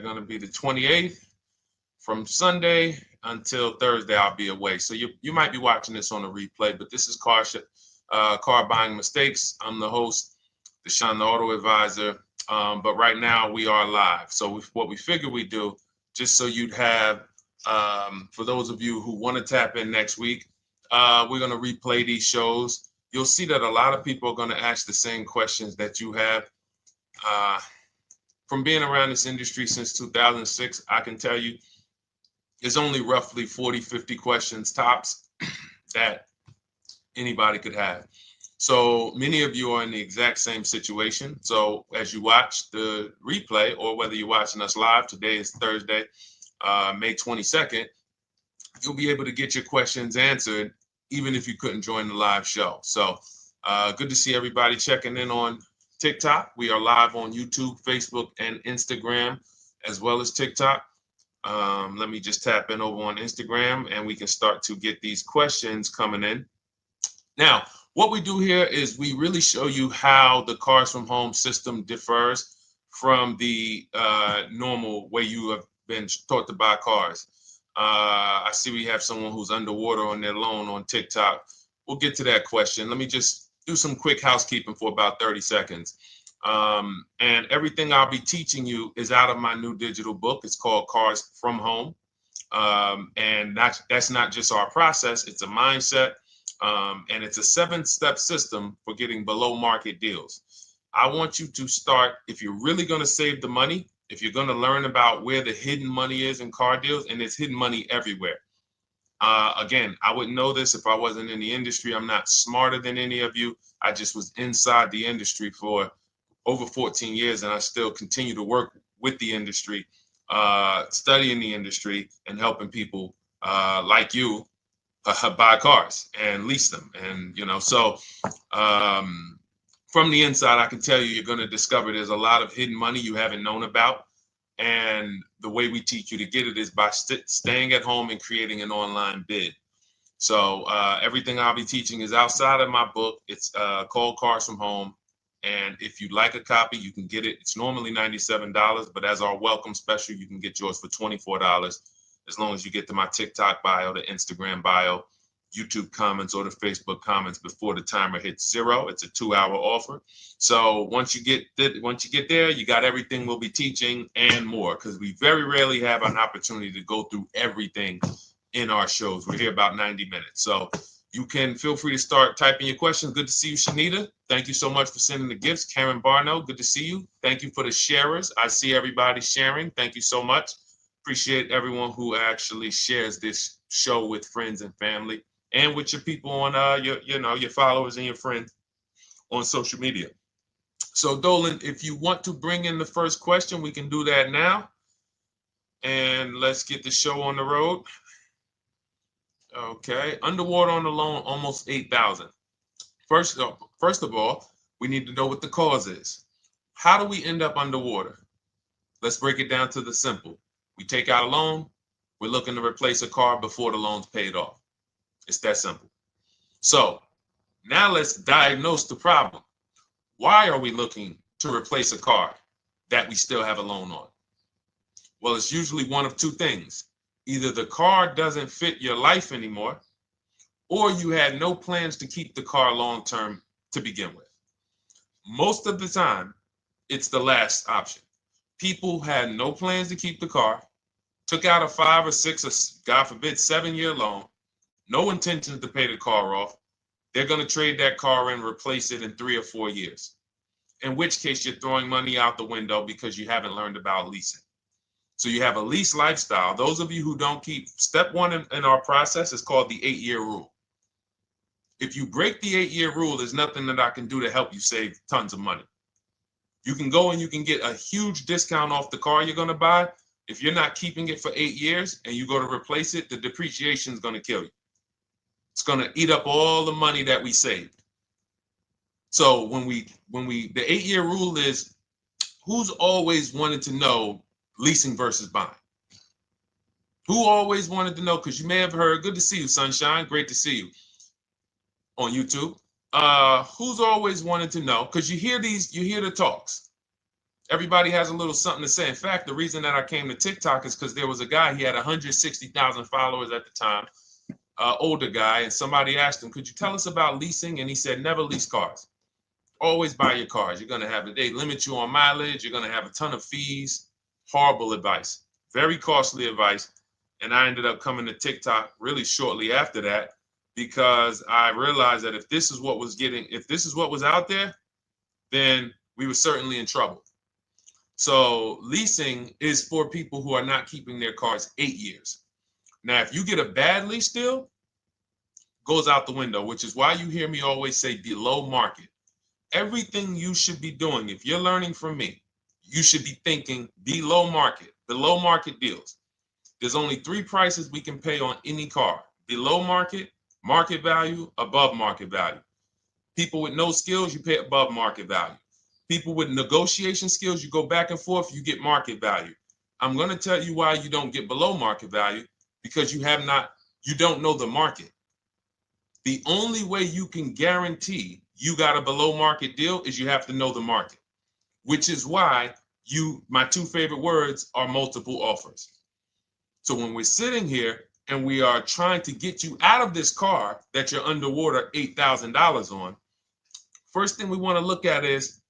going to be the 28th. From Sunday until Thursday, I'll be away. So you might be watching this on a replay, but this is Car Buying Mistakes. I'm the host, Deshone the Auto Advisor. But right now we are live. So what we figure we do, just so you'd have, for those of you who want to tap in next week, we're going to replay these shows. You'll see that a lot of people are going to ask the same questions that you have. From being around this industry since 2006, I can tell you there's only roughly 40, 50 questions tops that anybody could have. So many of you are in the exact same situation. So as you watch the replay, or whether you're watching us live, today is Thursday, May 22nd, you'll be able to get your questions answered, even if you couldn't join the live show. So good to see everybody checking in on TikTok. We are live on YouTube, Facebook, and Instagram, as well as TikTok. Let me just tap in over on Instagram and we can start to get these questions coming in. Now, what we do here is we really show you how the Cars from Home system differs from the normal way you have been taught to buy cars. I see we have someone who's underwater on their loan on TikTok. We'll get to that question. Let me just do some quick housekeeping for about 30 seconds. And everything I'll be teaching you is out of my new digital book. It's called Cars from Home. And that's not just our process, it's a mindset. And it's a 7-step system for getting below market deals. I want you to start, if you're really going to save the money, if you're going to learn about where the hidden money is in car deals, and there's hidden money everywhere. Again, I wouldn't know this if I wasn't in the industry. I'm not smarter than any of you. I just was inside the industry for over 14 years, and I still continue to work with the industry, studying the industry and helping people like you buy cars and lease them. And, so from the inside, I can tell you, you're going to discover there's a lot of hidden money you haven't known about. And the way we teach you to get it is by staying at home and creating an online bid. So everything I'll be teaching is outside of my book. It's called Cars from Home. And if you'd like a copy, you can get it. It's normally $97, but as our welcome special, you can get yours for $24, as long as you get to my TikTok bio, the Instagram bio, YouTube comments, or the Facebook comments before the timer hits 0. It's a 2-hour offer. So once you get there, you got everything we'll be teaching and more, because we very rarely have an opportunity to go through everything in our shows. We're here about 90 minutes. So you can feel free to start typing your questions. Good to see you, Shanita. Thank you so much for sending the gifts. Karen Barno, good to see you. Thank you for the sharers. I see everybody sharing. Thank you so much. Appreciate everyone who actually shares this show with friends and family, and with your people on your followers and your friends on social media. So Dolan, if you want to bring in the first question, we can do that now. And let's get the show on the road. Okay, underwater on the loan, almost 8,000. First of all, we need to know what the cause is. How do we end up underwater? Let's break it down to the simple. We take out a loan, we're looking to replace a car before the loan's paid off. It's that simple. So now let's diagnose the problem. Why are we looking to replace a car that we still have a loan on? Well, it's usually one of two things. Either the car doesn't fit your life anymore, or you had no plans to keep the car long-term to begin with. Most of the time, it's the last option. People had no plans to keep the car, took out a 5 or 6 or, God forbid, 7-year loan, no intention to pay the car off. They're going to trade that car and replace it in 3 or 4 years, in which case you're throwing money out the window because you haven't learned about leasing. So you have a lease lifestyle. Those of you who don't keep, step 1 in our process is called the 8-year rule. If you break the 8-year rule, there's nothing that I can do to help you save tons of money. You can go and you can get a huge discount off the car you're going to buy. If you're not keeping it for 8 years and you go to replace it, the depreciation is going to kill you. It's going to eat up all the money that we saved. So the 8-year rule is, who's always wanted to know leasing versus buying? Who always wanted to know? Because you may have heard, good to see you, Sunshine. Great to see you on YouTube. Who's always wanted to know? Because you hear the talks. Everybody has a little something to say. In fact, the reason that I came to TikTok is because there was a guy, he had 160,000 followers at the time, older guy, and somebody asked him, could you tell us about leasing? And he said, never lease cars. Always buy your cars. You're going to have they limit you on mileage. You're going to have a ton of fees. Horrible advice. Very costly advice. And I ended up coming to TikTok really shortly after that because I realized that if this is what was out there, then we were certainly in trouble. So leasing is for people who are not keeping their cars 8 years. Now, if you get a bad lease deal, goes out the window, which is why you hear me always say below market. Everything you should be doing, if you're learning from me, you should be thinking below market deals. There's only 3 prices we can pay on any car: below market, market value, above market value. People with no skills, you pay above market value. People with negotiation skills, you go back and forth, you get market value. I'm going to tell you why you don't get below market value, because you don't know the market. The only way you can guarantee you got a below market deal is you have to know the market, which is why my 2 favorite words are multiple offers. So when we're sitting here and we are trying to get you out of this car that you're underwater $8,000 on, first thing we want to look at is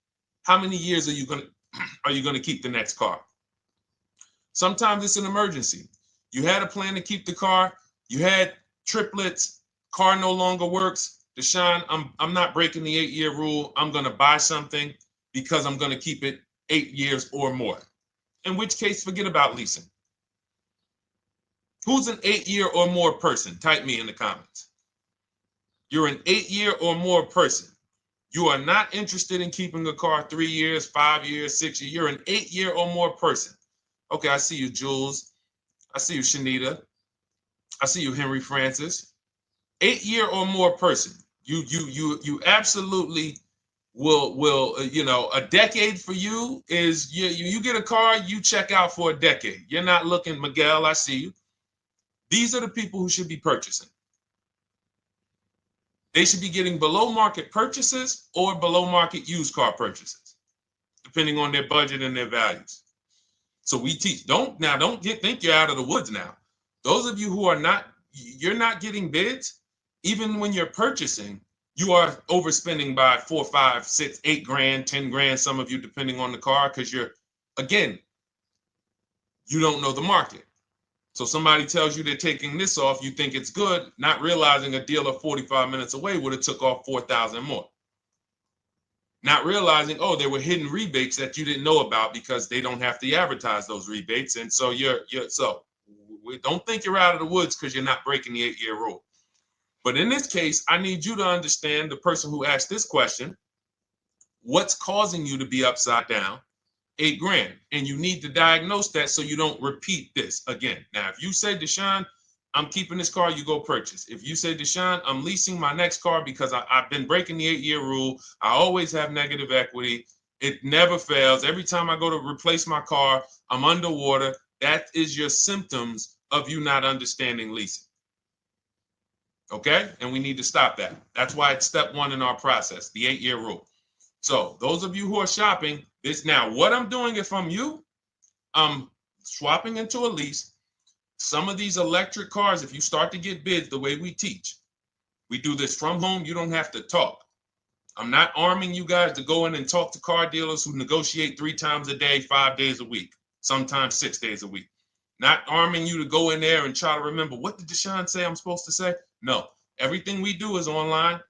how many years are you going to keep the next car? Sometimes it's an emergency. You had a plan to keep the car. You had triplets. Car no longer works. Deshone, I'm not breaking the 8-year rule. I'm going to buy something because I'm going to keep it 8 years or more. In which case, forget about leasing. Who's an 8-year or more person? Type me in the comments. You're an 8-year or more person. You are not interested in keeping a car 3 years, 5 years, 6 years. You're an 8-year or more person. Okay, I see you, Jules. I see you, Shanita. I see you, Henry Francis. 8-year or more person. You absolutely will a decade for you is you get a car, you check out for a decade. You're not looking, Miguel, I see you. These are the people who should be purchasing. They should be getting below market purchases or below market used car purchases, depending on their budget and their values. So we teach, think you're out of the woods now. Those of you who you're not getting bids, even when you're purchasing, you are overspending by 4, 5, 6, 8 grand, 10 grand, some of you, depending on the car, because you don't know the market. So somebody tells you they're taking this off, you think it's good, not realizing a dealer 45 minutes away would have took off 4,000 more. Not realizing, there were hidden rebates that you didn't know about because they don't have to advertise those rebates. And so don't think you're out of the woods because you're not breaking the 8-year rule. But in this case, I need you to understand, the person who asked this question, what's causing you to be upside down 8 grand? And you need to diagnose that so you don't repeat this again. Now, if you say, Deshone, I'm keeping this car, you go purchase. If you say, Deshone, I'm leasing my next car because I've been breaking the 8-year rule. I always have negative equity. It never fails. Every time I go to replace my car, I'm underwater. That is your symptoms of you not understanding leasing. Okay? And we need to stop that. That's why it's step 1 in our process, the 8-year rule. So those of you who are shopping this now, what I'm doing if I'm you, I'm swapping into a lease. Some of these electric cars, if you start to get bids the way we teach, we do this from home. You don't have to talk. I'm not arming you guys to go in and talk to car dealers who negotiate 3 times a day, 5 days a week, sometimes 6 days a week. Not arming you to go in there and try to remember, what did Deshone say I'm supposed to say? No, everything we do is online,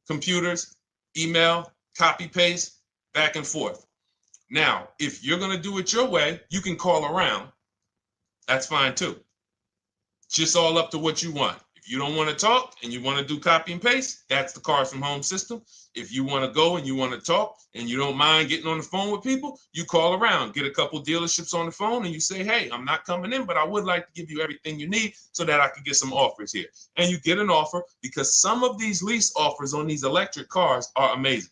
computers, email, copy, paste, back and forth. Now, if you're going to do it your way, you can call around. That's fine too. It's just all up to what you want. If you don't want to talk and you want to do copy and paste, that's the Cars from Home system. If you want to go and you want to talk and you don't mind getting on the phone with people, you call around, get a couple dealerships on the phone and you say, hey, I'm not coming in, but I would like to give you everything you need so that I could get some offers here. And you get an offer because some of these lease offers on these electric cars are amazing.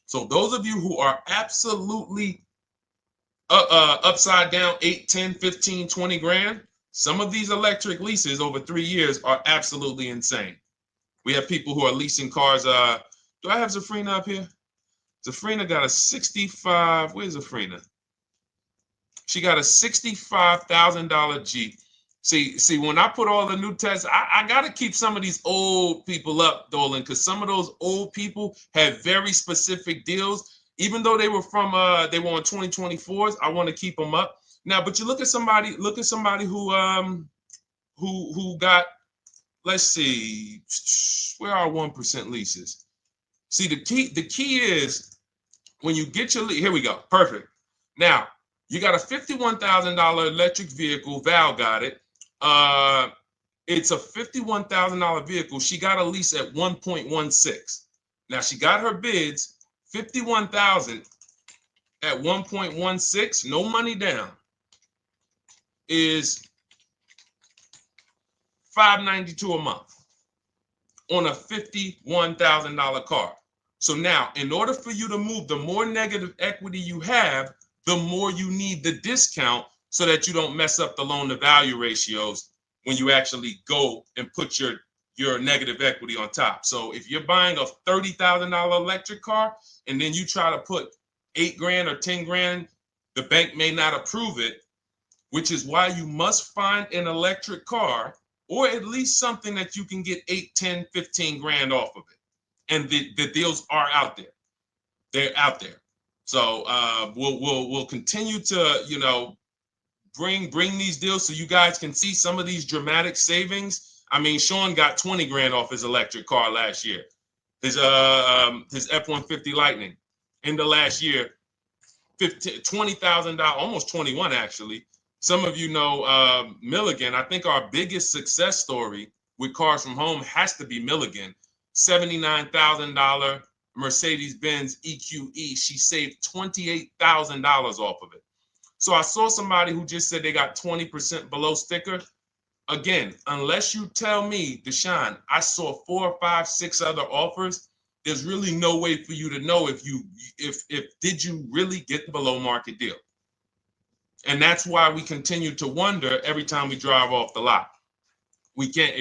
So those of you who are absolutely upside down 8, 10, 15, 20 grand, some of these electric leases over 3 years are absolutely insane. We have people who are leasing cars. Do I have Zafrina up here? Zafrina got a 65. Where's Zafrina? She got a $65,000 Jeep. See, when I put all the new tests, I got to keep some of these old people up, Dolan, because some of those old people have very specific deals. Even though they were on 2024s, I want to keep them up. Now, but you look at somebody who got, let's see, where are 1% leases? See, the key is when you get your lease, here we go, perfect. Now, you got a $51,000 electric vehicle, Val got it. It's a $51,000 vehicle. She got a lease at 1.16. Now she got her bids, 51,000 at 1.16, no money down, is $592 a month on a $51,000 car. So now, in order for you to move, the more negative equity you have, the more you need the discount so that you don't mess up the loan to value ratios when you actually go and put your negative equity on top. So if you're buying a $30,000 electric car and then you try to put $8,000 or $10,000, the bank may not approve it, which is why you must find an electric car or at least something that you can get 8, 10, 15 grand off of it. And the deals are out there. They're out there. So we'll continue to, bring these deals so you guys can see some of these dramatic savings. I mean, Sean got 20 grand off his electric car last year. His F-150 Lightning in the last year, $20,000, almost 21 actually. Some of you know Milligan. I think our biggest success story with Cars from Home has to be Milligan. $79,000 Mercedes-Benz EQE. She saved $28,000 off of it. So I saw somebody who just said they got 20% below sticker. Again, unless you tell me, Deshone, I saw 4, 5, 6 other offers, there's really no way for you to know if did you really get the below market deal. And that's why we continue to wonder every time we drive off the lot. We can't,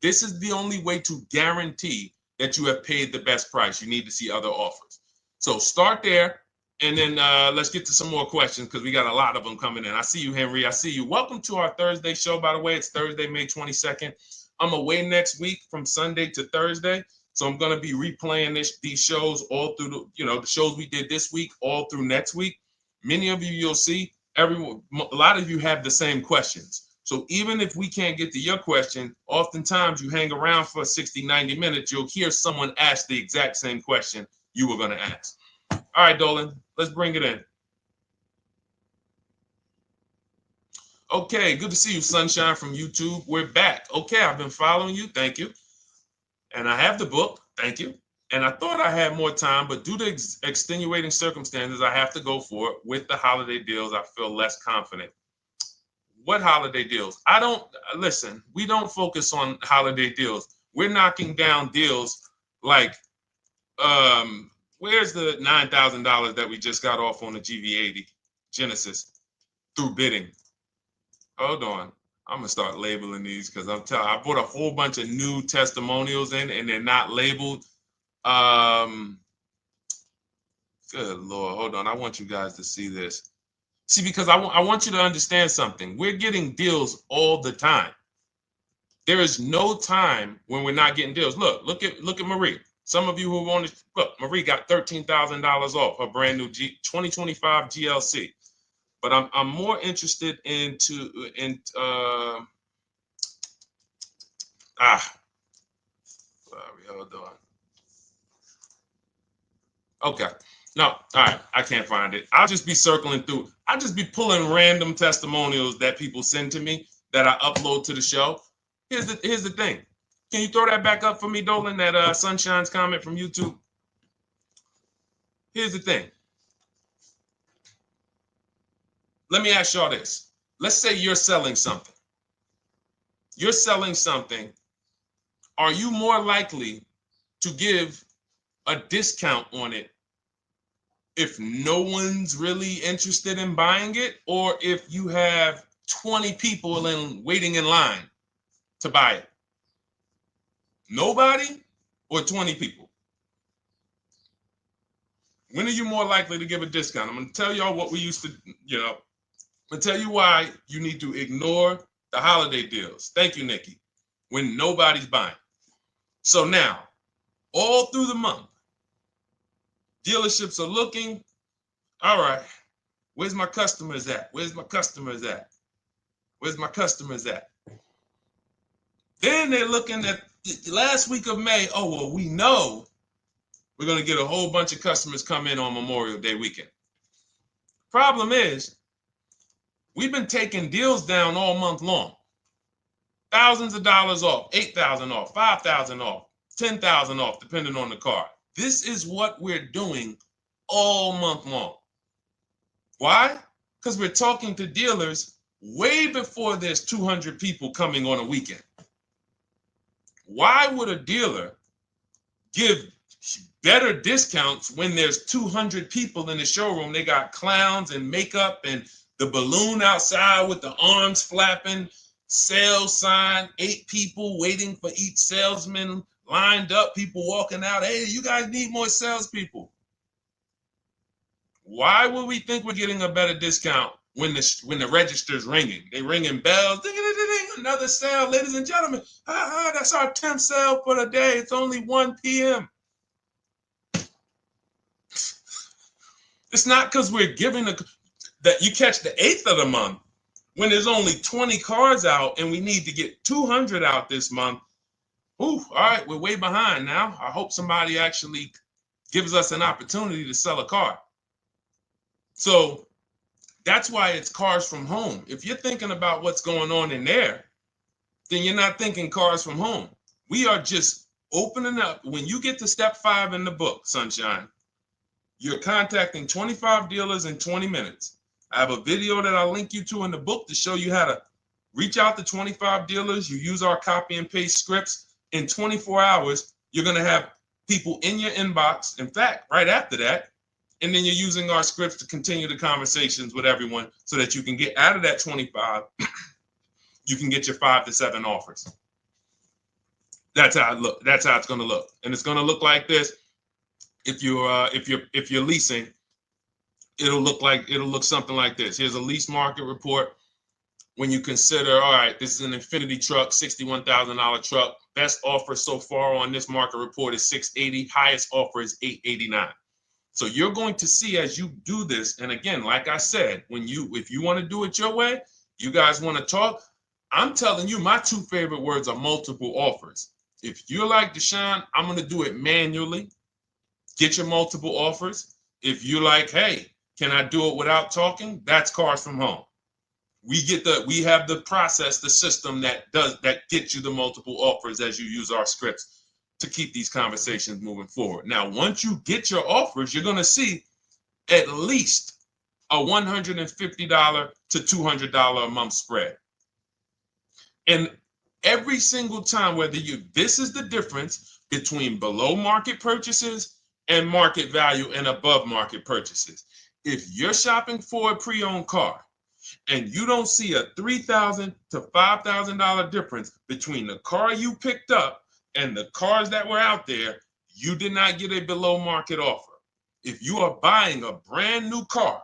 this is the only way to guarantee that you have paid the best price. You need to see other offers. So start there. And then let's get to some more questions because we got a lot of them coming in. I see you, Henry. I see you. Welcome to our Thursday show, by the way. It's Thursday, May 22nd. I'm away next week from Sunday to Thursday. So I'm going to be replaying these shows all through, the shows we did this week, all through next week. Many of you, you'll see, a lot of you have the same questions. So even if we can't get to your question, oftentimes you hang around for 60, 90 minutes, you'll hear someone ask the exact same question you were going to ask. All right, Dolan, let's bring it in. Okay, good to see you, Sunshine from YouTube. We're back. Okay, I've been following you. Thank you. And I have the book. Thank you. And I thought I had more time, but due to extenuating circumstances, I have to go for it. With the holiday deals, I feel less confident. What holiday deals? Listen, we don't focus on holiday deals. We're knocking down deals like, where's the $9,000 that we just got off on the GV80 Genesis through bidding? Hold on. I'm going to start labeling these because I put a whole bunch of new testimonials in and they're not labeled. Good Lord. Hold on. I want you guys to see this. See, because I want you to understand something. We're getting deals all the time. There is no time when we're not getting deals. Look at Marie. Some of you who want to look, Marie got $13,000 off her brand new 2025 GLC. But I'm more interested sorry, hold on. Okay. No, all right, I can't find it. I'll just be circling through. I'll just be pulling random testimonials that people send to me that I upload to the show. Here's the thing. Can you throw that back up for me, Dolan, that Sunshine's comment from YouTube? Here's the thing. Let me ask y'all this. Let's say you're selling something. You're selling something. Are you more likely to give a discount on it if no one's really interested in buying it, or if you have 20 people waiting in line to buy it? Nobody or 20 people? When are you more likely to give a discount? I'm going to tell y'all what we used to, I'm going to tell you why you need to ignore the holiday deals. Thank you, Nikki. When nobody's buying. So now, all through the month, dealerships are looking, all right, where's my customers at? Where's my customers at? Where's my customers at? Then they're looking at the last week of May. Oh, well, we know we're going to get a whole bunch of customers come in on Memorial Day weekend. Problem is, we've been taking deals down all month long. Thousands of dollars off, 8,000 off, 5,000 off, 10,000 off, depending on the car. This is what we're doing all month long. Why? Because we're talking to dealers way before there's 200 people coming on a weekend. Why would a dealer give better discounts when there's 200 people in the showroom? They got clowns and makeup and the balloon outside with the arms flapping, sales sign, 8 people waiting for each salesman lined up, people walking out. Hey, you guys need more salespeople. Why would we think we're getting a better discount when the register's ringing? They ringing bells, ding, ding, ding, ding, another sale, ladies and gentlemen. That's our 10th sale for the day. It's only 1 p.m. It's not because we're giving that you catch the 8th of the month when there's only 20 cars out and we need to get 200 out this month. Ooh, all right, we're way behind now. I hope somebody actually gives us an opportunity to sell a car. So that's why it's cars from home. If you're thinking about what's going on in there, then you're not thinking cars from home. We are just opening up. When you get to step 5 in the book, Sunshine, you're contacting 25 dealers in 20 minutes. I have a video that I'll link you to in the book to show you how to reach out to 25 dealers. You use our copy and paste scripts. In 24 hours, you're going to have people in your inbox. In fact, right after that, and then you're using our scripts to continue the conversations with everyone so that you can get out of that 25, you can get your 5 to 7 offers. That's how it look. That's how it's going to look. And it's going to look like this. If you're leasing, it'll look something like this. Here's a lease market report. When you consider, all right, this is an Infinity truck, $61,000 truck. Best offer so far on this market report is $680. Highest offer is $889. So you're going to see as you do this, and again, like I said, if you want to do it your way, you guys want to talk, I'm telling you, my 2 favorite words are multiple offers. If you're like Deshone, I'm going to do it manually. Get your multiple offers. If you're like, hey, can I do it without talking? That's cars from home. We have the process, the system that gets you the multiple offers as you use our scripts to keep these conversations moving forward. Now, once you get your offers, you're going to see at least a $150 to $200 a month spread. And every single time, this is the difference between below market purchases and market value and above market purchases. If you're shopping for a pre-owned car and you don't see a $3,000 to $5,000 difference between the car you picked up and the cars that were out there, you did not get a below market offer. If you are buying a brand new car,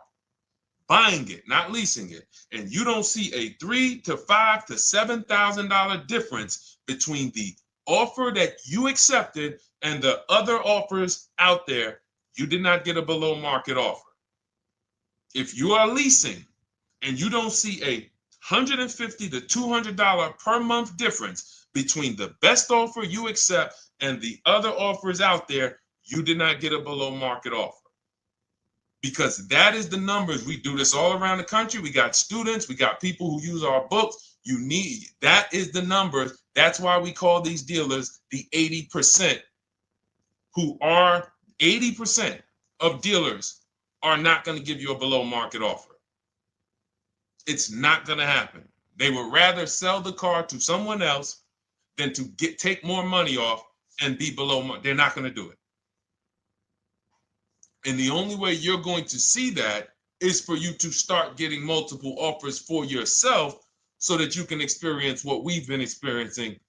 buying it, not leasing it, and you don't see a $3,000 to $5,000 to $7,000 difference between the offer that you accepted and the other offers out there, you did not get a below market offer. If you are leasing and you don't see a $150 to $200 per month difference between the best offer you accept and the other offers out there, you did not get a below market offer. Because that is the numbers. We do this all around the country. We got students, we got people who use our books. That is the numbers. That's why we call these dealers the 80%, who are 80% of dealers are not going to give you a below market offer. It's not going to happen. They would rather sell the car to someone else than to take more money off and be below market. They're not going to do it. And the only way you're going to see that is for you to start getting multiple offers for yourself so that you can experience what we've been experiencing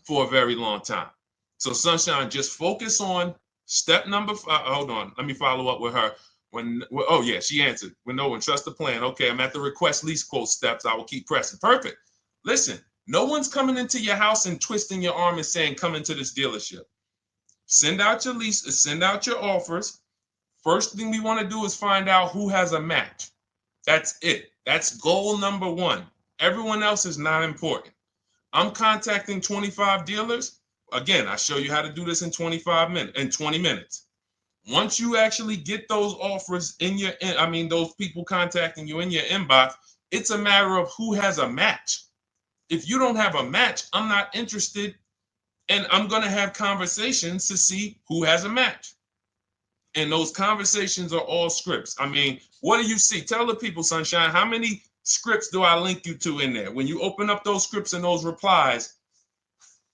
for a very long time. So Sunshine, just focus on Step number five, hold on, let me follow up with her. Oh yeah, she answered. When no one trusts the plan. Okay, I'm at the request lease quote steps. I will keep pressing. Perfect. Listen, no one's coming into your house and twisting your arm and saying, come into this dealership. Send out your leases, send out your offers. First thing we want to do is find out who has a match. That's it. That's goal number one. Everyone else is not important. I'm contacting 25 dealers. Again, I show you how to do this in 20 minutes. Once you actually get those offers those people contacting you in your inbox, it's a matter of who has a match. If you don't have a match, I'm not interested, and I'm going to have conversations to see who has a match. And those conversations are all scripts. I mean, what do you see? Tell the people, Sunshine, how many scripts do I link you to in there? When you open up those scripts and those replies,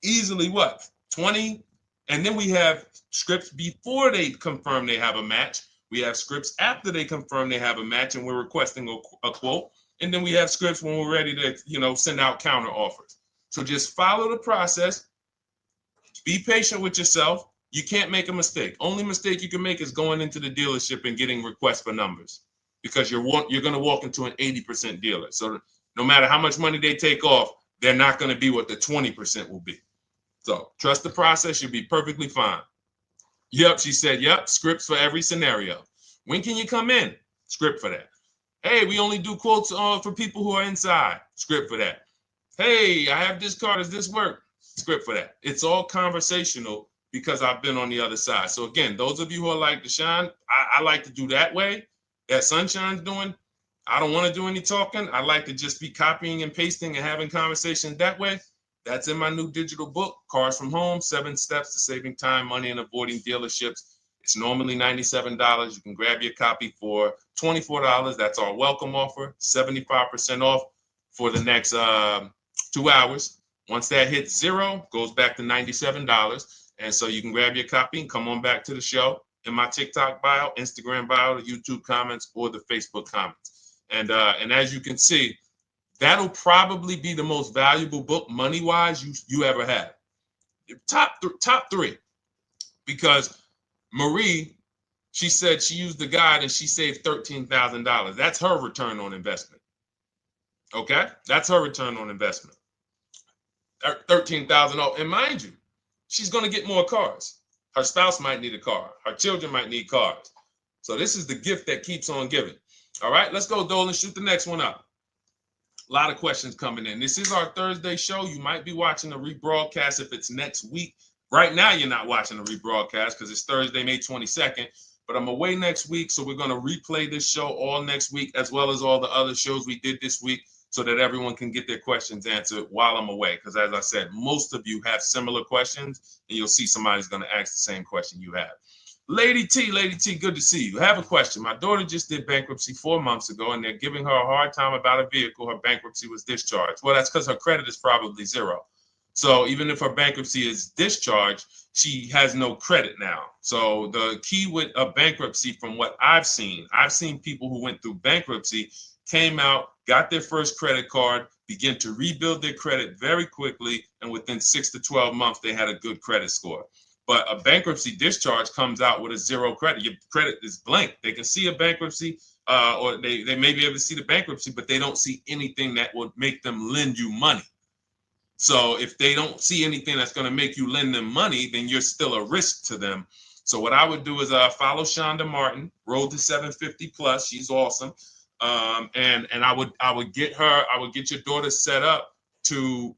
easily what? 20? And then we have scripts before they confirm they have a match. We have scripts after they confirm they have a match and we're requesting a quote. And then we have scripts when we're ready to, send out counter offers. So just follow the process. Be patient with yourself. You can't make a mistake. Only mistake you can make is going into the dealership and getting requests for numbers, because you're going to walk into an 80% dealer. So no matter how much money they take off, they're not going to be what the 20% will be. So trust the process. You'll be perfectly fine. Yep, she said, yep, scripts for every scenario. When can you come in? Script for that. Hey, we only do quotes for people who are inside. Script for that. Hey, I have this car. Does this work? Script for that. It's all conversational because I've been on the other side. So again, those of you who are like Deshone, I like to do that way, that Sunshine's doing. I don't want to do any talking. I like to just be copying and pasting and having conversations that way. That's in my new digital book, Cars from Home, 7 Steps to Saving Time, Money, and Avoiding Dealerships. It's normally $97. You can grab your copy for $24. That's our welcome offer, 75% off for the next 2 hours. Once that hits zero, goes back to $97. And so you can grab your copy and come on back to the show in my TikTok bio, Instagram bio, the YouTube comments, or the Facebook comments. And as you can see, that'll probably be the most valuable book money-wise you ever have. Top three. Because Marie, she said she used the guide and she saved $13,000. That's her return on investment. Okay? That's her return on investment. $13,000. And mind you, she's going to get more cars. Her spouse might need a car. Her children might need cars. So this is the gift that keeps on giving. All right, let's go, Dolan. Shoot the next one up. A lot of questions coming in. This is our Thursday show. You might be watching the rebroadcast if it's next week. Right now, you're not watching the rebroadcast because it's Thursday, May 22nd. But I'm away next week, so we're going to replay this show all next week, as well as all the other shows we did this week, so that everyone can get their questions answered while I'm away. Because as I said, most of you have similar questions, and you'll see somebody's going to ask the same question you have. Lady T, good to see you. I have a question. My daughter just did bankruptcy 4 months ago, and they're giving her a hard time about a vehicle. Her bankruptcy was discharged. Well, that's because her credit is probably zero. So even if her bankruptcy is discharged, she has no credit now. So the key with a bankruptcy, from what I've seen people who went through bankruptcy, came out, got their first credit card, began to rebuild their credit very quickly, and within 6 to 12 months, they had a good credit score. But a bankruptcy discharge comes out with a zero credit. Your credit is blank. They can see a bankruptcy, or they may be able to see the bankruptcy, but they don't see anything that would make them lend you money. So if they don't see anything that's going to make you lend them money, then you're still a risk to them. So what I would do is follow Shonda Martin, Road to 750 Plus. She's awesome. And I would get your daughter set up to,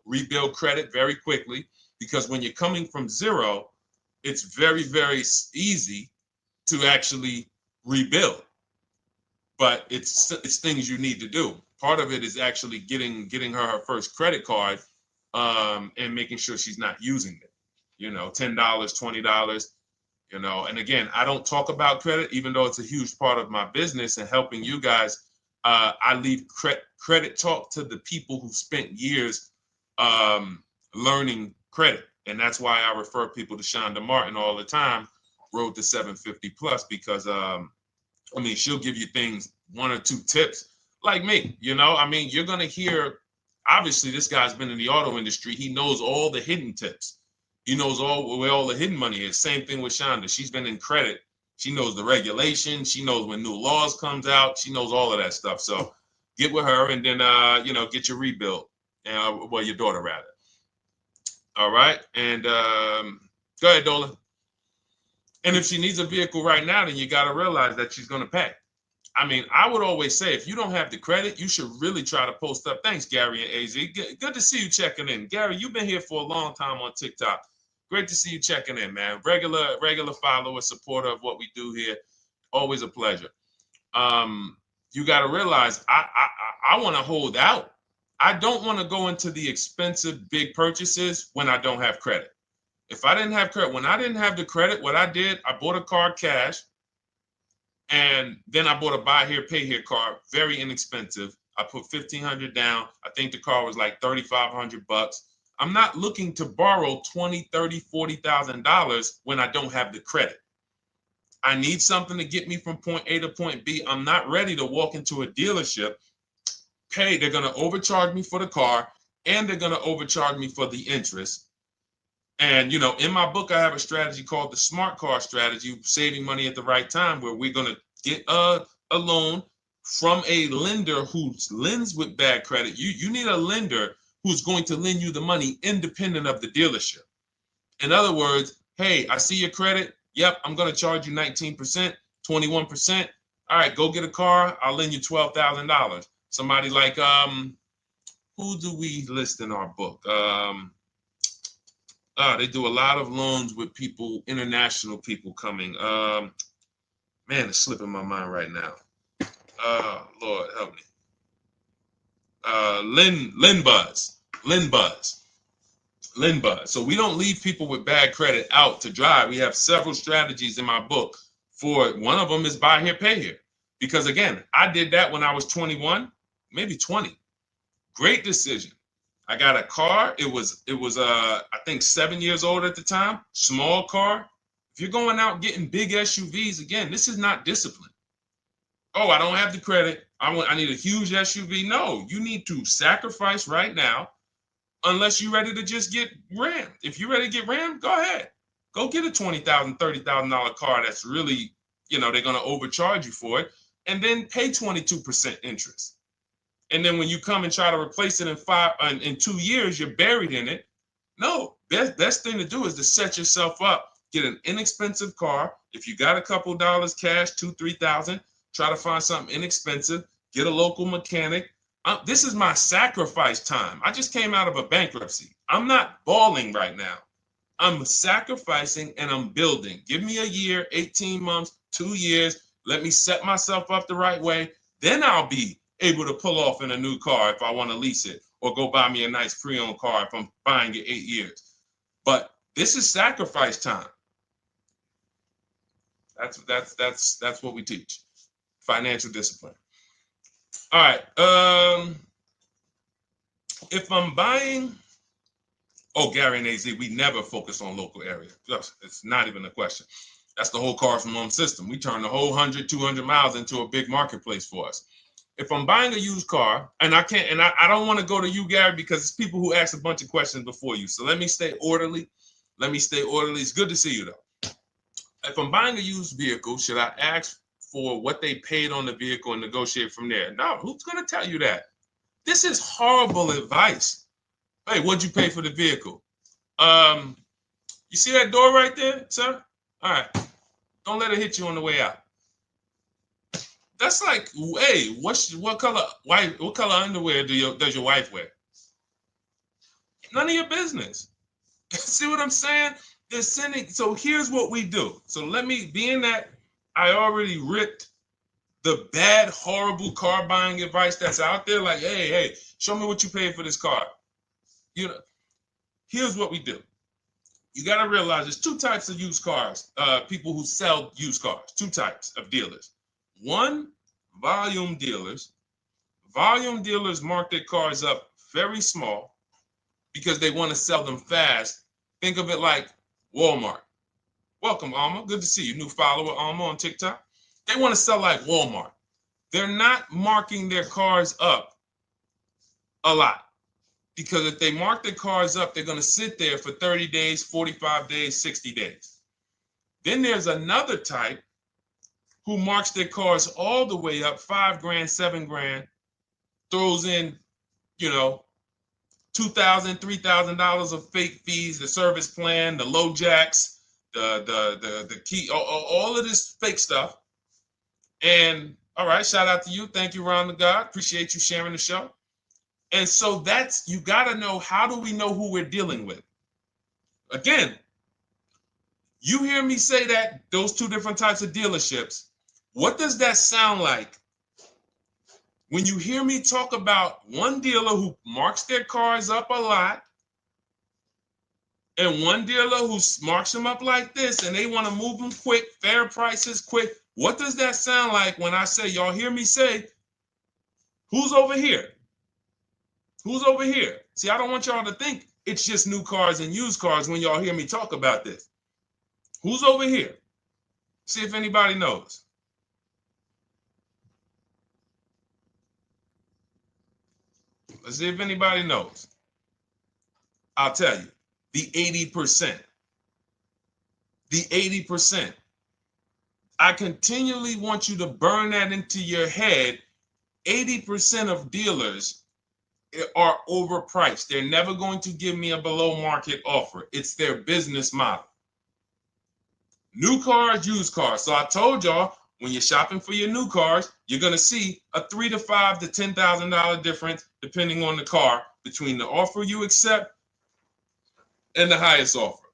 rebuild credit very quickly, because when you're coming from zero, it's very, very easy to actually rebuild. But it's things you need to do. Part of it is actually getting her first credit card, and making sure she's not using it. $10, $20. And again, I don't talk about credit, even though it's a huge part of my business and helping you guys. I leave credit talk to the people who spent years learning credit. And that's why I refer people to Shonda Martin all the time, Road to 750 Plus, because she'll give you things, 1 or 2 tips, like me. You're going to hear, obviously this guy's been in the auto industry. He knows all the hidden tips. He knows where all the hidden money is. Same thing with Shonda. She's been in credit. She knows the regulations. She knows when new laws comes out. She knows all of that stuff. So get with her and then, get your rebuild. Well, your daughter rather. All right. And go ahead, Dola. And if she needs a vehicle right now, then you got to realize that she's going to pay. I mean, I would always say if you don't have the credit, you should really try to post up. Thanks, Gary and AZ. Good to see you checking in. Gary, you've been here for a long time on TikTok. Great to see you checking in, man. Regular follower, supporter of what we do here. Always a pleasure. You got to realize I want to hold out. I don't want to go into the expensive big purchases when I don't have credit. If I didn't have credit, when I didn't have the credit, what I did, I bought a car cash. And then I bought a buy here, pay here car, very inexpensive. I put $1,500 down. I think the car was like $3,500. I'm not looking to borrow $20,000, $30,000, $40,000 when I don't have the credit. I need something to get me from point A to point B. I'm not ready to walk into a dealership, pay. They're going to overcharge me for the car, and they're going to overcharge me for the interest. And, in my book, I have a strategy called the smart car strategy, saving money at the right time, where we're going to get a loan from a lender who lends with bad credit. You need a lender who's going to lend you the money independent of the dealership. In other words, hey, I see your credit. Yep, I'm going to charge you 19%, 21%. All right, go get a car. I'll lend you $12,000. Somebody like, who do we list in our book? They do a lot of loans with people, international people coming. Man, it's slipping my mind right now. Lord help me. Linbuzz. So we don't leave people with bad credit out to dry. We have several strategies in my book. For one of them is buy here, pay here. Because again, I did that when I was 21, maybe 20. Great decision. I got a car. It was I think 7 years old at the time. Small car. If you're going out getting big SUVs, again, this is not discipline. Oh, I don't have the credit. I need a huge SUV. No, you need to sacrifice right now, unless you're ready to just get rammed. If you're ready to get rammed, go ahead. Go get a $20,000, $30,000 car that's really, they're going to overcharge you for it, and then pay 22% interest. And then when you come and try to replace it in 2 years, you're buried in it. No, best thing to do is to set yourself up. Get an inexpensive car. If you got a couple dollars cash, $2,000, $3,000, try to find something inexpensive. Get a local mechanic. This is my sacrifice time. I just came out of a bankruptcy. I'm not balling right now. I'm sacrificing and I'm building. Give me a year, 18 months, 2 years. Let me set myself up the right way. Then I'll be able to pull off in a new car if I want to lease it, or go buy me a nice pre-owned car if I'm buying it 8 years. But this is sacrifice time. That's what we teach. Financial discipline. All right. If I'm buying, Gary and AZ, we never focus on local area. It's not even a question. That's the whole car from home system. We turn the whole 100, 200 miles into a big marketplace for us. If I'm buying a used car, and I don't want to go to you, Gary, because it's people who ask a bunch of questions before you. So let me stay orderly. It's good to see you, though. If I'm buying a used vehicle, should I ask for what they paid on the vehicle and negotiate from there? No, who's going to tell you that? This is horrible advice. Hey, what'd you pay for the vehicle? You see that door right there, sir? All right. Don't let it hit you on the way out. That's like, hey, what color underwear does your wife wear? None of your business. See what I'm saying? They're sending. So here's what we do. So being that I already ripped the bad, horrible car buying advice that's out there, like, hey, show me what you paid for this car. Here's what we do. You got to realize there's two types of used cars, people who sell used cars, two types of dealers. One, volume dealers. Volume dealers mark their cars up very small because they want to sell them fast. Think of it like Walmart. Welcome, Alma. Good to see you. New follower, Alma, on TikTok. They want to sell like Walmart. They're not marking their cars up a lot. Because if they mark their cars up, they're going to sit there for 30 days, 45 days, 60 days. Then there's another type who marks their cars all the way up, 5 grand, 7 grand, throws in, you know, $2,000, $3,000 of fake fees, the service plan, the low jacks, the key, all of this fake stuff. And all right, shout out to you. Thank you, Ron the God. Appreciate you sharing the show. And so that's, you got to know, how do we know who we're dealing with? Again, you hear me say that, those two different types of dealerships. What does that sound like when you hear me talk about one dealer who marks their cars up a lot and one dealer who marks them up like this and they want to move them quick, fair prices, quick? What does that sound like when I say, y'all hear me say, who's over here? Who's over here? See, I don't want y'all to think it's just new cars and used cars when y'all hear me talk about this. Who's over here? See if anybody knows. Let's see if anybody knows. I'll tell you, the 80%. The 80%. I continually want you to burn that into your head. 80% of dealers are overpriced. They're never going to give me a below market offer. It's their business model. New cars, used cars. So I told y'all, when you're shopping for your new cars, you're going to see a $3,000 to $5,000 to $10,000 difference, depending on the car, between the offer you accept and the highest offer.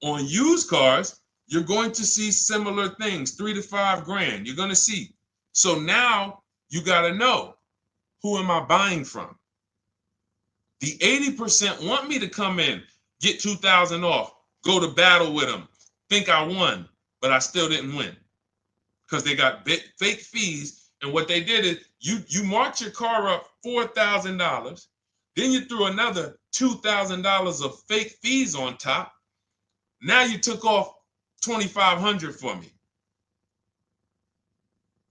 On used cars, you're going to see similar things, 3 to 5 grand. You're going to see. So now you got to know, who am I buying from? The 80% want me to come in, get 2,000 off, go to battle with them, think I won, but I still didn't win because they got fake fees. And what they did is you marked your car up $4,000, then you threw another $2,000 of fake fees on top. Now you took off $2,500 for me.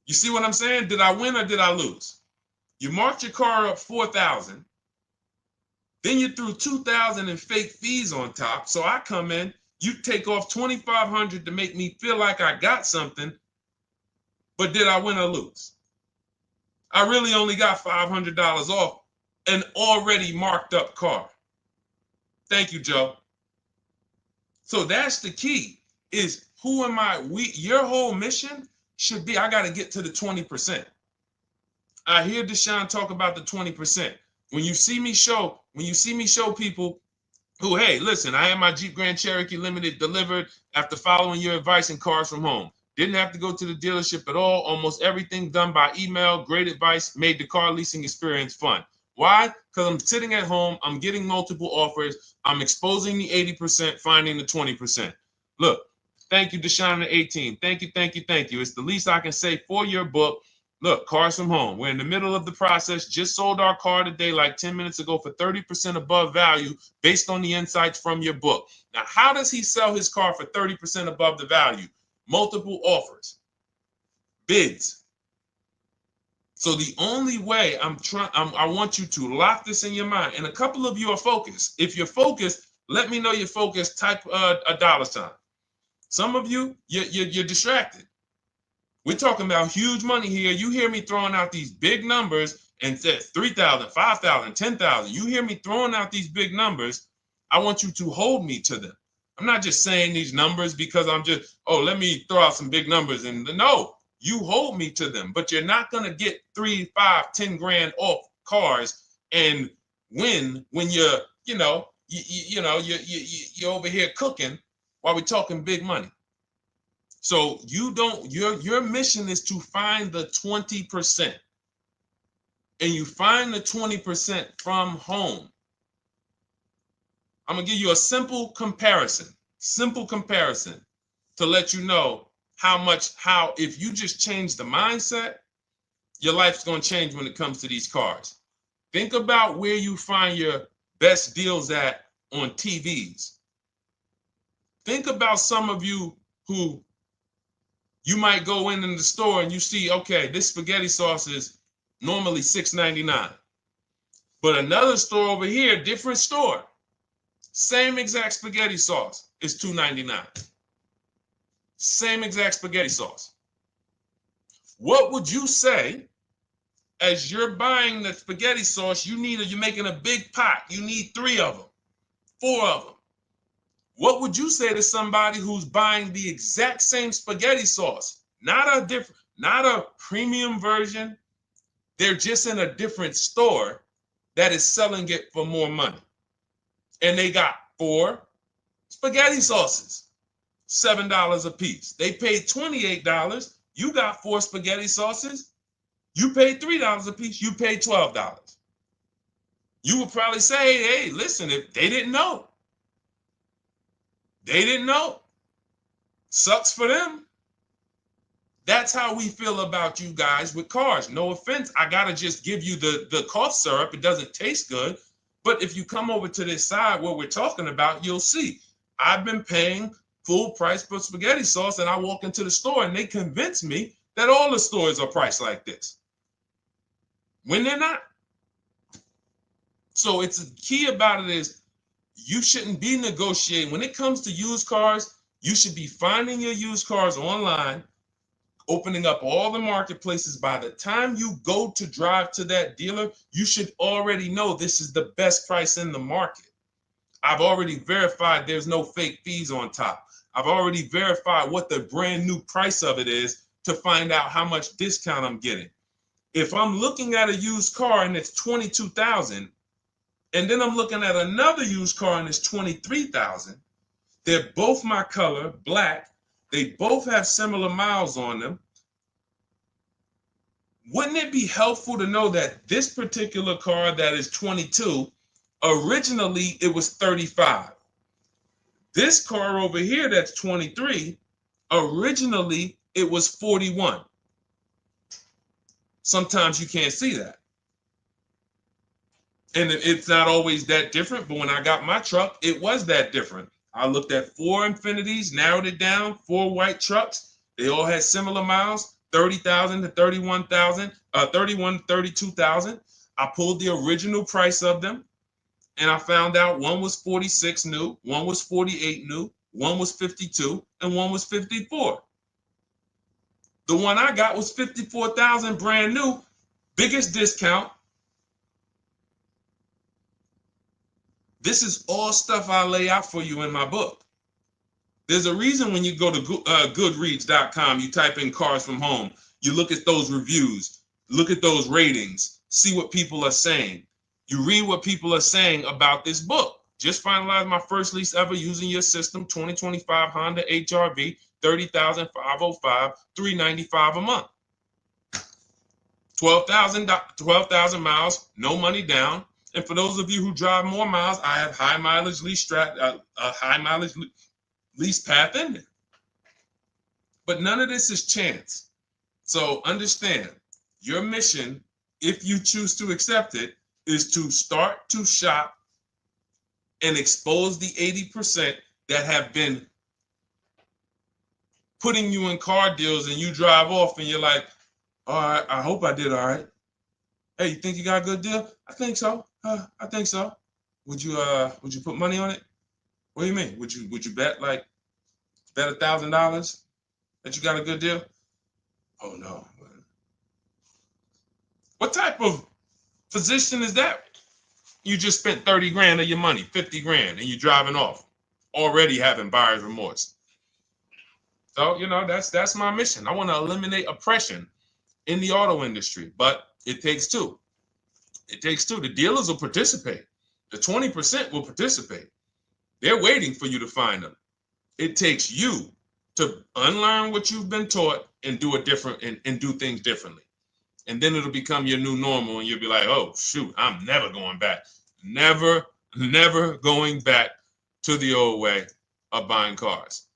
You see what I'm saying? Did I win or did I lose? You marked your car up $4,000. Then you threw $2,000 in fake fees on top. So I come in, you take off $2,500 to make me feel like I got something. But did I win or lose? I really only got $500 off an already marked up car. Thank you, Joe. So that's the key, is who am I? Your whole mission should be, I got to get to the 20%. I hear Deshone talk about the 20%. When you see me show people who, hey, listen, I had my Jeep Grand Cherokee Limited delivered after following your advice and cars from home. Didn't have to go to the dealership at all. Almost everything done by email. Great advice. Made the car leasing experience fun. Why? Because I'm sitting at home. I'm getting multiple offers. I'm exposing the 80%, finding the 20%. Look, thank you, Deshone the 18. Thank you, thank you, thank you. It's the least I can say for your book. Look, cars from home. We're in the middle of the process. Just sold our car today, like 10 minutes ago, for 30% above value based on the insights from your book. Now, how does he sell his car for 30% above the value? Multiple offers, bids. So the only way I want you to lock this in your mind. And a couple of you are focused. If you're focused, let me know you're focused. Type a $. Some of you, you're distracted. We're talking about huge money here. You hear me throwing out these big numbers and said 3,000, 5,000, 10,000. You hear me throwing out these big numbers. I want you to hold me to them. I'm not just saying these numbers because I'm just, oh, let me throw out some big numbers. And no, you hold me to them, but you're not going to get 3, 5, 10 grand off cars and win when you're over here cooking while we're talking big money. So your mission is to find the 20%. And you find the 20% from home. I'm going to give you a simple comparison to let you know how if you just change the mindset, your life's going to change when it comes to these cars. Think about where you find your best deals at on TVs. Think about some of you who you might go in the store and you see, okay, this spaghetti sauce is normally $6.99. But another store over here, different store, same exact spaghetti sauce is $2.99. Same exact spaghetti sauce. What would you say as you're buying the spaghetti sauce? You're making a big pot. You need 3 of them, 4 of them. What would you say to somebody who's buying the exact same spaghetti sauce? Not a premium version. They're just in a different store that is selling it for more money. And they got 4 spaghetti sauces, $7 a piece. They paid $28. You got 4 spaghetti sauces. You paid $3 a piece. You paid $12. You would probably say, hey, listen, if they didn't know. They didn't know. Sucks for them. That's how we feel about you guys with cars. No offense. I got to just give you the cough syrup. It doesn't taste good. But if you come over to this side where we're talking about, you'll see. I've been paying full price for spaghetti sauce, and I walk into the store and they convince me that all the stores are priced like this, when they're not. So it's the key about it is you shouldn't be negotiating. When it comes to used cars, you should be finding your used cars online, opening up all the marketplaces. By the time you go to drive to that dealer, you should already know this is the best price in the market. I've already verified there's no fake fees on top. I've already verified what the brand new price of it is to find out how much discount I'm getting. If I'm looking at a used car and it's $22,000, and then I'm looking at another used car and it's $23,000, they're both my color, black. They both have similar miles on them. Wouldn't it be helpful to know that this particular car that is 22, originally it was 35? This car over here that's 23, originally it was 41. Sometimes you can't see that. And it's not always that different, but when I got my truck, it was that different. I looked at 4 Infinities, narrowed it down, 4 white trucks. They all had similar miles, 30,000 to 31,000, 31, 32,000. I pulled the original price of them, and I found out one was 46 new, one was 48 new, one was 52, and one was 54. The one I got was 54,000 brand new, biggest discount. This is all stuff I lay out for you in my book. There's a reason when you go to Goodreads.com, you type in cars from home, you look at those reviews, look at those ratings, see what people are saying. You read what people are saying about this book. Just finalized my first lease ever using your system, 2025 Honda HR-V, 30,505, $395 a month. 12,000 miles, no money down. And for those of you who drive more miles, I have high mileage lease lease path in there. But none of this is chance. So understand, your mission, if you choose to accept it, is to start to shop and expose the 80% that have been putting you in car deals, and you drive off and you're like, all right, I hope I did all right. Hey, you think you got a good deal? I think so. I think so. Would you put money on it? What do you mean? Would you bet $1,000 that you got a good deal? Oh no. What type of position is that? You just spent 30 grand of your money, 50 grand, and you're driving off, already having buyer's remorse. So, that's my mission. I want to eliminate oppression in the auto industry, but it takes two. It takes two. The dealers will participate. The 20% will participate. They're waiting for you to find them. It takes you to unlearn what you've been taught and do it different and do things differently. And then it'll become your new normal, and you'll be like, oh, shoot, I'm never going back. Never going back to the old way of buying cars.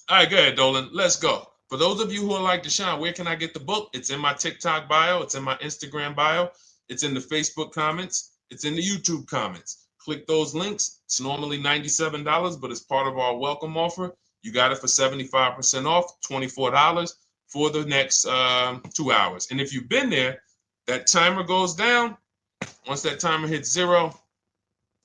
All right, go ahead, Dolan. Let's go. For those of you who are like Deshone, where can I get the book? It's in my TikTok bio. It's in my Instagram bio. It's in the Facebook comments. It's in the YouTube comments. Click those links. It's normally $97, but it's part of our welcome offer. You got it for 75% off, $24 for the next 2 hours. And if you've been there, that timer goes down. Once that timer hits 0,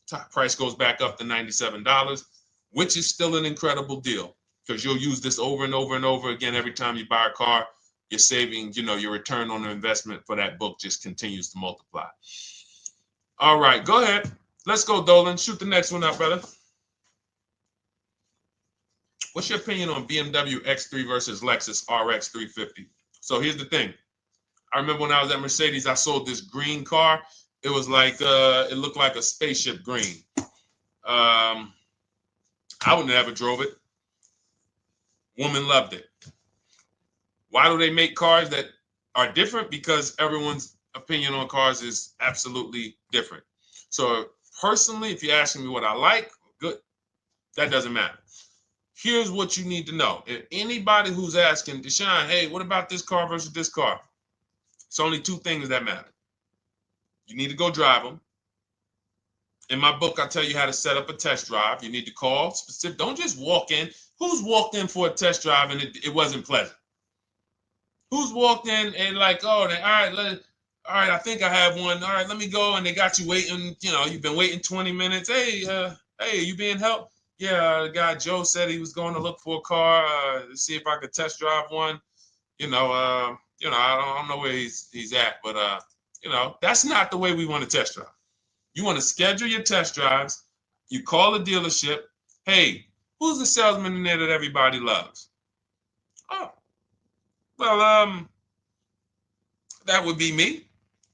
top price goes back up to $97, which is still an incredible deal because you'll use this over and over and over again every time you buy a car. You're saving, your return on the investment for that book just continues to multiply. All right, go ahead. Let's go, Dolan. Shoot the next one up, brother. What's your opinion on BMW X3 versus Lexus RX 350? So here's the thing. I remember when I was at Mercedes, I sold this green car. It was like, it looked like a spaceship green. I would never drove it. Woman loved it. Why do they make cars that are different? Because everyone's opinion on cars is absolutely different. So personally, if you're asking me what I like, good, that doesn't matter. Here's what you need to know. If anybody who's asking, Deshone, hey, what about this car versus this car? It's only two things that matter. You need to go drive them. In my book, I tell you how to set up a test drive. You need to call specific. Don't just walk in. Who's walked in for a test drive and it wasn't pleasant? Who's walked in and like, oh, all right, I think I have one. All right, let me go. And they got you waiting. You've been waiting 20 minutes. Hey, you being helped? Yeah, the guy Joe said he was going to look for a car to see if I could test drive one. I don't know where he's at, but that's not the way we want to test drive. You want to schedule your test drives. You call the dealership. Hey, who's the salesman in there that everybody loves? Oh, well, that would be me.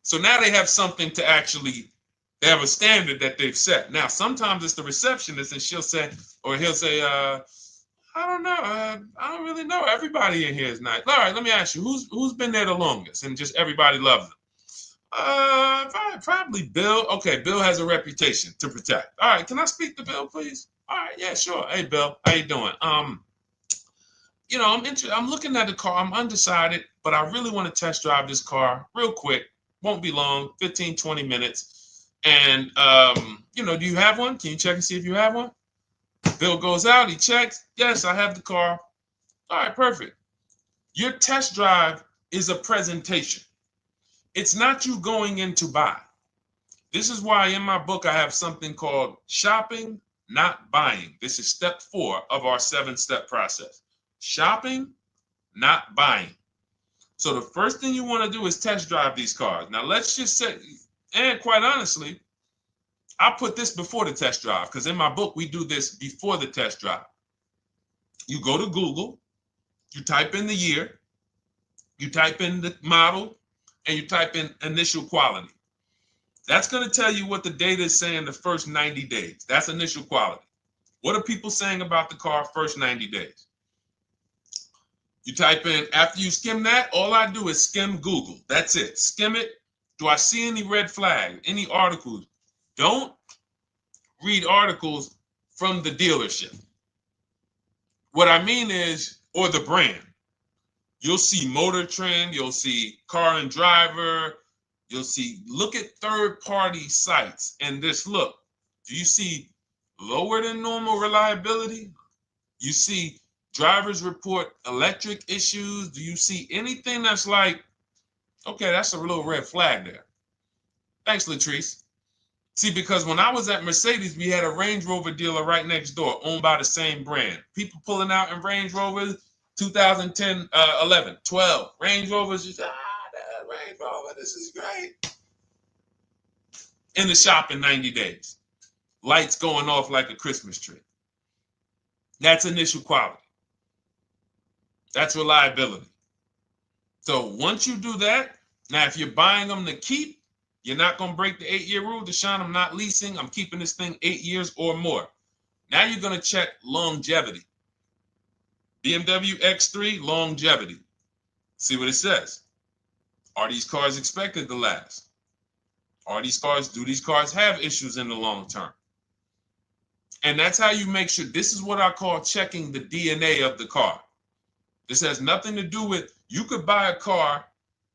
So now they have something to actually, they have a standard that they've set. Now, sometimes it's the receptionist and he'll say, I don't know. I don't really know. Everybody in here is nice. All right, let me ask you, who's been there the longest? And just everybody loves them. Probably Bill. Okay, Bill has a reputation to protect. All right, can I speak to Bill, please? All right, yeah, sure. Hey, Bill, how you doing? I'm looking at the car. I'm undecided, but I really want to test drive this car real quick. Won't be long, 15, 20 minutes. And do you have one? Can you check and see if you have one? Bill goes out, he checks. Yes, I have the car. All right, perfect. Your test drive is a presentation. It's not you going in to buy. This is why in my book I have something called shopping, not buying. This is step 4 of our 7-step process. Shopping, not buying. So the first thing you want to do is test drive these cars. Now let's just say, and quite honestly, I put this before the test drive because in my book we do this before the test drive. You go to Google, you type in the year, you type in the model, and you type in initial quality. That's going to tell you what the data is saying the first 90 days. That's initial quality. What are people saying about the car first 90 days? You type in, after you skim that, all I do is skim Google. That's it. Skim it. Do I see any red flag, any articles? Don't read articles from the dealership. What I mean is, or the brand. You'll see Motor Trend, you'll see Car and Driver, look at third-party sites and just look. Do you see lower than normal reliability? You see drivers report electric issues? Do you see anything that's like, okay, that's a little red flag there? Thanks, Latrice. See, because when I was at Mercedes, we had a Range Rover dealer right next door owned by the same brand. People pulling out in Range Rovers, 2010, 11, 12. Range Rovers, just, that Range Rover, this is great. In the shop in 90 days. Lights going off like a Christmas tree. That's initial quality. That's reliability. So once you do that, now if you're buying them to keep, you're not going to break the 8-year rule. Deshone, I'm not leasing. I'm keeping this thing 8 years or more. Now you're going to check longevity. BMW X3, longevity. See what it says. Are these cars expected to last? Do these cars have issues in the long term? And that's how you make sure. This is what I call checking the DNA of the car. This has nothing to do with, you could buy a car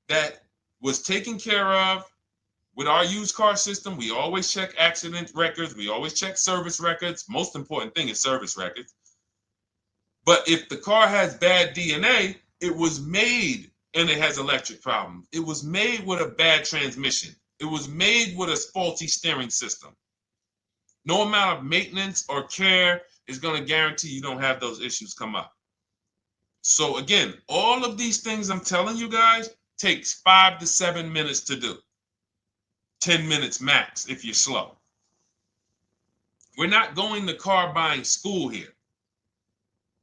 that was taken care of. With our used car system, we always check accident records. We always check service records. Most important thing is service records. But if the car has bad DNA, it was made and it has electric problems. It was made with a bad transmission. It was made with a faulty steering system. No amount of maintenance or care is going to guarantee you don't have those issues come up. So again, all of these things I'm telling you guys takes 5 to 7 minutes to do. 10 minutes max if you're slow. We're not going to car buying school here.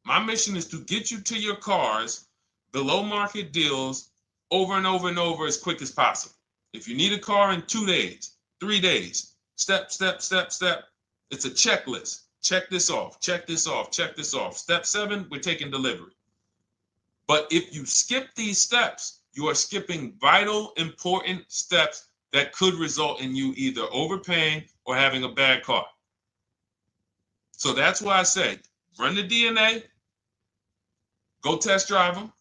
My mission is to get you to your cars below market deals over and over and over as quick as possible. If you need a car in 2 days, 3 days, step, step, step, step. It's a checklist. Check this off, check this off, check this off. Step 7, we're taking delivery. But if you skip these steps, you are skipping vital, important steps that could result in you either overpaying or having a bad car. So that's why I say, run the DNA, go test drive them.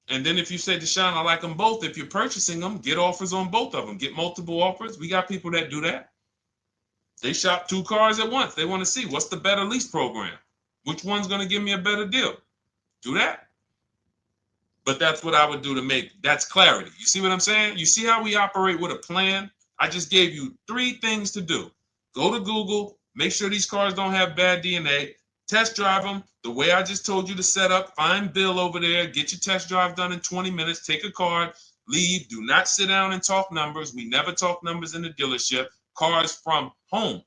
And then if you say, Deshone, I like them both, if you're purchasing them, get offers on both of them. Get multiple offers. We got people that do that. They shop 2 cars at once. They want to see what's the better lease program. Which one's going to give me a better deal? Do that. But that's what I would do to make, that's clarity. You see what I'm saying? You see how we operate with a plan? I just gave you 3 things to do. Go to Google, make sure these cars don't have bad DNA, test drive them the way I just told you to set up, find Bill over there, get your test drive done in 20 minutes, take a card, leave, do not sit down and talk numbers. We never talk numbers in the dealership. Cars from home,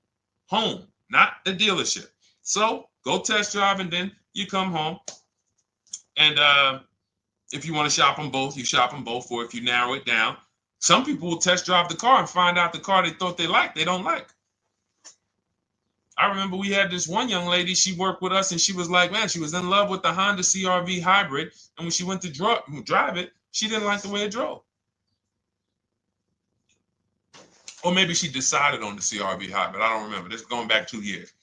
not the dealership. So go test drive and then you come home. And if you want to shop them both, you shop them both. Or if you narrow it down, some people will test drive the car and find out the car they thought they liked, they don't like. I remember we had this one young lady, she worked with us and she was like, man, she was in love with the Honda CR-V hybrid. And when she went to drive it, she didn't like the way it drove. Or maybe she decided on the CR-V hybrid. I don't remember. This is going back 2 years.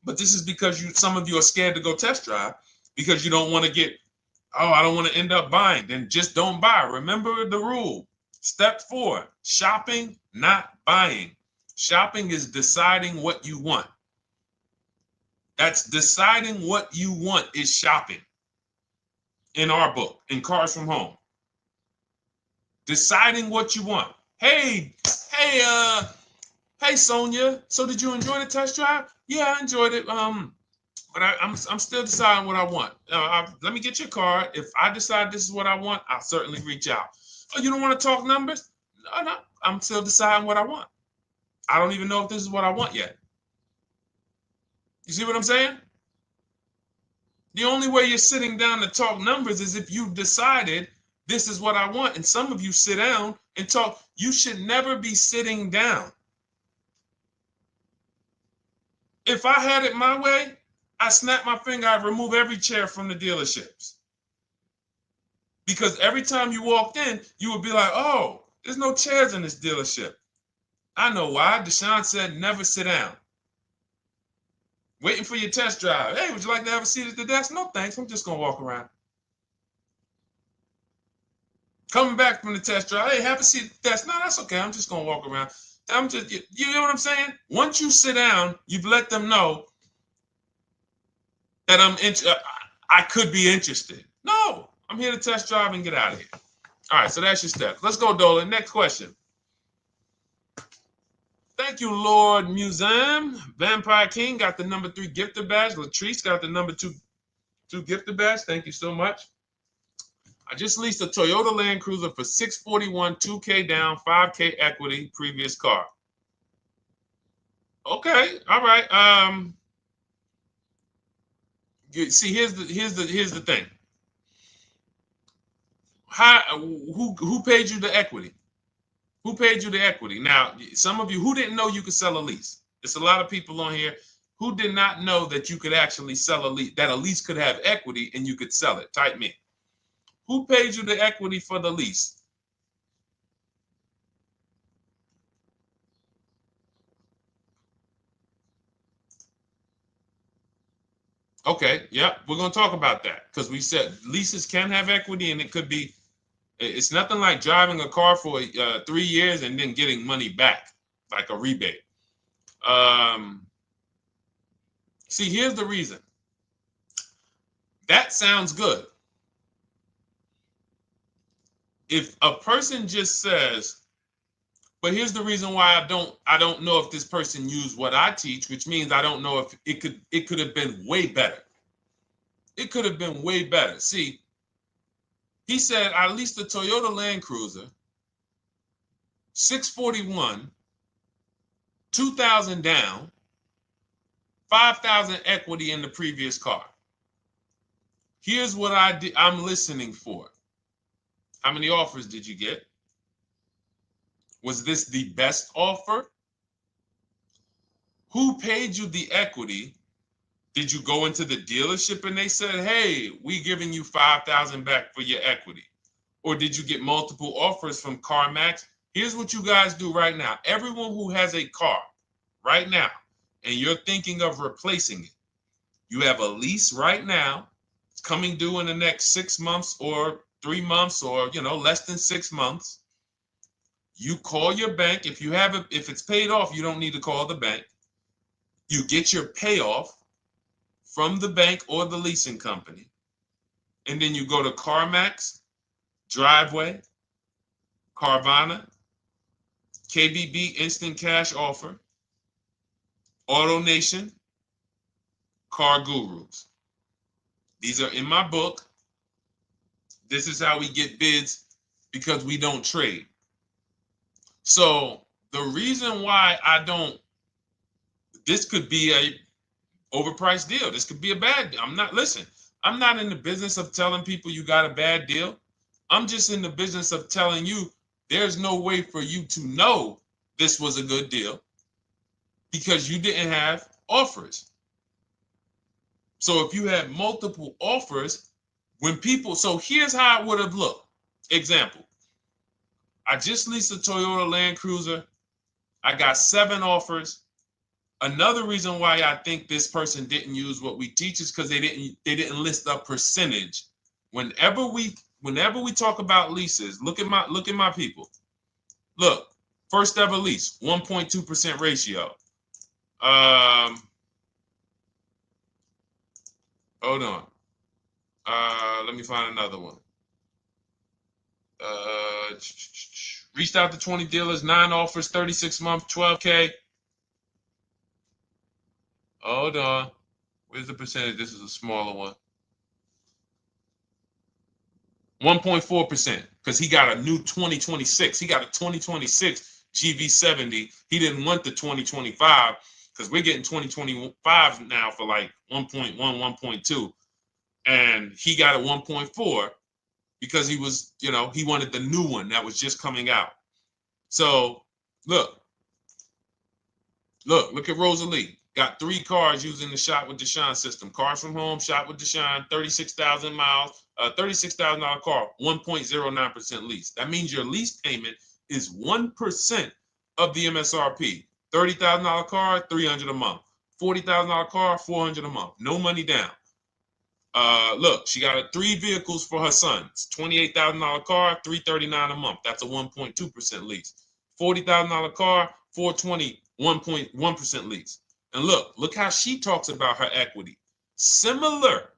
But this is because some of you are scared to go test drive because you don't want to get, oh, I don't want to end up buying. Then just don't buy. Remember the rule. Step 4, shopping, not buying. Shopping is deciding what you want. That's deciding what you want is shopping. In our book, in Cars from Home. Deciding what you want. Hey, Sonia. So did you enjoy the test drive? Yeah, I enjoyed it. But I'm still deciding what I want. Let me get your card. If I decide this is what I want, I'll certainly reach out. Oh, you don't want to talk numbers? No, I'm still deciding what I want. I don't even know if this is what I want yet. You see what I'm saying? The only way you're sitting down to talk numbers is if you've decided this is what I want. And some of you sit down and talk. You should never be sitting down. If I had it my way, I snap my finger, I'd remove every chair from the dealerships. Because every time you walked in, you would be like, oh, there's no chairs in this dealership. I know why. Deshone said never sit down. Waiting for your test drive. Hey, would you like to have a seat at the desk? No, thanks. I'm just going to walk around. Coming back from the test drive. Hey, have a seat at the desk. No, that's okay. I'm just going to walk around. You know what I'm saying? Once you sit down, you've let them know that I could be interested. No, I'm here to test drive and get out of here. All right, so that's your steps. Let's go, Dolan. Next question. Thank you, Lord Museum. Vampire King got the number 3 gifter badge. Latrice got the number 2 gifter badge. Thank you so much. I just leased a Toyota Land Cruiser for $641, $2K down, $5K equity, previous car. Okay, all right. See, here's the thing. Who paid you the equity? Who paid you the equity? Now, some of you who didn't know you could sell a lease. There's a lot of people on here who did not know that you could actually sell a lease, that a lease could have equity and you could sell it. Type me. Who paid you the equity for the lease? Okay, yeah, we're going to talk about that because we said leases can have equity and it could be, it's nothing like driving a car for 3 years and then getting money back, like a rebate. See, here's the reason. That sounds good. If a person just says, But here's the reason why I don't know if this person used what I teach, which means I don't know if it could have been way better. It could have been way better. See, he said I leased a Toyota Land Cruiser, 641, 2,000 down, 5,000 equity in the previous car. Here's what I'm listening for. How many offers did you get? Was this the best offer? Who paid you the equity? Did you go into the dealership and they said, hey, we giving you 5,000 back for your equity? Or did you get multiple offers from CarMax? Here's what you guys do right now. Everyone who has a car right now, and you're thinking of replacing it, you have a lease right now. It's coming due in the next 6 months or 3 months or, less than 6 months. You call your bank. If it's paid off, you don't need to call the bank. You get your payoff from the bank or the leasing company. And then you go to CarMax, Driveway, Carvana, KBB Instant Cash Offer, AutoNation, Car Gurus. These are in my book. This is how we get bids because we don't trade. So the reason why this could be a overpriced deal. This could be a bad deal. I'm not in the business of telling people you got a bad deal. I'm just in the business of telling you there's no way for you to know this was a good deal because you didn't have offers. So if you had multiple offers, so here's how it would have looked. Example, I just leased a Toyota Land Cruiser. I got 7 offers. Another reason why I think this person didn't use what we teach is because they didn't list a percentage. Whenever we talk about leases, look at my people. Look, first ever lease, 1.2% ratio. Hold on. Let me find another one. Reached out to 20 dealers, 9 offers, 36 months, 12K. Hold on. Where's the percentage? This is a smaller one. 1.4%, because he got a new 2026. He got a 2026 GV70. He didn't want the 2025 because we're getting 2025 now for like 1.1, 1.2. And he got a 1.4 because he was, he wanted the new one that was just coming out. So look at Rosalie. Got 3 cars using the Shop with Deshone system. Cars from home, Shop with Deshone, 36,000 miles, $36,000 car, 1.09% lease. That means your lease payment is 1% of the MSRP. $30,000 car, $300 a month. $40,000 car, $400 a month. No money down. Look, she got 3 vehicles for her sons. $28,000 car, $339 a month. That's a 1.2% lease. $40,000 car, $420, 1.1% lease. And look how she talks about her equity. Similar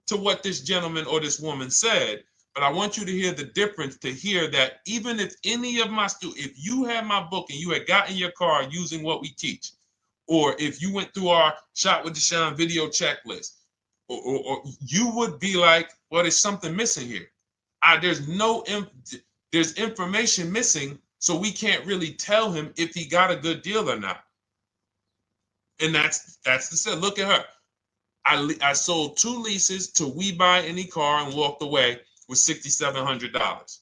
to what this gentleman or this woman said, but I want you to hear the difference, to hear that even if any of my students, if you had my book and you had gotten your car using what we teach, or if you went through our Shop with Deshone video checklist, or you would be like, well, there's something missing here. There's information missing, so we can't really tell him if he got a good deal or not. And that's the set. Look at her. I sold 2 leases to We Buy Any Car and walked away with $6,700.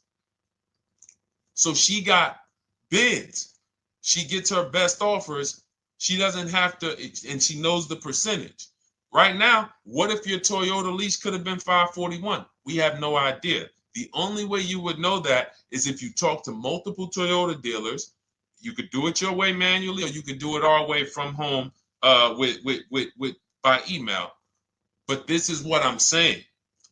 So she got bids. She gets her best offers. She doesn't have to, and she knows the percentage. Right now, what if your Toyota lease could have been 541? We have no idea. The only way you would know that is if you talk to multiple Toyota dealers. You could do it your way manually, or you could do it our way from home by email. But this is what I'm saying.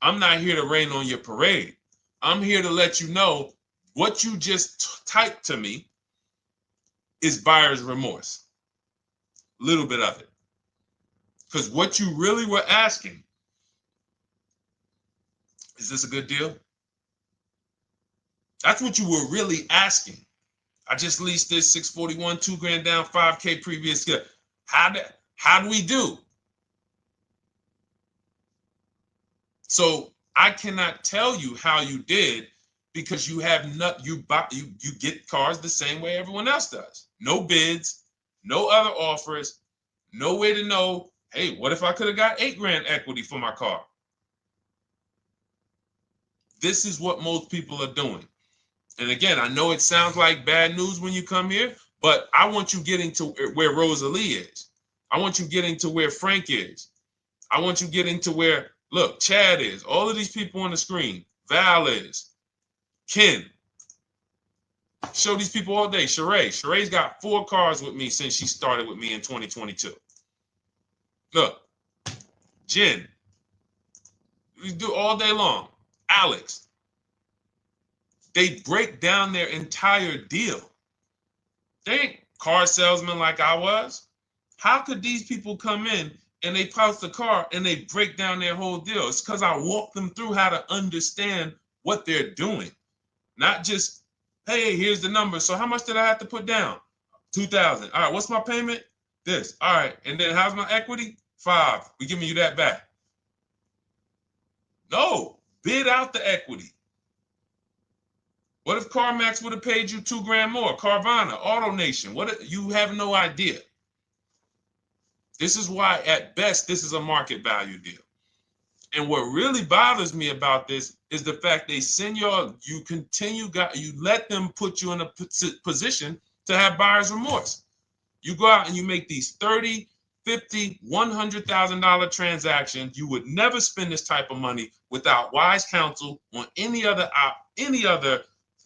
I'm not here to rain on your parade. I'm here to let you know what you just typed to me is buyer's remorse. A little bit of it. Because what you really were asking, is this a good deal? That's what you were really asking. I just leased this 641, 2 grand down, 5K previous. How do we do? So I cannot tell you how you did because you have not you get cars the same way everyone else does. No bids, no other offers, no way to know, hey, what if I could have got 8 grand equity for my car? This is what most people are doing. And again, I know it sounds like bad news when you come here, but I want you getting to where Rosalie is. I want you getting to where Frank is. I want you getting to where, look, Chad is. All of these people on the screen. Val is. Ken. Show these people all day. Sheree. Sheree's got 4 cars with me since she started with me in 2022. Look. Jen. We do all day long. Alex. They break down their entire deal. They ain't car salesmen like I was. How could these people come in and they post the car and they break down their whole deal? It's because I walk them through how to understand what they're doing. Not just, hey, here's the number. So how much did I have to put down? 2,000. All right, what's my payment? This. All right, and then how's my equity? 5. We giving you that back. No, bid out the equity. What if CarMax would have paid you 2 grand more? Carvana, AutoNation, what? You have no idea. This is why, at best, this is a market value deal. And what really bothers me about this is the fact they send you let them put you in a position to have buyer's remorse. You go out and you make these $30,000, $50,000, $100,000 transactions. You would never spend this type of money without wise counsel on any other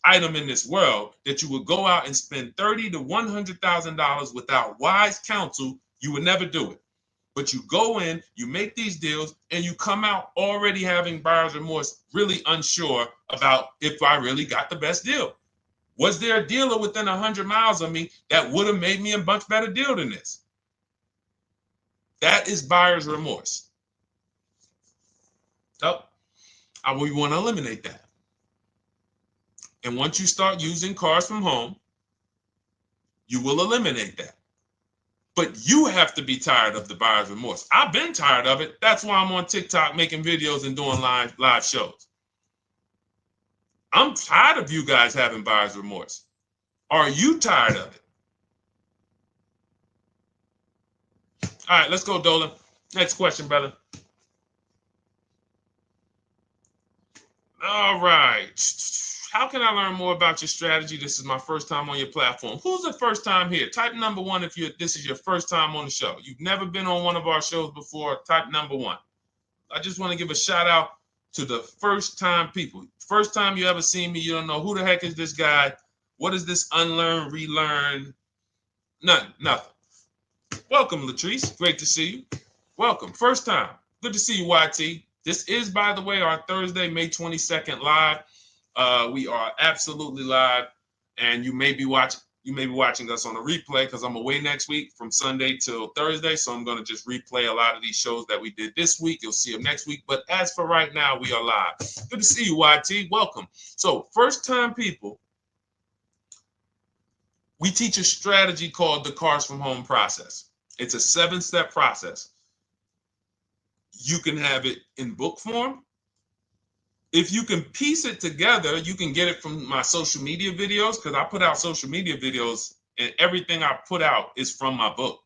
item in this world, that you would go out and spend $30,000 to $100,000 without wise counsel. You would never do it. But you go in, you make these deals, and you come out already having buyer's remorse, really unsure about if I really got the best deal. Was there a dealer within 100 miles of me that would have made me a much better deal than this? That is buyer's remorse. So we want to eliminate that. And once you start using cars from home, you will eliminate that. But you have to be tired of the buyer's remorse. I've been tired of it. That's why I'm on TikTok making videos and doing live shows. I'm tired of you guys having buyer's remorse. Are you tired of it? All right, let's go, Dolan. Next question, brother. All right. How can I learn more about your strategy? This is my first time on your platform. Who's the first time here? Type number 1 if this is your first time on the show. You've never been on one of our shows before. Type number 1. I just want to give a shout out to the first time people. First time you ever seen me, you don't know who the heck is this guy. What is this unlearn, relearn? Nothing. Welcome, Latrice. Great to see you. Welcome. First time. Good to see you, YT. This is, by the way, our Thursday, May 22nd live. We are absolutely live, and you may be watching us on a replay because I'm away next week from Sunday till Thursday, so I'm going to just replay a lot of these shows that we did this week. You'll see them next week, but as for right now, we are live. Good to see you, YT. Welcome. So, first-time people, we teach a strategy called the Cars from Home process. It's a 7-step process. You can have it in book form. If you can piece it together, you can get it from my social media videos, because I put out social media videos and everything I put out is from my book.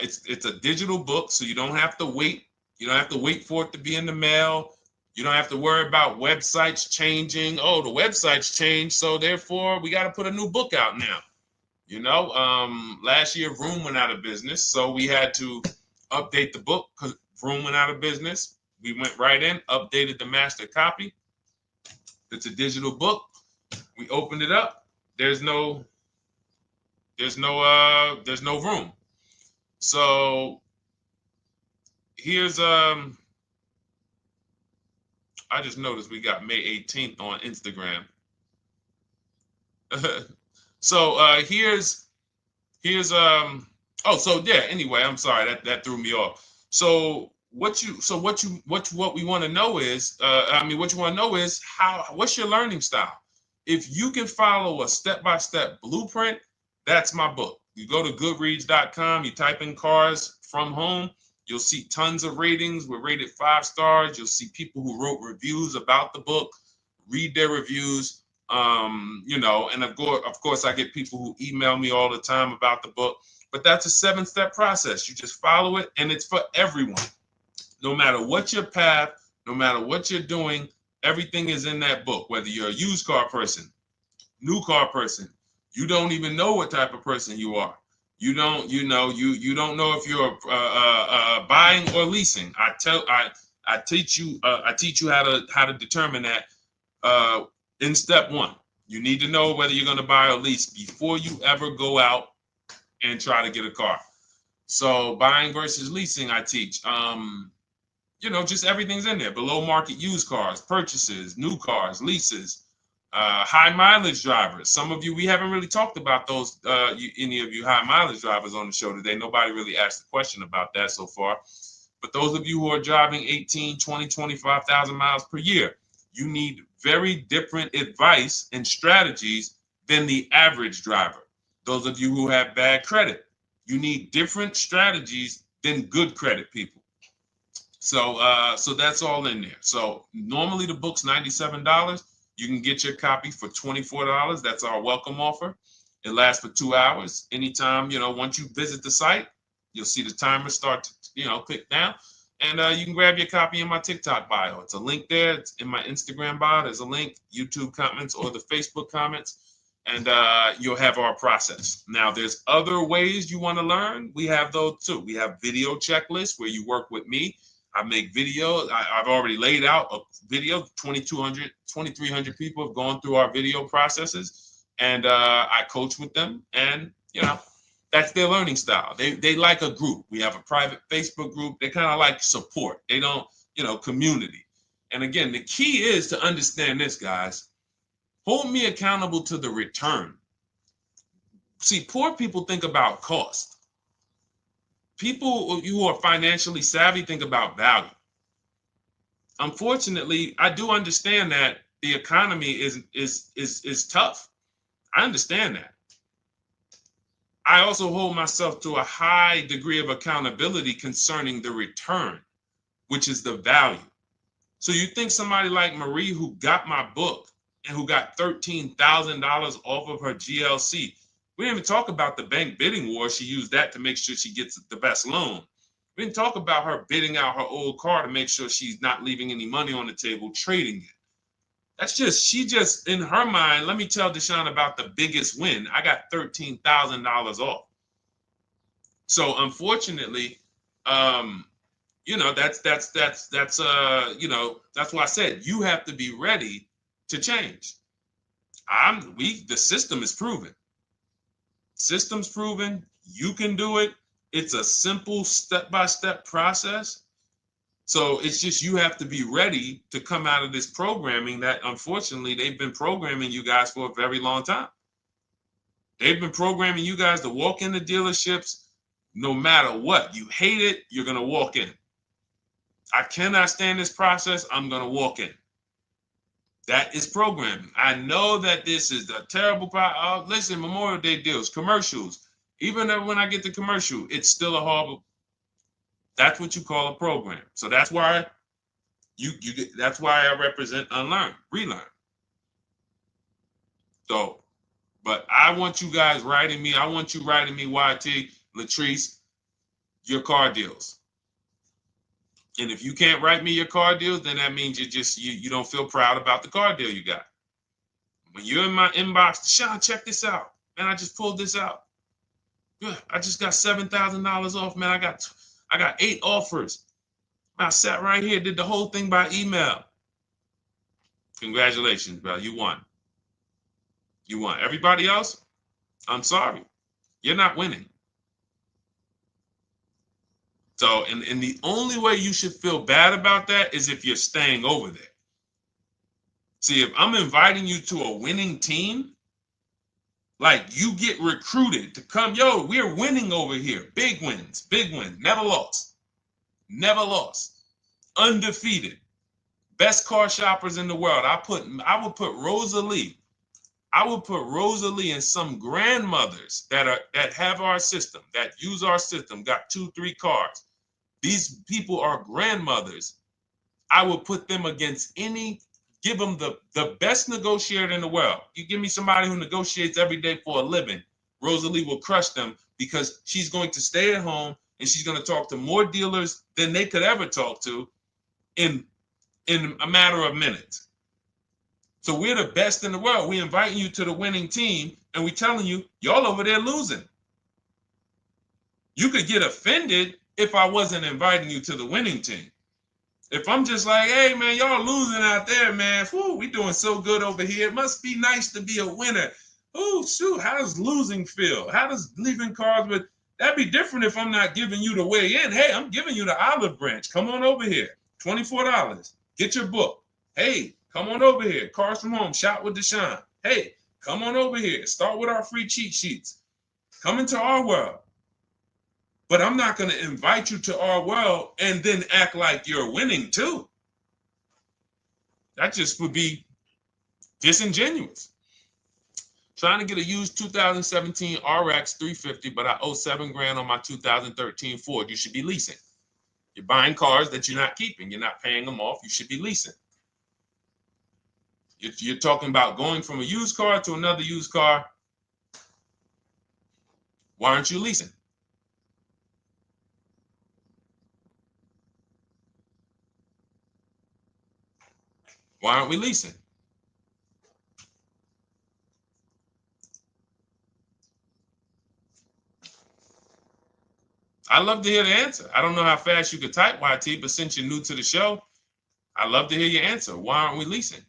It's a digital book, so you don't have to wait. You don't have to wait for it to be in the mail. You don't have to worry about websites changing. Oh, the website's changed, so therefore we got to put a new book out now. You know, last year Vroom went out of business, so we had to update the book because Vroom went out of business. We went right in, updated the master copy. It's a digital book. We opened it up. There's no room. So here's I just noticed we got May 18th on Instagram. So here's anyway, I'm sorry, that threw me off. So what we want to know is, what's your learning style? If you can follow a step-by-step blueprint, that's my book. You go to goodreads.com, you type in cars from home, you'll see tons of ratings. We're rated 5 stars. You'll see people who wrote reviews about the book, read their reviews. And of course, I get people who email me all the time about the book. But that's a 7-step process. You just follow it, and it's for everyone. No matter what your path, no matter what you're doing, everything is in that book. Whether you're a used car person, new car person, you don't even know what type of person you are. You don't know if you're buying or leasing. I teach you how to determine that in step 1. You need to know whether you're going to buy or lease before you ever go out and try to get a car. So buying versus leasing, I teach. Just everything's in there. Below market used cars, purchases, new cars, leases, high mileage drivers. Some of you, we haven't really talked about those, any of you high mileage drivers on the show today. Nobody really asked a question about that so far. But those of you who are driving 18, 20, 25,000 miles per year, you need very different advice and strategies than the average driver. Those of you who have bad credit, you need different strategies than good credit people. So that's all in there. So normally the book's $97. You can get your copy for $24. That's our welcome offer. It lasts for 2 hours. Anytime, once you visit the site, you'll see the timer start to, click down. And you can grab your copy in my TikTok bio. It's a link there. It's in my Instagram bio. There's a link, YouTube comments or the Facebook comments. And you'll have our process. Now, there's other ways you want to learn. We have those too. We have video checklists where you work with me. I make videos. I've already laid out a video. 2,300 people have gone through our video processes. And I coach with them. And, that's their learning style. They like a group. We have a private Facebook group. They kind of like support. They don't, community. And again, the key is to understand this, guys. Hold me accountable to the return. See, poor people think about cost. People who are financially savvy think about value. Unfortunately, I do understand that the economy is tough. I understand that. I also hold myself to a high degree of accountability concerning the return, which is the value. So you think somebody like Marie, who got my book and who got $13,000 off of her GLC, we didn't even talk about the bank bidding war. She used that to make sure she gets the best loan. We didn't talk about her bidding out her old car to make sure she's not leaving any money on the table, trading it. She just, in her mind, let me tell Deshone about the biggest win. I got $13,000 off. So unfortunately, that's why I said you have to be ready to change. The system is proven. System's proven. You can do it. It's a simple step-by-step process. So it's just you have to be ready to come out of this programming that, unfortunately, they've been programming you guys for a very long time. They've been programming you guys to walk into dealerships no matter what. You hate it, you're going to walk in. I cannot stand this process, I'm going to walk in. That is programming. I know that this is a terrible problem. Listen, Memorial Day deals, commercials. Even when I get the commercial, it's still a horrible. That's what you call a program. So that's why that's why I represent unlearn, relearn. So, but I want you guys writing me. I want you writing me, YT, Latrice, your car deals. And if you can't write me your car deals, then that means you don't feel proud about the car deal you got. When you're in my inbox, Deshone, check this out. Man, I just pulled this out. Good. I just got $7,000 off, man. I got 8 offers. I sat right here, did the whole thing by email. Congratulations, bro. You won. You won. Everybody else, I'm sorry. You're not winning. So, and the only way you should feel bad about that is if you're staying over there. See, if I'm inviting you to a winning team, like you get recruited to come, yo, we're winning over here. Big wins, never lost. Never lost. Undefeated. Best car shoppers in the world. I would put Rosalie I would put Rosalie and some grandmothers that have our system, that use our system, got 2-3 cars. These people are grandmothers. I would put them against give them the best negotiator in the world. You give me somebody who negotiates every day for a living, Rosalie will crush them because she's going to stay at home and she's going to talk to more dealers than they could ever talk to in a matter of minutes. So we're the best in the world. We're inviting you to the winning team, and we're telling you, y'all over there losing. You could get offended if I wasn't inviting you to the winning team. If I'm just like, hey, man, y'all losing out there, man. Whew, we doing so good over here. It must be nice to be a winner. Oh, shoot, how does losing feel? How does leaving cards with... That'd be different if I'm not giving you the way in. Hey, I'm giving you the olive branch. Come on over here. $24. Get your book. Hey, come on over here. Cars from home. Shop with Deshone. Hey, come on over here. Start with our free cheat sheets. Come into our world. But I'm not going to invite you to our world and then act like you're winning too. That just would be disingenuous. Trying to get a used 2017 RX 350, but I owe $7,000 on my 2013 Ford. You should be leasing. You're buying cars that you're not keeping. You're not paying them off. You should be leasing. You're talking about going from a used car to another used car. Why aren't you leasing? Why aren't we leasing? I'd love to hear the answer. I don't know how fast you could type, YT, but since you're new to the show, I'd love to hear your answer. Why aren't we leasing?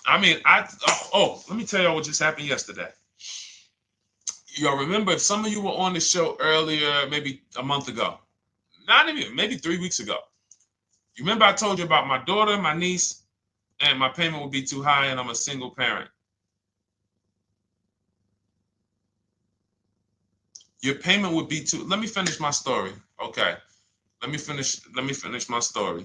I mean, let me tell y'all what just happened yesterday. Y'all remember, if some of you were on the show earlier, maybe a month ago, not even, maybe 3 weeks ago. You remember I told you about my daughter, my niece, and my payment would be too high, and I'm a single parent. Your payment would be too... Let me finish my story. Okay. Let me finish my story.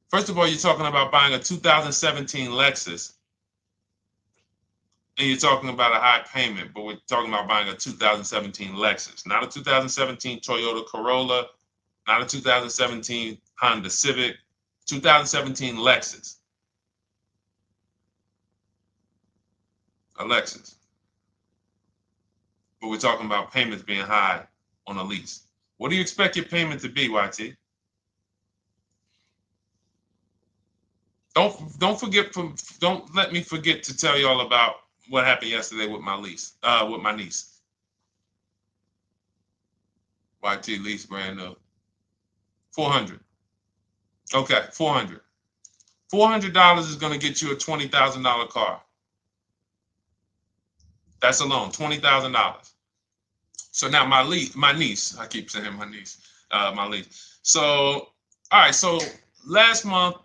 First of all, you're talking about buying a 2017 Lexus, and you're talking about a high payment, but we're talking about buying a 2017 Lexus, not a 2017 Toyota Corolla, not a 2017 Honda Civic, 2017 Lexus. A Lexus. But we're talking about payments being high on a lease. What do you expect your payment to be, YT? Don't let me forget to tell y'all about what happened yesterday with my niece. YT lease brand new. $400. Okay, $400. $400 is going to get you a $20,000 car. That's alone, $20,000. So now my niece, I keep saying my niece, my lease. So, all right, so last month,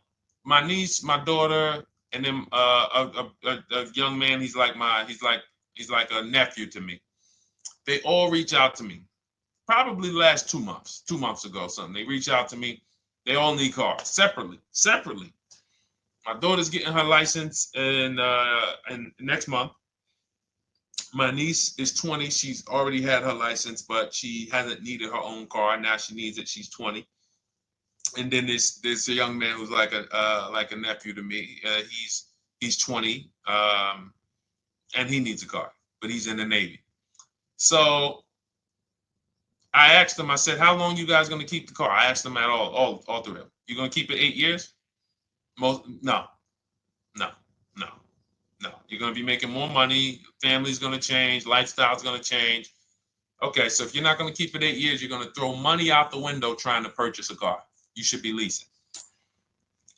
my niece, my daughter, and then a young man, he's like a nephew to me. They all reach out to me. Probably the last 2 months, 2 months ago, something. They reach out to me. They all need cars separately. My daughter's getting her license in next month. My niece is 20. She's already had her license, but she hasn't needed her own car. Now she needs it. She's 20. And then there's a young man who's like a nephew to me. He's 20, and he needs a car, but he's in the Navy. So I asked them. I said, "How long you guys going to keep the car?" I asked them at all three of them. You going to keep it 8 years? No. You're going to be making more money. Family's going to change. Lifestyle's going to change. Okay, so if you're not going to keep it 8 years, you're going to throw money out the window trying to purchase a car. You should be leasing.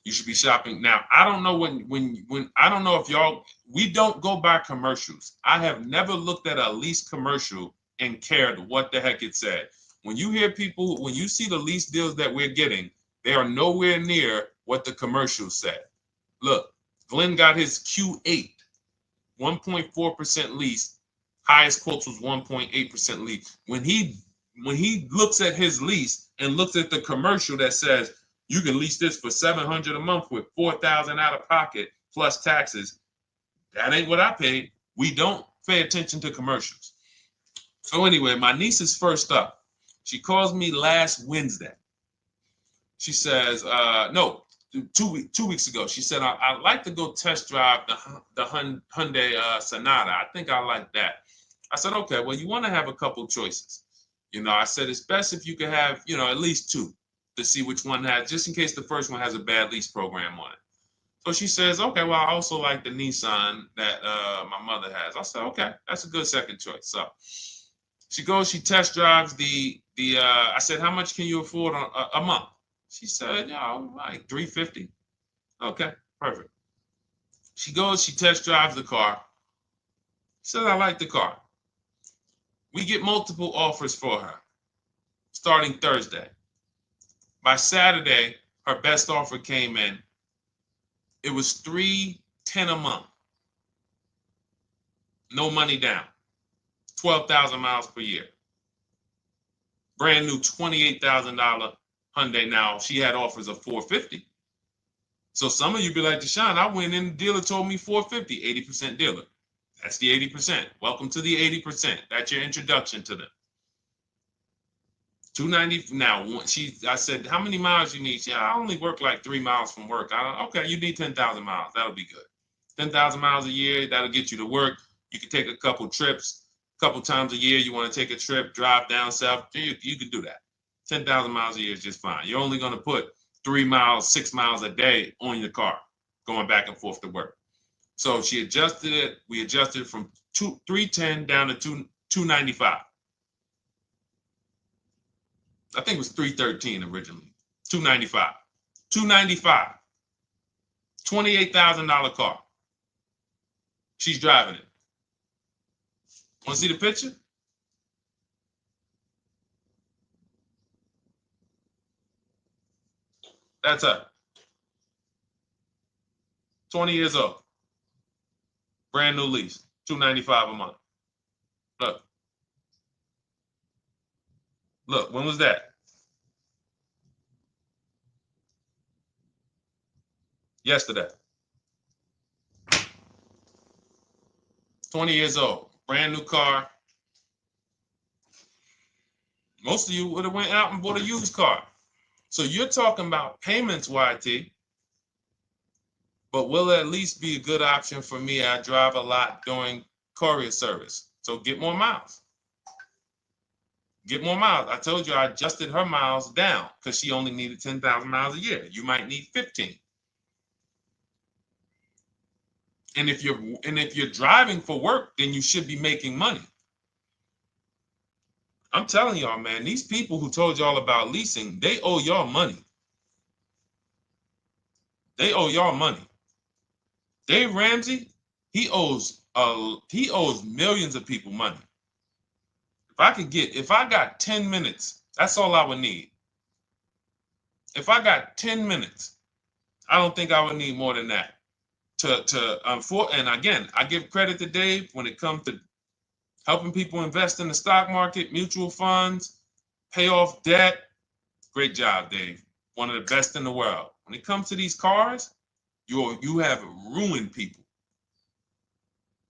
You should be shopping. Now, I don't know when I don't know if y'all, we don't go by commercials. I have never looked at a lease commercial and cared what the heck it said. When you hear people, when you see the lease deals that we're getting, they are nowhere near what the commercial said. Look, Glenn got his Q8, 1.4% lease. Highest quotes was 1.8% lease. When he when he looks at his lease and looks at the commercial that says you can lease this for $700 a month with $4,000 out of pocket plus taxes, that ain't what I paid. We don't pay attention to commercials. So anyway, my niece is first up. She calls me last Wednesday. She says, no, 2 weeks ago. She said, I'd like to go test drive the Hyundai Sonata. I think I like that. I said, okay, well, you want to have a couple choices. I said, it's best if you could have, at least two to see which one has, just in case the first one has a bad lease program on it. So she says, okay, well, I also like the Nissan that my mother has. I said, okay, that's a good second choice. So she goes, she test drives I said, how much can you afford a month? She said, like $350. Okay, perfect. She goes, she test drives the car. She said, I like the car. We get multiple offers for her starting Thursday. By Saturday, her best offer came in. It was $310 a month. No money down. 12,000 miles per year. Brand new $28,000 Hyundai. Now, she had offers of $450. So some of you be like, Deshone, I went in, the dealer told me $450, 80% dealer. That's the 80%. Welcome to the 80%. That's your introduction to them. $290. Now, I said, how many miles you need? She said, I only work like 3 miles from work. Okay, you need 10,000 miles. That'll be good. 10,000 miles a year, that'll get you to work. You can take a couple trips, a couple times a year. You want to take a trip, drive down south, you can do that. 10,000 miles a year is just fine. You're only going to put 3 miles, 6 miles a day on your car, going back and forth to work. So she adjusted it. We adjusted it from 310 down to 295. I think it was 313 originally. 295. 295. $28,000 car. She's driving it. Want to see the picture? That's her. 20 years old. Brand new lease. $295 a month. Look. Look, when was that? Yesterday. 20 years old. Brand new car. Most of you would have went out and bought a used car. So you're talking about payments, YT. But will it at least be a good option for me? I drive a lot during courier service. So get more miles. Get more miles. I told you I adjusted her miles down because she only needed 10,000 miles a year. You might need 15. And if you're driving for work, then you should be making money. I'm telling y'all, man, these people who told y'all about leasing, they owe y'all money. They owe y'all money. Dave Ramsey, he owes millions of people money. If I got 10 minutes, that's all I would need. If I got 10 minutes, I don't think I would need more than that. And again, I give credit to Dave when it comes to helping people invest in the stock market, mutual funds, pay off debt. Great job, Dave. One of the best in the world. When it comes to these cars, you have ruined people.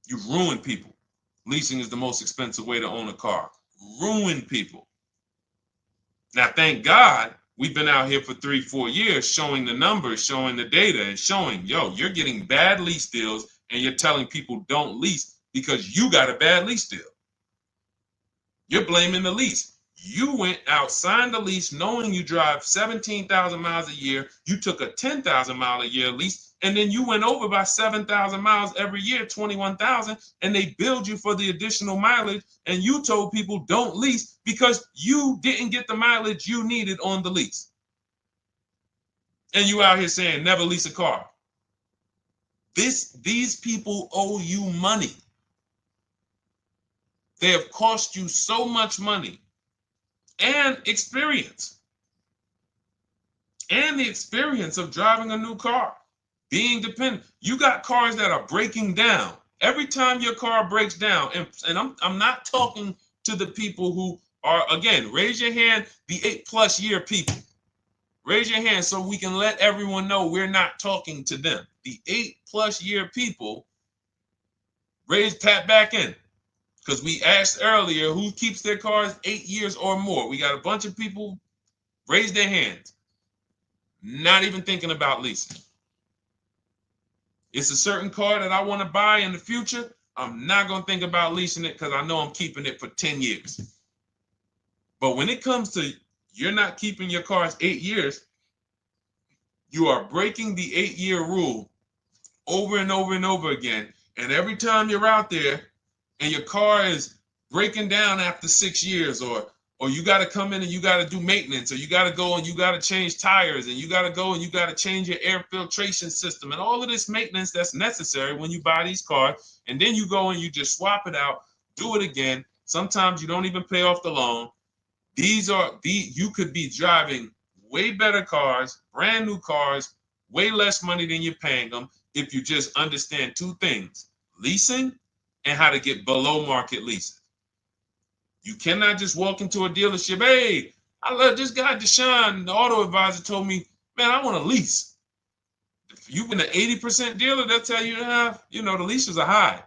You've ruined people. Leasing is the most expensive way to own a car. Ruined people. Now, thank God, we've been out here for 3-4 years showing the numbers, showing the data, and showing, you're getting bad lease deals, and you're telling people don't lease because you got a bad lease deal. You're blaming the lease. You went out, signed the lease, knowing you drive 17,000 miles a year. You took a 10,000 mile a year lease, and then you went over by 7,000 miles every year, 21,000, and they billed you for the additional mileage, and you told people don't lease because you didn't get the mileage you needed on the lease. And you out here saying never lease a car. These people owe you money. They have cost you so much money and experience. And the experience of driving a new car, being dependent. You got cars that are breaking down. Every time your car breaks down, and I'm not talking to the people who Or again, raise your hand, the 8+ year people. Raise your hand so we can let everyone know we're not talking to them. The 8+ year people, tap back in. Because we asked earlier who keeps their cars 8 years or more. We got a bunch of people raise their hands. Not even thinking about leasing. It's a certain car that I want to buy in the future. I'm not going to think about leasing it because I know I'm keeping it for 10 years. But when it comes to you're not keeping your cars 8 years, you are breaking the 8-year rule over and over and over again. And every time you're out there and your car is breaking down after 6 years, or you got to come in and you got to do maintenance, or you got to go and you got to change tires, and you got to go and you got to change your air filtration system, and all of this maintenance that's necessary when you buy these cars, and then you go and you just swap it out, do it again. Sometimes you don't even pay off the loan. You could be driving way better cars, brand new cars, way less money than you're paying them if you just understand 2 things: leasing and how to get below market leasing. You cannot just walk into a dealership. Hey, I love this guy, Deshone, the auto advisor, told me, man, I want to lease. If you've been an 80% dealer, they'll tell you, the leases are high.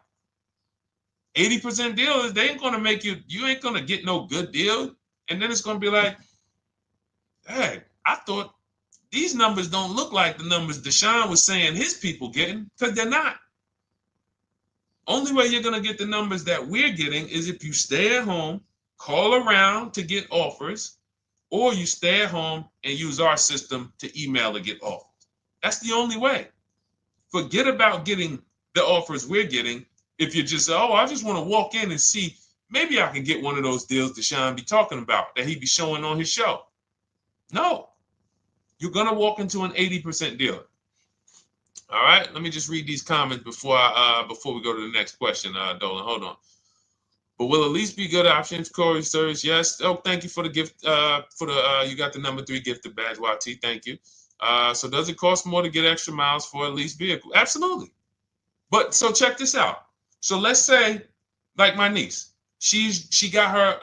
80% dealers, they ain't going to make you ain't going to get no good deal. And then it's going to be like, hey, I thought these numbers don't look like the numbers Deshone was saying his people getting, because they're not. Only way you're going to get the numbers that we're getting is if you stay at home, call around to get offers, or you stay at home and use our system to email to get offers. That's the only way. Forget about getting the offers we're getting. If you just say, oh, I just want to walk in and see, maybe I can get one of those deals Deshone be talking about that he be showing on his show. No, you're going to walk into an 80% dealer. All right, let me just read these comments before we go to the next question, Dolan. Hold on. But will a lease be good options? Corey Sirs, yes. Oh, thank you for the gift. You got the number 3 gifted badge, YT. Thank you. So does it cost more to get extra miles for a leased vehicle? Absolutely. But so check this out. So let's say, like my niece, she got her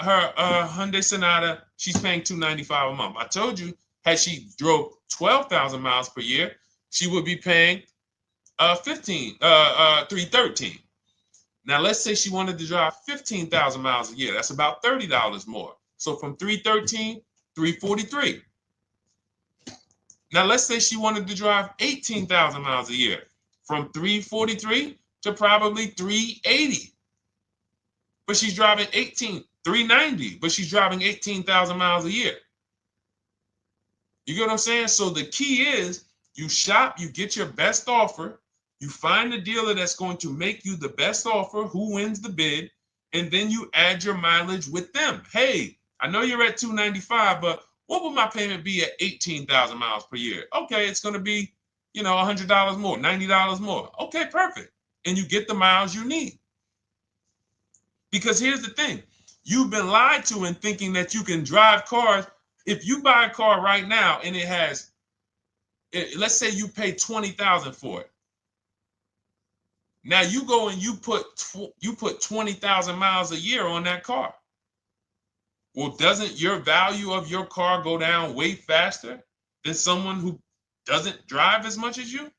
Hyundai Sonata. She's paying $295 a month. I told you, had she drove 12,000 miles per year, she would be paying $313. Now let's say she wanted to drive 15,000 miles a year. That's about $30 more. So from $313, $343. Now let's say she wanted to drive 18,000 miles a year, from $343 to probably $380. But she's driving $390, but she's driving 18,000 miles a year. You get what I'm saying? So the key is you shop, you get your best offer, you find the dealer that's going to make you the best offer, who wins the bid, and then you add your mileage with them. Hey, I know you're at $295, but what would my payment be at 18,000 miles per year? Okay, it's going to be, $100 more, $90 more. Okay, perfect. And you get the miles you need. Because here's the thing. You've been lied to in thinking that you can drive cars. If you buy a car right now and it has, let's say you pay $20,000 for it. Now you go and you put 20,000 miles a year on that car. Well, doesn't your value of your car go down way faster than someone who doesn't drive as much as you?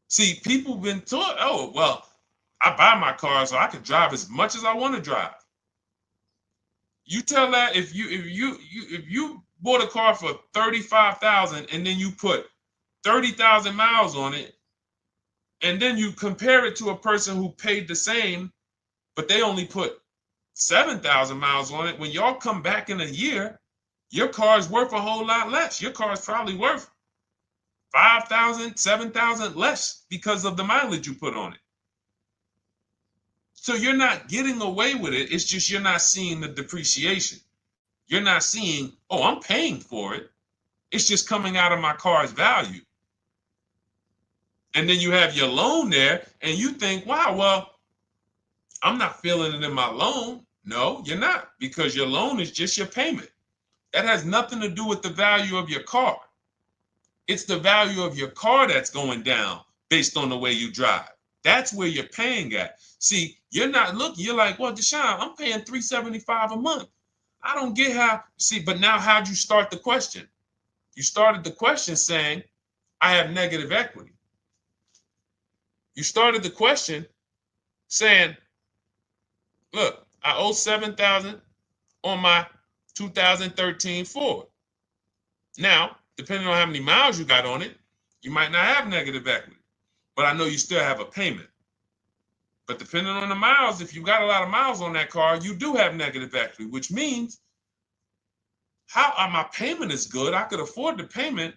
See, people have been taught, oh, well, I buy my car so I can drive as much as I want to drive. You tell that if you bought a car for $35,000 and then you put 30,000 miles on it, and then you compare it to a person who paid the same, but they only put 7,000 miles on it, when y'all come back in a year, your car is worth a whole lot less. Your car is probably worth 5,000, 7,000 less because of the mileage you put on it. So you're not getting away with it. It's just you're not seeing the depreciation. You're not seeing, oh, I'm paying for it. It's just coming out of my car's value. And then you have your loan there and you think, wow, well, I'm not feeling it in my loan. No, you're not, because your loan is just your payment. That has nothing to do with the value of your car. It's the value of your car that's going down based on the way you drive. That's where you're paying at. See, you're not looking, you're like, well, Deshone, I'm paying $375 a month. I don't get how, see, but now how'd you start the question? You started the question saying, I have negative equity. You started the question saying, look, I owe $7,000 on my 2013 Ford. Now, depending on how many miles you got on it, you might not have negative equity, but I know you still have a payment. But depending on the miles, if you got a lot of miles on that car, you do have negative equity, which means my payment is good. I could afford the payment.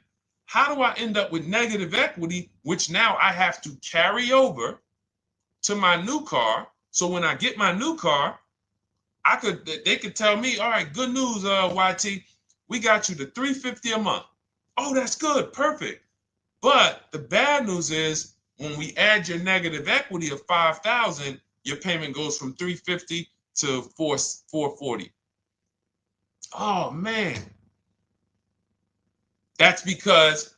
How do I end up with negative equity, which now I have to carry over to my new car? So when I get my new car, they could tell me, all right, good news, YT, we got you to $350 a month. Oh, that's good, perfect. But the bad news is when we add your negative equity of $5,000, your payment goes from $350 to $440. Oh man, that's because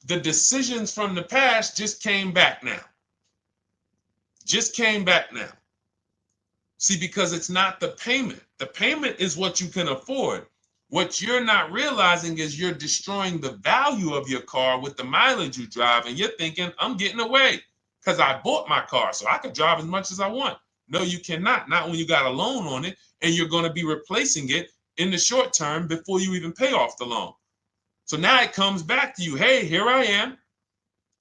the decisions from the past just came back now. Just came back now. See, because it's not the payment. The payment is what you can afford. What you're not realizing is you're destroying the value of your car with the mileage you drive, and you're thinking, I'm getting away because I bought my car, so I can drive as much as I want. No, you cannot. Not when you got a loan on it, and you're going to be replacing it in the short term before you even pay off the loan. So now it comes back to you. Hey, here I am.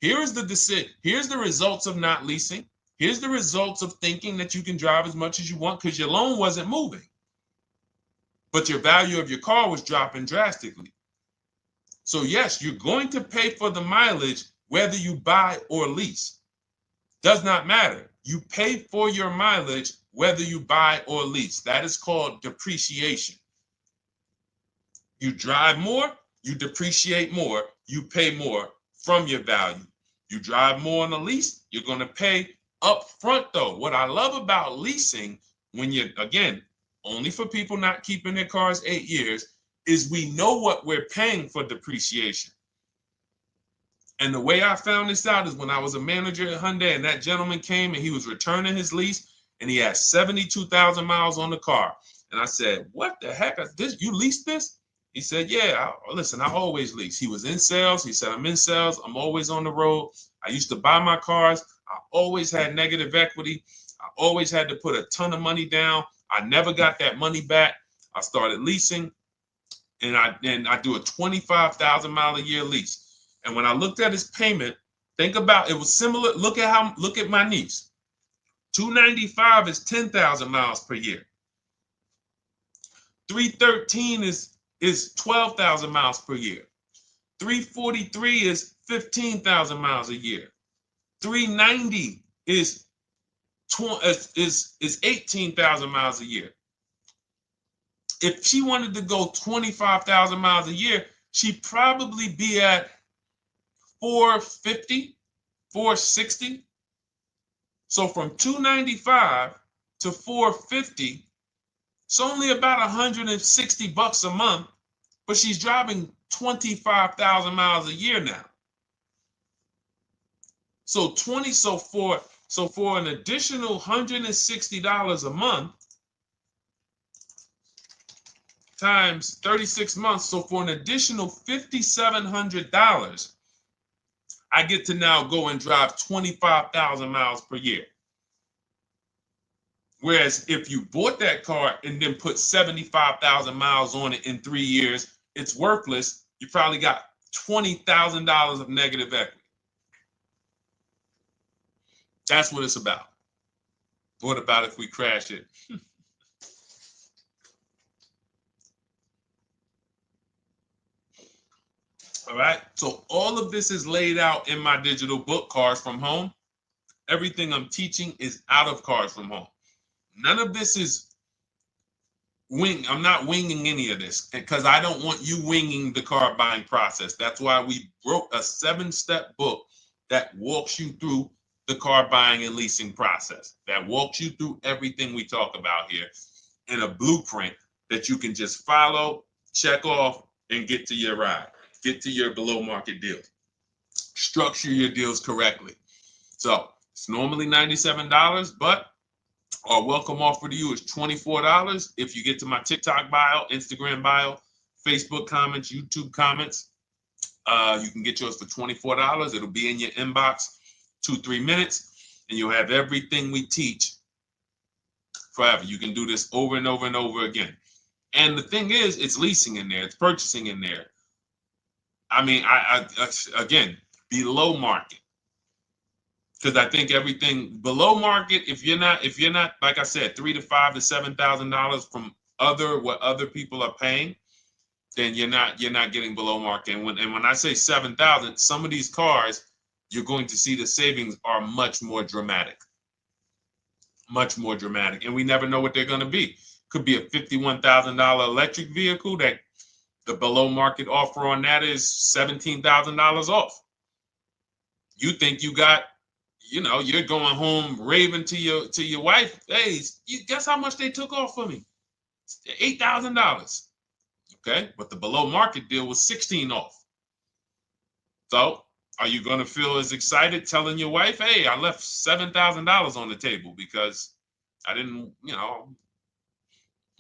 Here's the decision. Here's the results of not leasing. Here's the results of thinking that you can drive as much as you want because your loan wasn't moving. But your value of your car was dropping drastically. So yes, you're going to pay for the mileage whether you buy or lease. Does not matter. You pay for your mileage whether you buy or lease. That is called depreciation. You drive more, you depreciate more, you pay more from your value. You drive more on a lease, you're going to pay up front though. What I love about leasing, when you're, again, only for people not keeping their cars 8 years, is we know what we're paying for depreciation. And the way I found this out is when I was a manager at Hyundai and that gentleman came and he was returning his lease and he had 72,000 miles on the car. And I said, what the heck? You leased this? He said, yeah, listen, I always lease. He was in sales. He said, I'm in sales. I'm always on the road. I used to buy my cars. I always had negative equity. I always had to put a ton of money down. I never got that money back. I started leasing, and I do a 25,000 mile a year lease. And when I looked at his payment, think about it was similar. Look at my niece. 295 is 10,000 miles per year. 313 is 12,000 miles per year. 343 is 15,000 miles a year. 390 is 18,000 miles a year. If she wanted to go 25,000 miles a year, she'd probably be at 450, 460. So from 295 to 450, it's only about 160 bucks a month, but she's driving 25,000 miles a year now. So for an additional $160 a month times 36 months, so for an additional $5,700, I get to now go and drive 25,000 miles per year. Whereas if you bought that car and then put 75,000 miles on it in 3 years, it's worthless. You probably got $20,000 of negative equity. That's what it's about. What about if we crash it? All right. So all of this is laid out in my digital book, Cars from Home. Everything I'm teaching is out of Cars from Home. None of this is I'm not winging any of this because I don't want you winging the car buying process. That's why we wrote a 7-step book that walks you through the car buying and leasing process, that walks you through everything we talk about here in a blueprint that you can just follow, check off, and get to your ride, get to your below market deals, structure your deals correctly. So it's normally $97, but our welcome offer to you is $24 if you get to my TikTok bio, Instagram bio, Facebook comments, YouTube comments. You can get yours for $24. It'll be in your inbox 2-3 minutes, and you'll have everything we teach forever. You can do this over and over and over again. And the thing is, it's leasing in there, it's purchasing in there. I mean, I again, below market. Because I think everything below market, if you're not, like I said, $3,000 to $5,000 to $7,000 from what other people are paying, then you're not getting below market. And when I say 7,000, some of these cars, you're going to see the savings are much more dramatic, and we never know what they're going to be. Could be a $51,000 electric vehicle that the below market offer on that is $17,000 off. You think you got, you're going home raving to your wife. Hey, you guess how much they took off for me? $8,000. Okay, but the below market deal was 16 off. So are you going to feel as excited telling your wife, hey, I left $7,000 on the table because I didn't,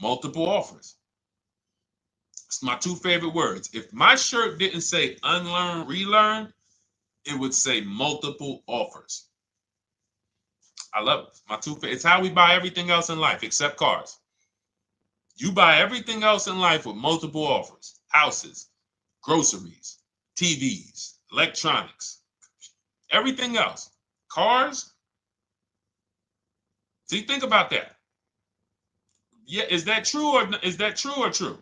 multiple offers? It's my two favorite words. If my shirt didn't say unlearn, relearn, it would say multiple offers. I love it. My two favorite. It's how we buy everything else in life except cars. You buy everything else in life with multiple offers: houses, groceries, TVs, electronics, everything else. Cars. See, think about that. Yeah, is that true or true?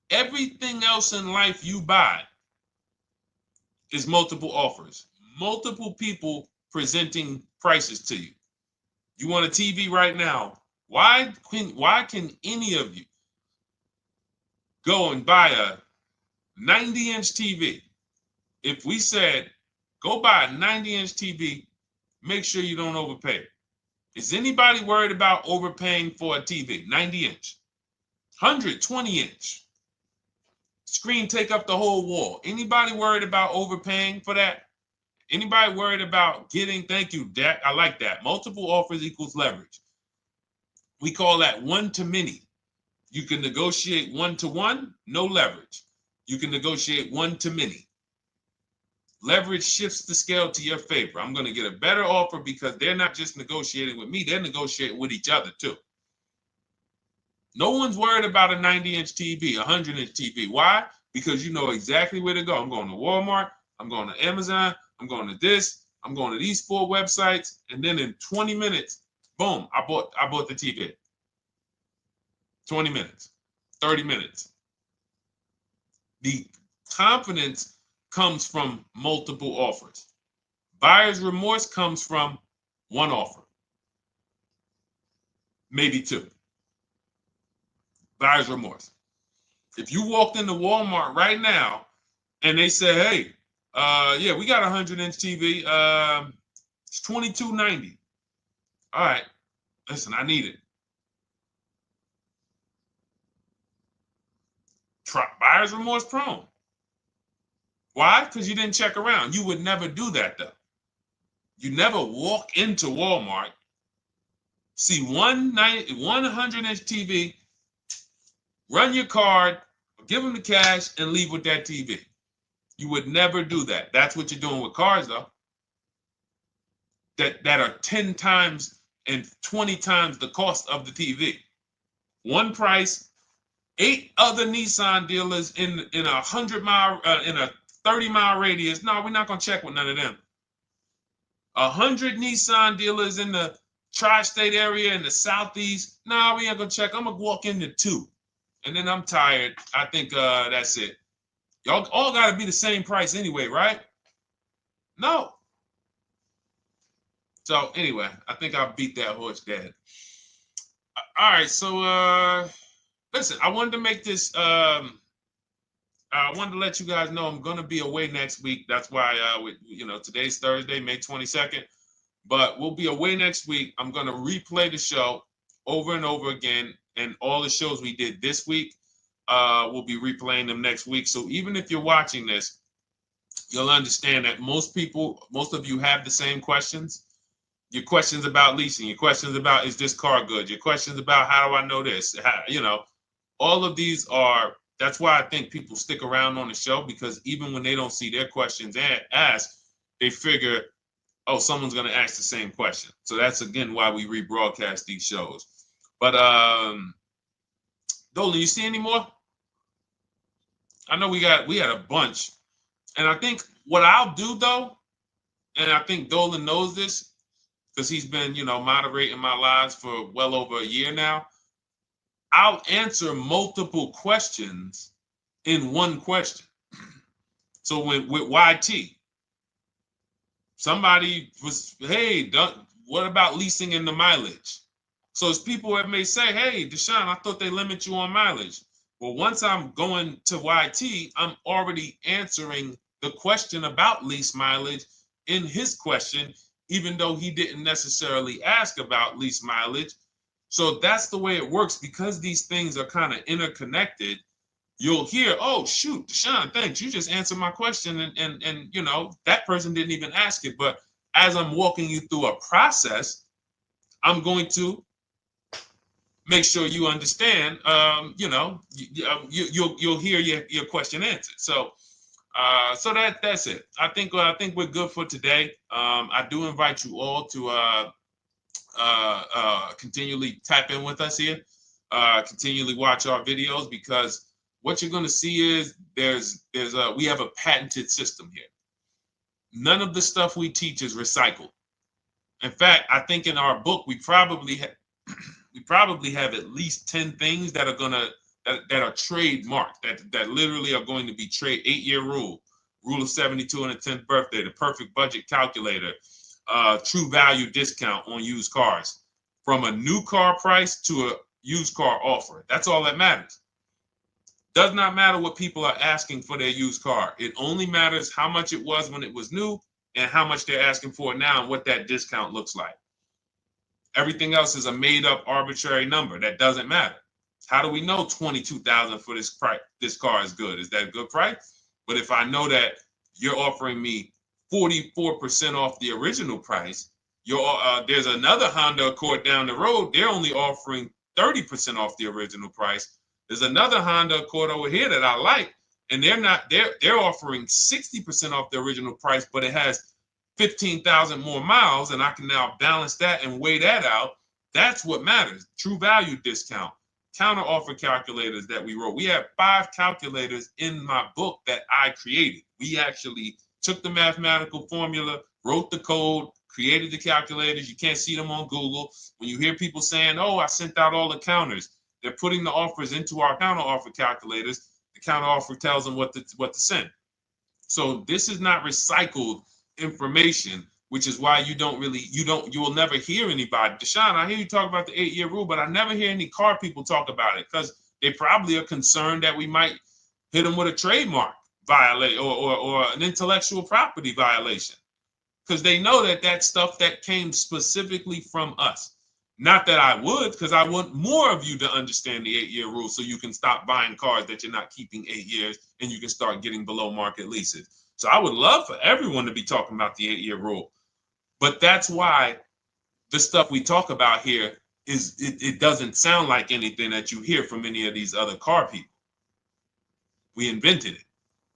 Everything else in life you buy is multiple offers, multiple people presenting prices to you. You want a TV right now? Why can any of you go and buy a 90-inch TV? If we said, go buy a 90-inch TV, make sure you don't overpay. Is anybody worried about overpaying for a TV? 90-inch, 120-inch. Screen take up the whole wall. Anybody worried about overpaying for that? Anybody worried about getting, thank you, Dak, I like that. Multiple offers equals leverage. We call that one to many. You can negotiate 1-to-1, no leverage. You can negotiate 1 to many. Leverage shifts the scale to your favor. I'm going to get a better offer because they're not just negotiating with me, they're negotiating with each other too. No one's worried about a 90-inch TV, a 100-inch TV. Why? Because you know exactly where to go. I'm going to Walmart, I'm going to Amazon, I'm going to this, I'm going to these 4 websites, and then in 20 minutes, boom, I bought the TV. 20 minutes, 30 minutes. The confidence comes from multiple offers. Buyer's remorse comes from one offer, maybe 2. Buyer's remorse. If you walked into Walmart right now and they say, hey, yeah, we got a 100-inch TV. It's $22.90. All right, listen, I need it. Buyer's remorse prone. Why? Because you didn't check around. You would never do that, though. You never walk into Walmart, see one 100-inch TV, run your card, give them the cash, and leave with that TV. You would never do that. That's what you're doing with cars, though. That are 10 times and 20 times the cost of the TV. One price, 8 other Nissan dealers in a 100-mile, in a 30-mile radius. No, we're not going to check with none of them. 100 Nissan dealers in the tri-state area in the southeast. No, we ain't going to check. I'm going to walk into 2. And then I'm tired. I think that's it. Y'all all got to be the same price anyway, right? No. So anyway, I think I beat that horse dead. All right, so listen, I wanted to make this. I wanted to let you guys know I'm gonna be away next week. That's why today's Thursday, May 22nd, but we'll be away next week. I'm gonna replay the show over and over again, and all the shows we did this week, we'll be replaying them next week. So even if you're watching this you'll understand that most of you have the same questions. Your questions about leasing, your questions about, is this car good? Your questions about, how do I know this? All of these are, that's why I think people stick around on the show, because even when they don't see their questions asked, they figure, oh, someone's going to ask the same question. So that's, again, why we rebroadcast these shows. But Dolan, you see any more? I know we had a bunch. And I think what I'll do, though, and I think Dolan knows this because he's been, moderating my lives for well over a year now, I'll answer multiple questions in one question. So with YT, somebody was, hey, what about leasing in the mileage? So it's people that may say, hey, Deshone, I thought they limit you on mileage. Well, once I'm going to YT, I'm already answering the question about lease mileage in his question, even though he didn't necessarily ask about lease mileage. So that's the way it works, because these things are kind of interconnected. You'll hear, oh, shoot, Deshone, thanks. You just answered my question. And that person didn't even ask it. But as I'm walking you through a process, I'm going to make sure you understand, you'll hear your question answered. So that's it. I think we're good for today. I do invite you all to continually tap in with us here, continually watch our videos, because what you're going to see is we have a patented system here. None of the stuff we teach is recycled. In fact, I think in our book we probably have at least 10 things that are trademarked, that literally are going to be 8-year rule of 72 on the 10th birthday, the perfect budget calculator, true value discount on used cars, from a new car price to a used car offer. That's all that matters. Does not matter what people are asking for their used car. It only matters how much it was when it was new and how much they're asking for it now and what that discount looks like. Everything else is a made up arbitrary number that doesn't matter. How do we know $22,000 for this price? This car is good. Is that a good price? But if I know that you're offering me 44% off the original price, there's another Honda Accord down the road. They're only offering 30% off the original price. There's another Honda Accord over here that I like, and they're offering 60% off the original price, but it has 15,000 more miles, and I can now balance that and weigh that out. That's what matters. True value discount, counter offer calculators that we wrote. We have 5 calculators in my book that I created. We actually took the mathematical formula, wrote the code, created the calculators. You can't see them on Google. When you hear people saying, oh, I sent out all the counters, they're putting the offers into our counter offer calculators. The counter offer tells them what to send. So this is not recycled information, which is why you will never hear anybody. Deshone, I hear you talk about the 8-year rule, but I never hear any car people talk about it, because they probably are concerned that we might hit them with a trademark violation or an intellectual property violation, because they know that that's stuff that came specifically from us. Not that I would, because I want more of you to understand the 8-year rule, so you can stop buying cars that you're not keeping 8 years, and you can start getting below market leases. So I would love for everyone to be talking about the 8-year rule. But that's why the stuff we talk about here it doesn't sound like anything that you hear from any of these other car people. We invented it.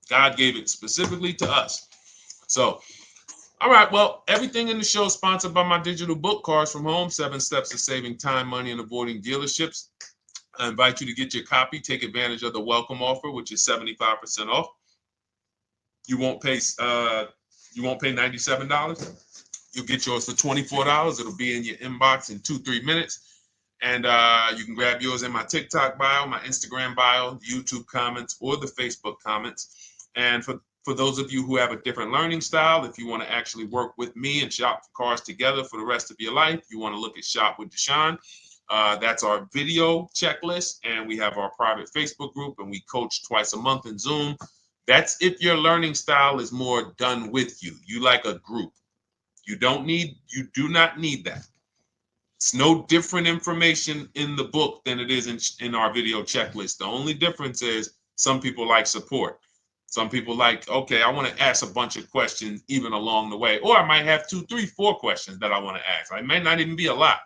God gave it specifically to us. So, all right, well, everything in the show is sponsored by my digital book, Cars from Home, 7 Steps to Saving Time, Money, and Avoiding Dealerships. I invite you to get your copy. Take advantage of the welcome offer, which is 75% off. You won't pay $97. You'll get yours for $24. It'll be in your inbox in 2-3 minutes. And you can grab yours in my TikTok bio, my Instagram bio, YouTube comments, or the Facebook comments. And for those of you who have a different learning style, if you want to actually work with me and shop for cars together for the rest of your life, you want to look at Shop with Deshone. That's our video checklist. And we have our private Facebook group, and we coach twice a month in Zoom. That's if your learning style is more done with you. You like a group. You do not need that. It's no different information in the book than it is in our video checklist. The only difference is some people like support. Some people like, okay, I want to ask a bunch of questions even along the way, or I might have 2, 3, 4 questions that I want to ask. It may not even be a lot.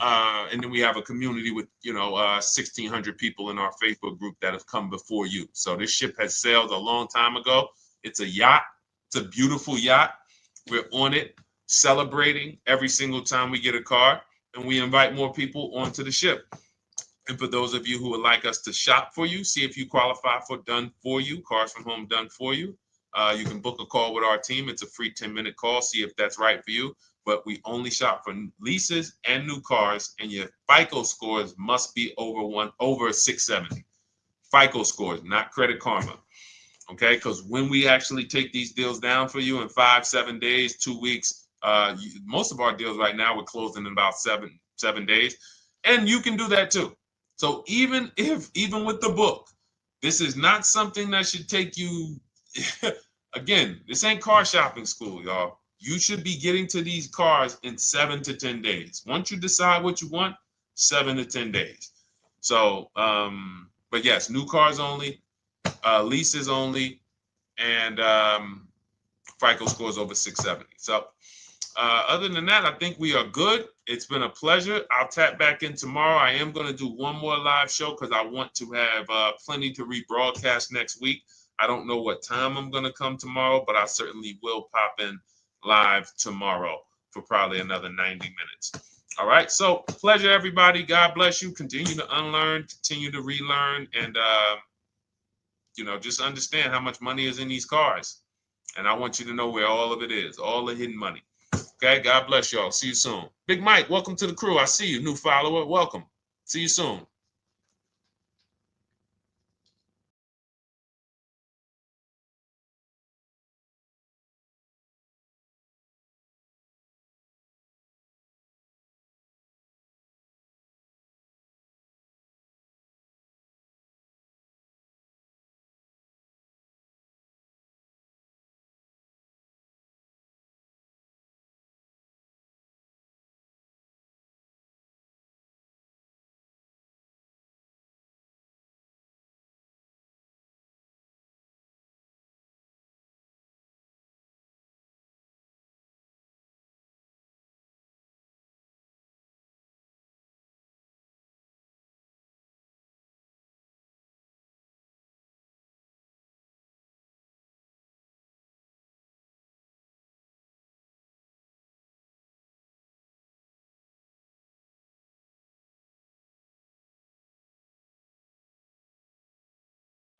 And then we have a community with, 1,600 people in our Facebook group that have come before you. So this ship has sailed a long time ago. It's a yacht. It's a beautiful yacht. We're on it, celebrating every single time we get a car, and we invite more people onto the ship. And for those of you who would like us to shop for you, see if you qualify for Done For You, Cars from Home Done For You. You can book a call with our team. It's a free 10-minute call. See if that's right for you. But we only shop for leases and new cars, and your FICO scores must be over 670. FICO scores, not Credit Karma. Okay, because when we actually take these deals down for you in 5, 7 days, 2 weeks, most of our deals right now we're closing in about seven days, and you can do that too. So even with the book, this is not something that should take you. Again, this ain't car shopping school, y'all. You should be getting to these cars in 7 to 10 days. Once you decide what you want, 7 to 10 days. So, but yes, new cars only, leases only, and FICO scores over 670. So other than that, I think we are good. It's been a pleasure. I'll tap back in tomorrow. I am going to do one more live show because I want to have plenty to rebroadcast next week. I don't know what time I'm going to come tomorrow, but I certainly will pop in live tomorrow for probably another 90 minutes. All right. So pleasure, everybody. God bless you. Continue to unlearn, continue to relearn, and, just understand how much money is in these cars. And I want you to know where all of it is, all the hidden money. Okay, God bless y'all. See you soon. Big Mike, welcome to the crew. I see you, new follower. Welcome. See you soon.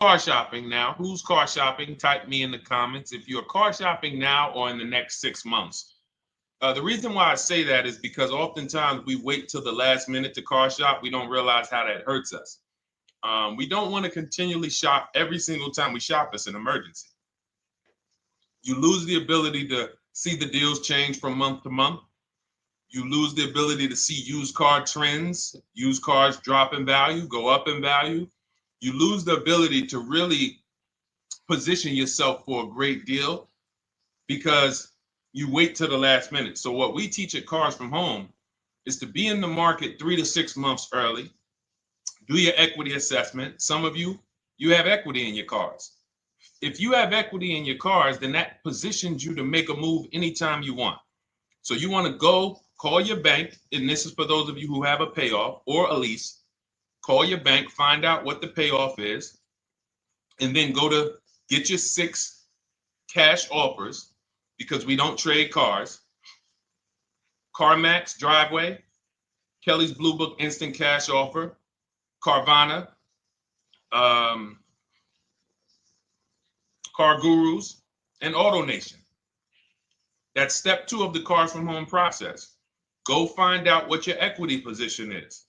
Car shopping now. Who's car shopping? Type me in the comments if you're car shopping now or in the next 6 months. The reason why I say that is because oftentimes we wait till the last minute to car shop. We don't realize how that hurts us. We don't want to continually shop every single time we shop. It's an emergency. You lose the ability to see the deals change from month to month. You lose the ability to see used car trends, used cars drop in value, go up in value. You lose the ability to really position yourself for a great deal because you wait till the last minute. So what we teach at Cars from Home is to be in the market 3 to 6 months early. Do your equity assessment. Some of you have equity in your cars. If you have equity in your cars, then that positions you to make a move anytime you want. So you want to go call your bank, and this is for those of you who have a payoff or a lease. Call your bank, find out what the payoff is, and then go to get your 6 cash offers, because we don't trade cars. CarMax Driveway, Kelly's Blue Book Instant Cash Offer, Carvana, Car Gurus, and AutoNation. That's step 2 of the Cars from Home process. Go find out what your equity position is.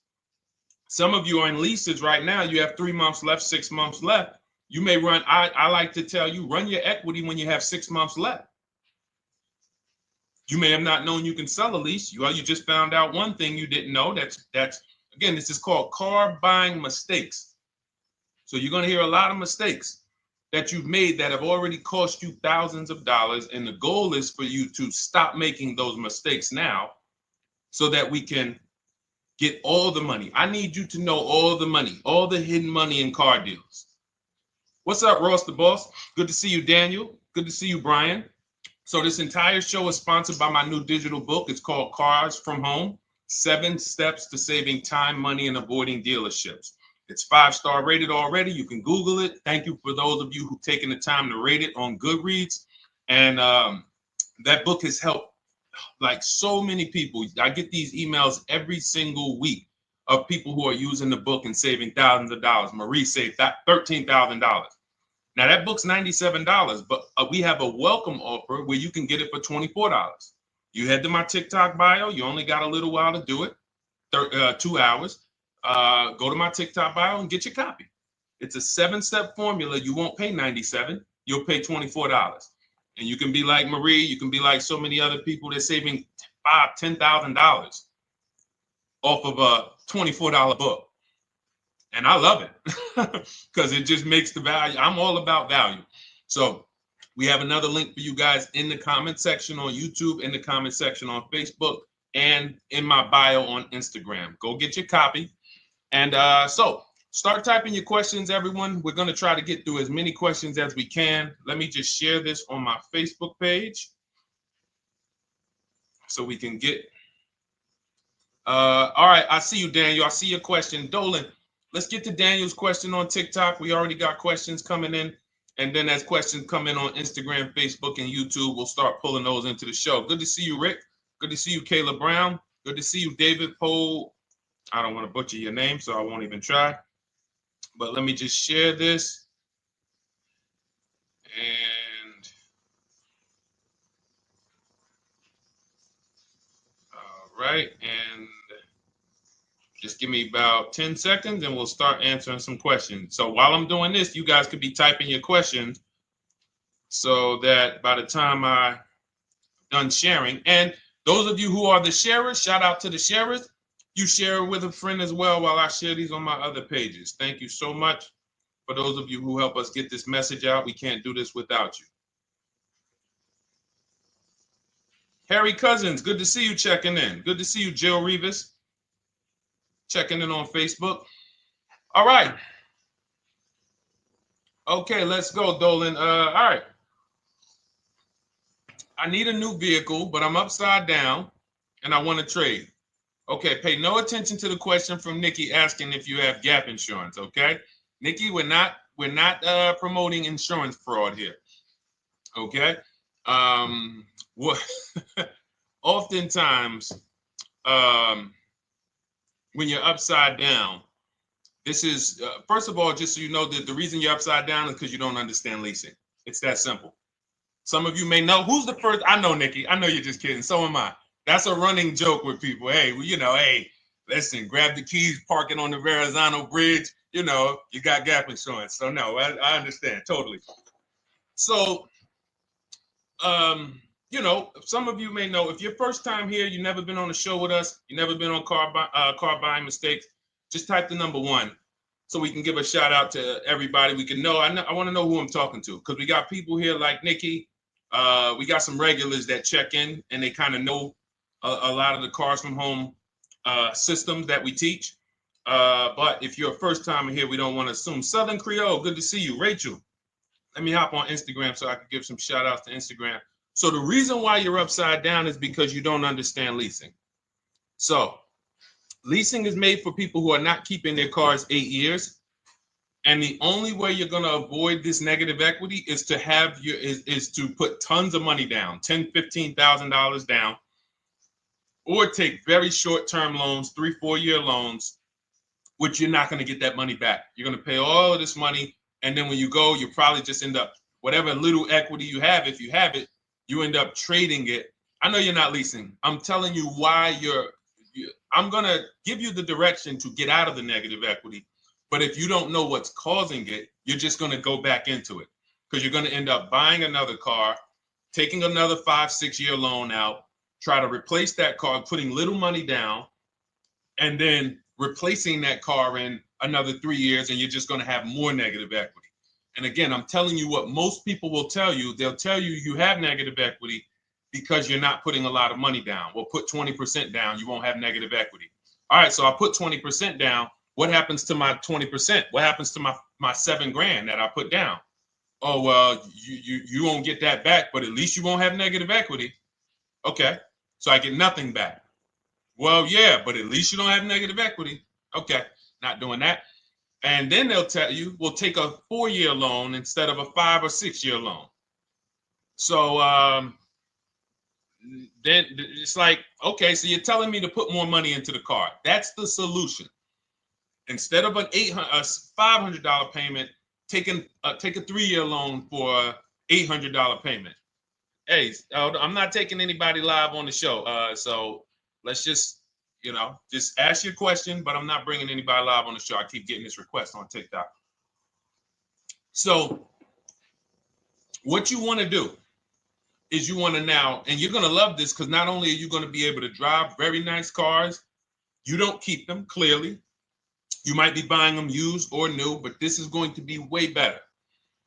Some of you are in leases right now. You have 3 months left, 6 months left. You may run, I like to tell you, run your equity when you have 6 months left. You may have not known you can sell a lease. You just found out one thing you didn't know. That's again, this is called car buying mistakes. So you're going to hear a lot of mistakes that you've made that have already cost you thousands of dollars. And the goal is for you to stop making those mistakes now so that we can get all the money. I need you to know all the money, all the hidden money in car deals. What's up, Ross the Boss? Good to see you, Daniel. Good to see you, Brian. So this entire show is sponsored by my new digital book. It's called Cars from Home, 7 Steps to Saving Time, Money, and Avoiding Dealerships. It's 5-star rated already. You can Google it. Thank you for those of you who've taken the time to rate it on Goodreads. And that book has helped like so many people. I get these emails every single week of people who are using the book and saving thousands of dollars. Marie saved $13,000. Now that book's $97, but we have a welcome offer where you can get it for $24. You head to my TikTok bio. You only got a little while to do it, 2 hours. Go to my TikTok bio and get your copy. It's a 7-step formula. You won't pay $97. You'll pay $24. And you can be like Marie. You can be like so many other people. They're saving $5,000, $10,000 off of a $24 book. And I love it because it just makes the value. I'm all about value. So we have another link for you guys in the comment section on YouTube, in the comment section on Facebook, and in my bio on Instagram. Go get your copy. And so start typing your questions, everyone. We're going to try to get through as many questions as we can. Let me just share this on my Facebook page so we can get. All right. I see you, Daniel. I see your question. Dolan, let's get to Daniel's question on TikTok. We already got questions coming in. And then as questions come in on Instagram, Facebook, and YouTube, we'll start pulling those into the show. Good to see you, Rick. Good to see you, Kayla Brown. Good to see you, David Poe. I don't want to butcher your name, so I won't even try. But let me just share this. And all right. And just give me about 10 seconds and we'll start answering some questions. So while I'm doing this, you guys could be typing your questions so that by the time I'm done sharing, and those of you who are the sharers, shout out to the sharers. You share it with a friend as well while I share these on my other pages. Thank you so much for those of you who help us get this message out. We can't do this without you. Harry Cousins, good to see you checking in. Good to see you, Jill Rivas, checking in on Facebook. All right. Okay, let's go, Dolan. All right. I need a new vehicle, but I'm upside down and I want to trade. Okay, pay no attention to the question from Nikki asking if you have gap insurance, okay? Nikki, we're not promoting insurance fraud here, okay? Oftentimes, when you're upside down, this is, first of all, just so you know that the reason you're upside down is because you don't understand leasing. It's that simple. Some of you may know, who's the first? I know, Nikki. I know you're just kidding. So am I. That's a running joke with people. Hey, well, you know, hey, listen, grab the keys, park it on the Verrazano Bridge. You know, you got gap insurance. So no, I understand totally. So, you know, some of you may know, if you're first time here, you've never been on a show with us, you've never been on car buying mistakes, just type the number 1 so we can give a shout out to everybody. We can know. I want to know who I'm talking to because we got people here like Nikki. We got some regulars that check in and they kind of know a lot of the Cars from Home systems that we teach. But if you're a first timer here, we don't want to assume. Southern Creole, good to see you. Rachel, let me hop on Instagram so I can give some shout outs to Instagram. So the reason why you're upside down is because you don't understand leasing. So leasing is made for people who are not keeping their cars 8 years. And the only way you're going to avoid this negative equity is to have is to put tons of money down, $10,000, $15,000 down, or take very short-term loans, 3-4 year loans, which you're not going to get that money back. You're going to pay all of this money. And then when you go, you probably just end up, whatever little equity you have, if you have it, you end up trading it. I know you're not leasing. I'm telling you why I'm going to give you the direction to get out of the negative equity. But if you don't know what's causing it, you're just going to go back into it because you're going to end up buying another car, taking another 5-6 year loan out, try to replace that car, putting little money down, and then replacing that car in another 3 years, and you're just going to have more negative equity. And again, I'm telling you what most people will tell you. They'll tell you you have negative equity because you're not putting a lot of money down. Well, put 20% down, you won't have negative equity. All right, so I put 20% down. What happens to my 20%? What happens to my my $7,000 that I put down. Oh, well, you won't get that back, but at least you won't have negative equity. Okay, so I get nothing back. Well, yeah, but at least you don't have negative equity. Okay, not doing that. And then they'll tell you, we'll take a 4-year loan instead of a 5 or 6 year loan. So then it's like, okay, so you're telling me to put more money into the car. That's the solution. Instead of a $500 payment, take a 3-year loan for a $800 payment. Hey, I'm not taking anybody live on the show. So let's just ask your question, but I'm not bringing anybody live on the show. I keep getting this request on TikTok. So what you want to do is you want to now, and you're going to love this because not only are you going to be able to drive very nice cars, you don't keep them, clearly. You might be buying them used or new, but this is going to be way better.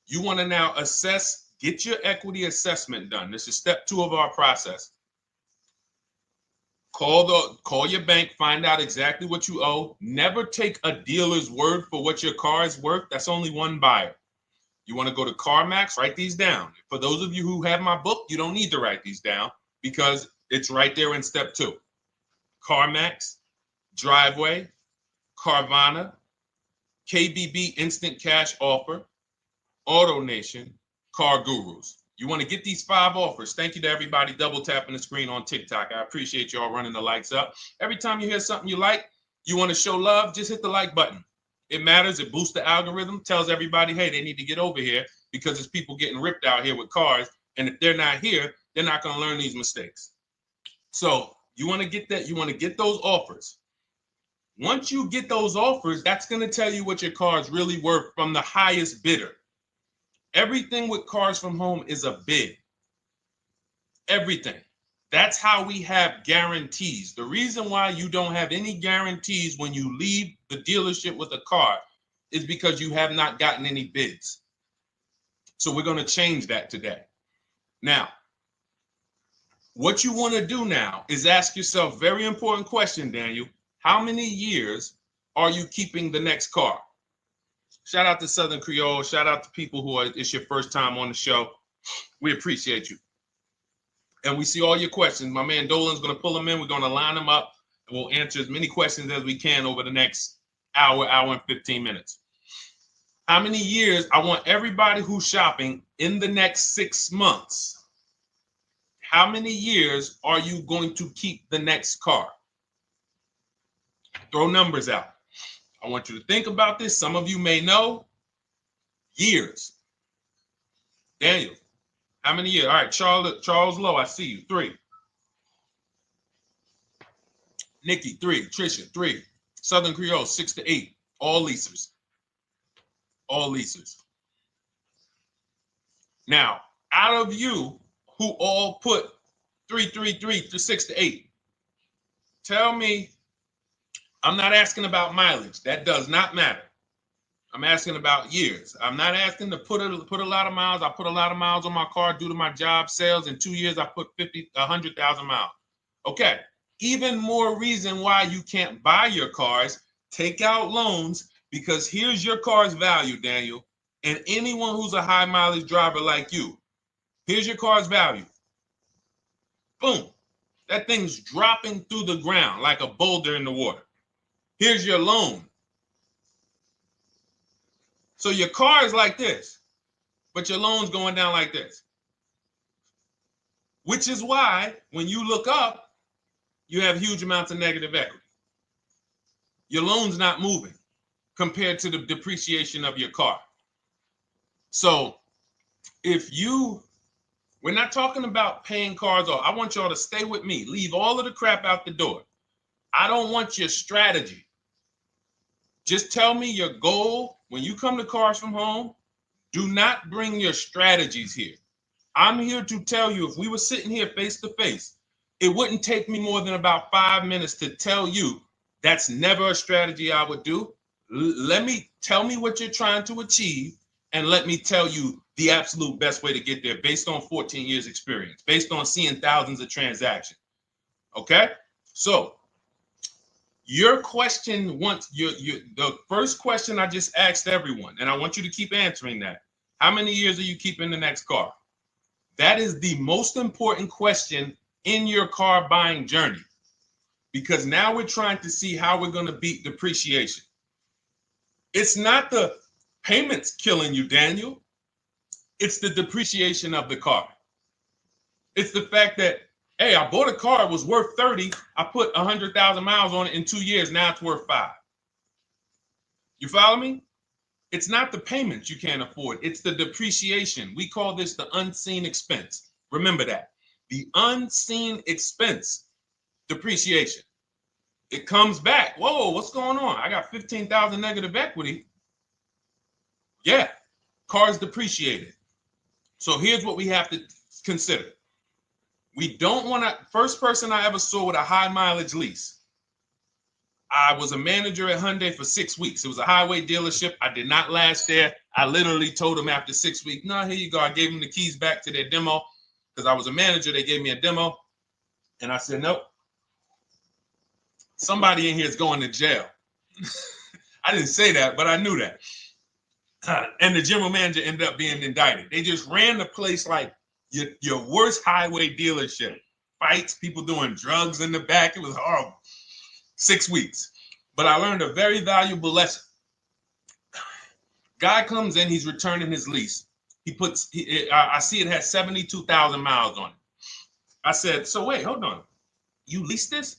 You want to now assess, get your equity assessment done. This is step 2 of our process. Call your bank, find out exactly what you owe. Never take a dealer's word for what your car is worth. That's only one buyer. You want to go to CarMax, write these down. For those of you who have my book, you don't need to write these down because it's right there in step 2. CarMax, Driveway, Carvana, KBB Instant Cash Offer, AutoNation, Car Gurus. You want to get these 5 offers. Thank you to everybody double tapping the screen on TikTok. I appreciate y'all running the likes up. Every time you hear something you like, you want to show love, just hit the like button. It matters. It boosts the algorithm, tells everybody, hey, they need to get over here because there's people getting ripped out here with cars. And if they're not here, they're not going to learn these mistakes. So you want to get that. You want to get those offers. Once you get those offers, that's going to tell you what your car is really worth from the highest bidder. Everything with Cars from Home is a bid. Everything. That's how we have guarantees. The reason why you don't have any guarantees when you leave the dealership with a car is because you have not gotten any bids. So we're going to change that today. Now, what you want to do now is ask yourself, very important question, Daniel. How many years are you keeping the next car? Shout out to Southern Creole. Shout out to people who it's your first time on the show. We appreciate you. And we see all your questions. My man Dolan's going to pull them in. We're going to line them up. And we'll answer as many questions as we can over the next hour and 15 minutes. How many years? I want everybody who's shopping in the next 6 months. How many years are you going to keep the next car? Throw numbers out. I want you to think about this. Some of you may know. Years. Daniel, how many years? All right, Charles Lowe, I see you. 3. Nikki, 3. Trisha, 3. Southern Creole, 6 to 8. All leasers. All leasers. Now, out of you who all put 3 to 6 to 8, tell me. I'm not asking about mileage. That does not matter. I'm asking about years. I'm not asking to put a lot of miles. I put a lot of miles on my car due to my job sales. In 2 years, I put 100,000 miles. Okay. Even more reason why you can't buy your cars. Take out loans because here's your car's value, Daniel. And anyone who's a high mileage driver like you, here's your car's value. Boom. That thing's dropping through the ground like a boulder in the water. Here's your loan. So your car is like this, but your loan's going down like this. Which is why when you look up, you have huge amounts of negative equity. Your loan's not moving compared to the depreciation of your car. So we're not talking about paying cars off. I want y'all to stay with me. Leave all of the crap out the door. I don't want your strategy. Just tell me your goal. When you come to Cars from Home, do not bring your strategies here. I'm here to tell you, if we were sitting here face to face, it wouldn't take me more than about 5 minutes to tell you that's never a strategy I would do. Tell me what you're trying to achieve, and let me tell you the absolute best way to get there based on 14 years experience, based on seeing thousands of transactions. Okay? So Your question the first question I just asked everyone, and I want you to keep answering that. How many years are you keeping the next car? That is the most important question in your car buying journey, because now we're trying to see how we're going to beat depreciation. It's not the payments killing you, Daniel. It's the depreciation of the car. It's the fact that, hey, I bought a car, it was worth 30. I put 100,000 miles on it in 2 years. Now it's worth 5. You follow me? It's not the payments you can't afford. It's the depreciation. We call this the unseen expense. Remember that. The unseen expense, depreciation. It comes back. Whoa, what's going on? I got 15,000 negative equity. Yeah, car's depreciated. So here's what we have to consider. We don't want to, first person I ever saw with a high mileage lease. I was a manager at Hyundai for 6 weeks. It was a highway dealership. I did not last there. I literally told them after 6 weeks, no, here you go. I gave them the keys back to their demo because I was a manager. They gave me a demo. And I said, nope. Somebody in here is going to jail. I didn't say that, but I knew that. And the general manager ended up being indicted. They just ran the place like your worst highway dealership. Fights, people doing drugs in the back. It was horrible. 6 weeks. But I learned a very valuable lesson. Guy comes in, he's returning his lease. I see it has 72,000 miles on it. I said, so wait, hold on. You leased this?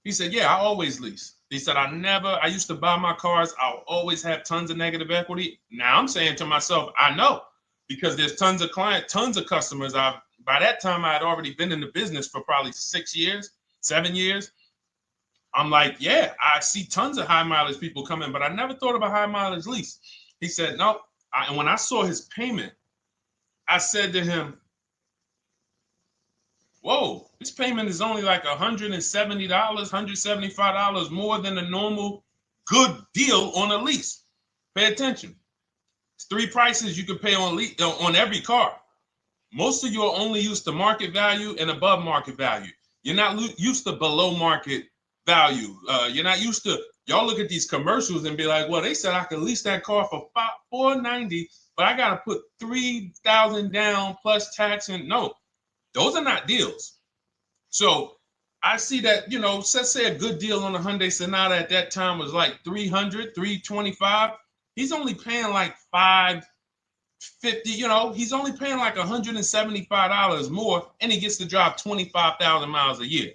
He said, yeah, I always lease. He said, I used to buy my cars. I'll always have tons of negative equity. Now I'm saying to myself, I know, because there's tons of clients, tons of customers. By that time, I had already been in the business for probably 6 years, 7 years. I'm like, yeah, I see tons of high mileage people coming, but I never thought of a high mileage lease. He said, no. And when I saw his payment, I said to him, whoa, this payment is only like $170, $175 more than a normal good deal on a lease. Pay attention. It's 3 prices you can pay on every car. Most of you are only used to market value and above market value. You're not used to below market value. You're not used to, y'all look at these commercials and be like, well, they said I could lease that car for $490, but I got to put $3,000 down plus tax. And no, those are not deals. So I see that, let's say a good deal on a Hyundai Sonata at that time was like $300, $325. He's only paying like $550, he's only paying like $175 more, and he gets to drive 25,000 miles a year.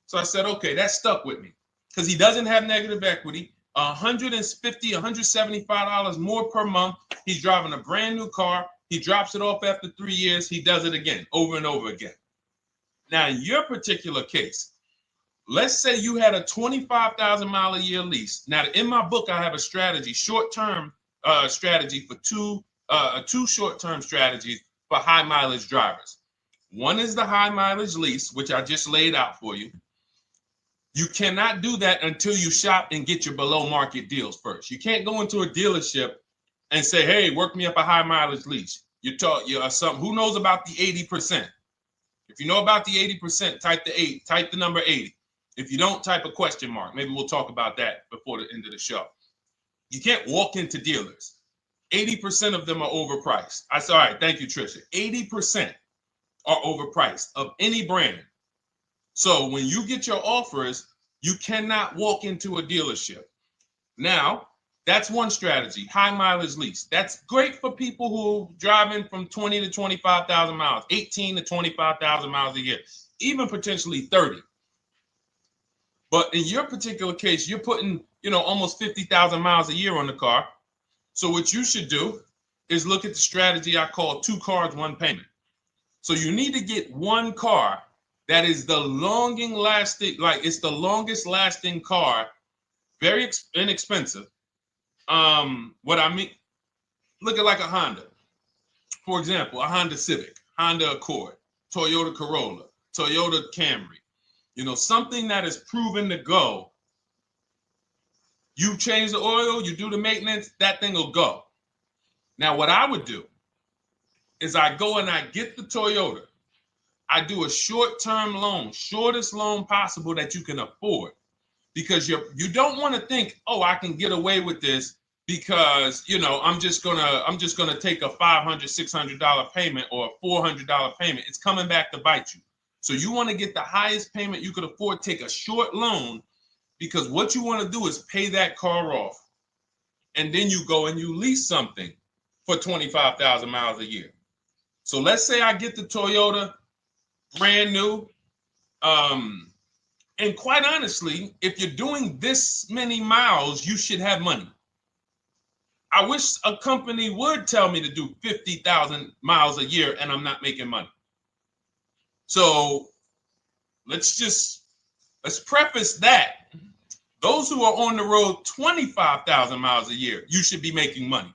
So I said, okay, that stuck with me because he doesn't have negative equity. $150, $175 more per month. He's driving a brand new car. He drops it off after 3 years. He does it again, over and over again. Now, in your particular case, let's say you had a 25,000 mile a year lease. Now, in my book, I have a strategy, short-term strategy for two short-term strategies for high mileage drivers. One is the high mileage lease, which I just laid out for you. You cannot do that until you shop and get your below market deals first. You can't go into a dealership and say, hey, work me up a high mileage lease. You're something. Who knows about the 80%? If you know about the 80%, type the number 80. If you don't, type a question mark. Maybe we'll talk about that before the end of the show. You can't walk into dealers. 80% of them are overpriced. I said, all right, thank you, Trisha. 80% are overpriced of any brand. So when you get your offers, you cannot walk into a dealership. Now, that's one strategy, high mileage lease. That's great for people who are driving from 20 to 25,000 miles, 18 to 25,000 miles a year, even potentially 30. But in your particular case, you're putting, almost 50,000 miles a year on the car. So what you should do is look at the strategy I call 2 cars, 1 payment. So you need to get one car that is the longest lasting car, very inexpensive. What I mean, look at like a Honda. For example, a Honda Civic, Honda Accord, Toyota Corolla, Toyota Camry. Something that is proven to go. You change the oil, you do the maintenance, that thing will go. Now, what I would do is I go and I get the Toyota. I do a short-term loan, shortest loan possible that you can afford. because you don't want to think, oh, I can get away with this because, you know, I'm just gonna take a $500, $600 payment or a $400 payment. It's coming back to bite you. So you want to get the highest payment you could afford, take a short loan, because what you want to do is pay that car off. And then you go and you lease something for 25,000 miles a year. So let's say I get the Toyota brand new. And quite honestly, if you're doing this many miles, you should have money. I wish a company would tell me to do 50,000 miles a year and I'm not making money. So let's preface that. Those who are on the road 25,000 miles a year, you should be making money.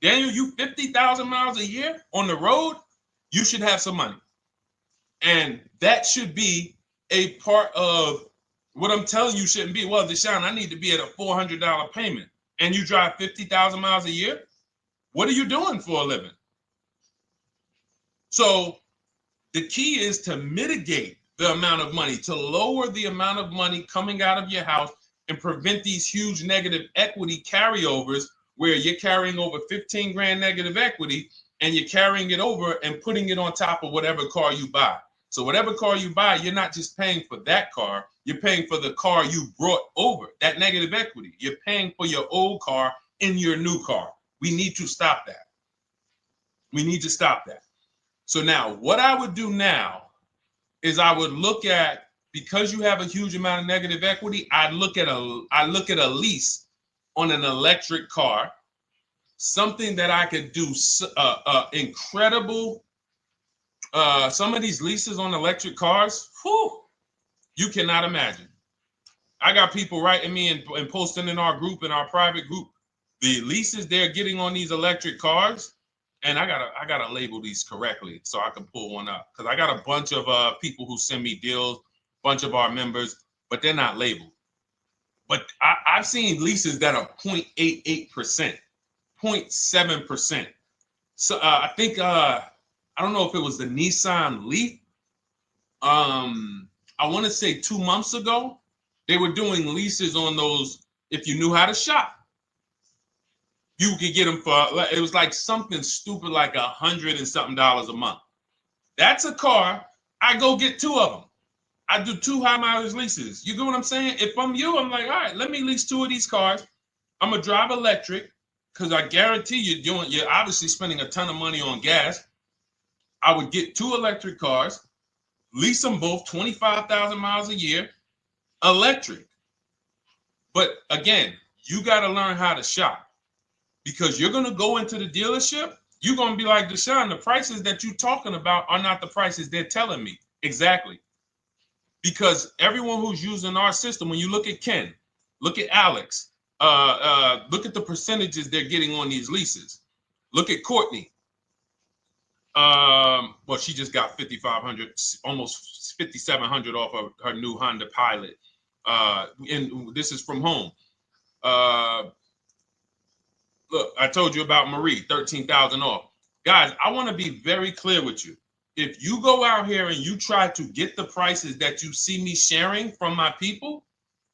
Daniel, you 50,000 miles a year on the road, you should have some money. And that should be a part of what I'm telling you shouldn't be. Well, Deshone, I need to be at a $400 payment. And you drive 50,000 miles a year? What are you doing for a living? So the key is to mitigate the amount of money, to lower the amount of money coming out of your house and prevent these huge negative equity carryovers where you're carrying over 15 grand negative equity and you're carrying it over and putting it on top of whatever car you buy. So whatever car you buy, you're not just paying for that car, you're paying for the car you brought over, that negative equity. You're paying for your old car in your new car. We need to stop that. We need to stop that. So now what I would do now is I would look at, because you have a huge amount of negative equity, I look at a lease on an electric car, something that I could do incredible. Some of these leases on electric cars, whew, you cannot imagine. I got people writing me and posting in our group, in our private group, the leases they're getting on these electric cars. And I gotta label these correctly so I can pull one up, because I got a bunch of people who send me deals, bunch of our members, but they're not labeled. But I've seen leases that are 0.88%, 0.7%. So I think I don't know if it was the Nissan Leaf. I want to say 2 months ago, they were doing leases on those. If you knew how to shop, you could get them for, it was like something stupid like $100 and something a month. That's a car. I go get 2 of them. I do 2 high mileage leases. You get what I'm saying? If I'm you, I'm like, all right, let me lease 2 of these cars. I'm gonna drive electric, because I guarantee you're obviously spending a ton of money on gas. I would get 2 electric cars, lease them both 25,000 miles a year, electric. But again, you got to learn how to shop, because you're going to go into the dealership. You're going to be like, Deshone, the prices that you're talking about are not the prices they're telling me. Exactly. Because everyone who's using our system, when you look at Ken, look at Alex, look at the percentages they're getting on these leases. Look at Courtney. Well, she just got 5,500, almost 5,700 off of her new Honda Pilot. And this is from home. Look, I told you about Marie, 13,000 off. Guys, I want to be very clear with you. If you go out here and you try to get the prices that you see me sharing from my people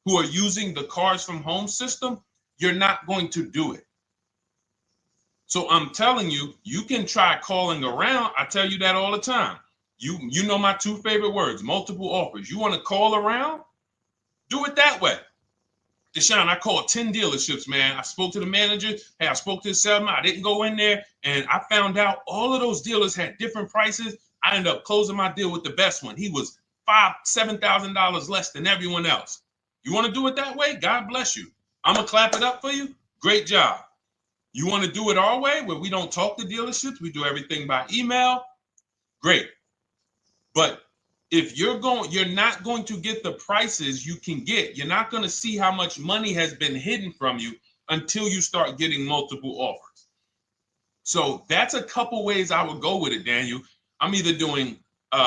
who are using the Cars from Home system, you're not going to do it. So I'm telling you, you can try calling around. I tell you that all the time. You know my 2 favorite words, multiple offers. You want to call around? Do it that way. Deshone, I called 10 dealerships, man. I spoke to the manager. Hey, I spoke to the salesman. I didn't go in there, and I found out all of those dealers had different prices. I ended up closing my deal with the best one. He was $5,000, $7,000 less than everyone else. You want to do it that way? God bless you. I'm going to clap it up for you. Great job. You want to do it our way, where we don't talk to dealerships? We do everything by email? Great. But if you're not going to get the prices you can get. You're not going to see how much money has been hidden from you until you start getting multiple offers. So that's a couple ways I would go with it, Daniel. I'm either doing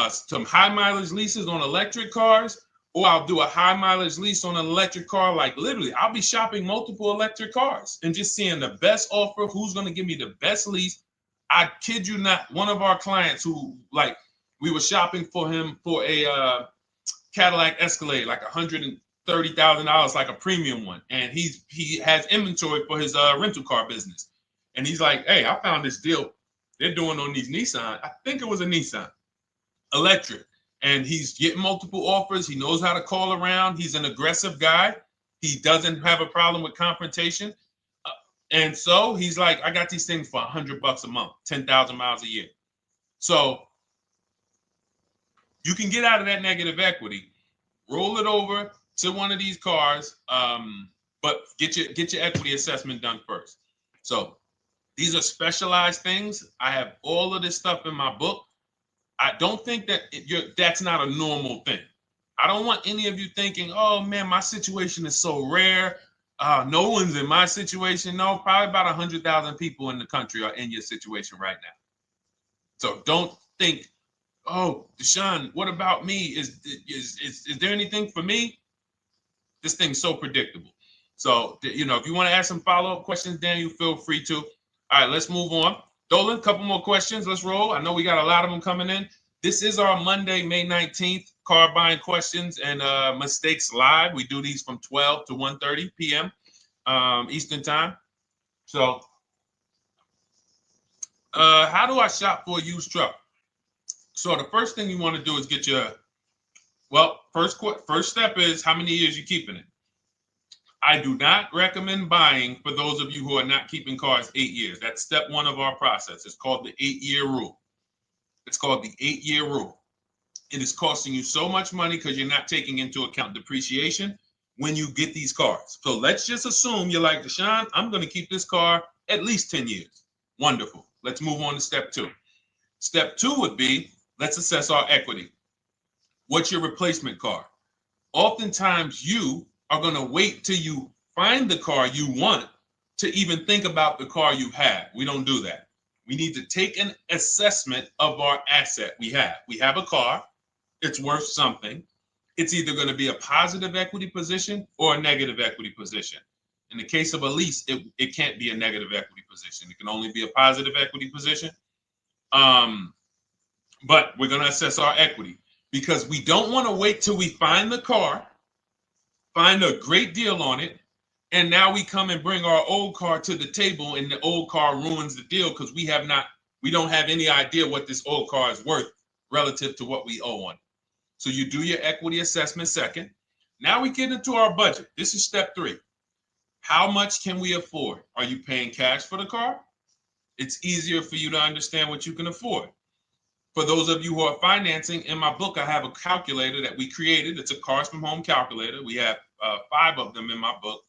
some high mileage leases on electric cars, or I'll do a high mileage lease on an electric car. Like literally, I'll be shopping multiple electric cars and just seeing the best offer, who's going to give me the best lease. I kid you not, one of our clients who, like, we were shopping for him for a Cadillac Escalade, like $30,000, like a premium one, and he has inventory for his rental car business. And he's like, hey, I found this deal they're doing on these Nissan. I think it was a Nissan electric. And he's getting multiple offers. He knows how to call around. He's an aggressive guy. He doesn't have a problem with confrontation. And so he's like, I got these things for $100 a month, 10,000 miles a year. So you can get out of that negative equity, roll it over to one of these cars, but get your equity assessment done first. So these are specialized things. I have all of this stuff in my book. I don't think that that's not a normal thing. I don't want any of you thinking, oh man, my situation is so rare. No one's in my situation. No, probably about 100,000 people in the country are in your situation right now. So don't think, oh, Deshone, what about me? Is there anything for me? This thing's so predictable. So, if you want to ask some follow-up questions, Daniel, feel free to. All right, let's move on. Dolan, a couple more questions. Let's roll. I know we got a lot of them coming in. This is our Monday, May 19th, car buying questions and mistakes live. We do these from 12 to 1:30 p.m. Eastern time. So how do I shop for a used truck? So the first thing you want to do is get your, first step is how many years you keeping it. I do not recommend buying for those of you who are not keeping cars 8 years. That's step one of our process. It's called the 8-year rule. It's called the 8-year rule. It is costing you so much money because you're not taking into account depreciation when you get these cars. So let's just assume you're like, Deshone, I'm going to keep this car at least 10 years. Wonderful. Let's move on to step two. Step two would be, let's assess our equity. What's your replacement car? Oftentimes you are going to wait till you find the car you want to even think about the car you have. We don't do that. We need to take an assessment of our asset we have. We have a car. It's worth something. It's either going to be a positive equity position or a negative equity position. In the case of a lease, it can't be a negative equity position. It can only be a positive equity position. But we're going to assess our equity because we don't want to wait till we find the car, find a great deal on it, and now we come and bring our old car to the table and the old car ruins the deal because we don't have any idea what this old car is worth relative to what we owe on it. So you do your equity assessment second. Now we get into our budget. This is step three. How much can we afford? Are you paying cash for the car? It's easier for you to understand what you can afford. For those of you who are financing, in my book, I have a calculator that we created. It's a Cars from Home calculator. We have 5 of them in my book,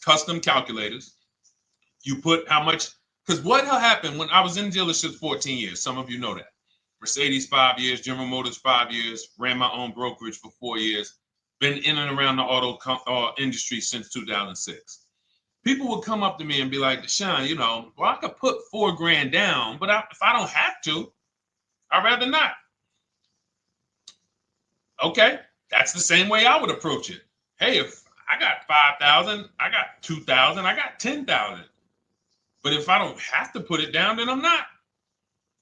custom calculators. You put how much, because what happened when I was in dealerships 14 years, some of you know that. Mercedes 5 years, General Motors 5 years, ran my own brokerage for 4 years, been in and around the auto industry since 2006. People would come up to me and be like, Deshone, I could put $4,000 down, but if I don't have to, I'd rather not. Okay, that's the same way I would approach it. Hey, if I got 5,000, I got 2,000, I got 10,000. But if I don't have to put it down, then I'm not.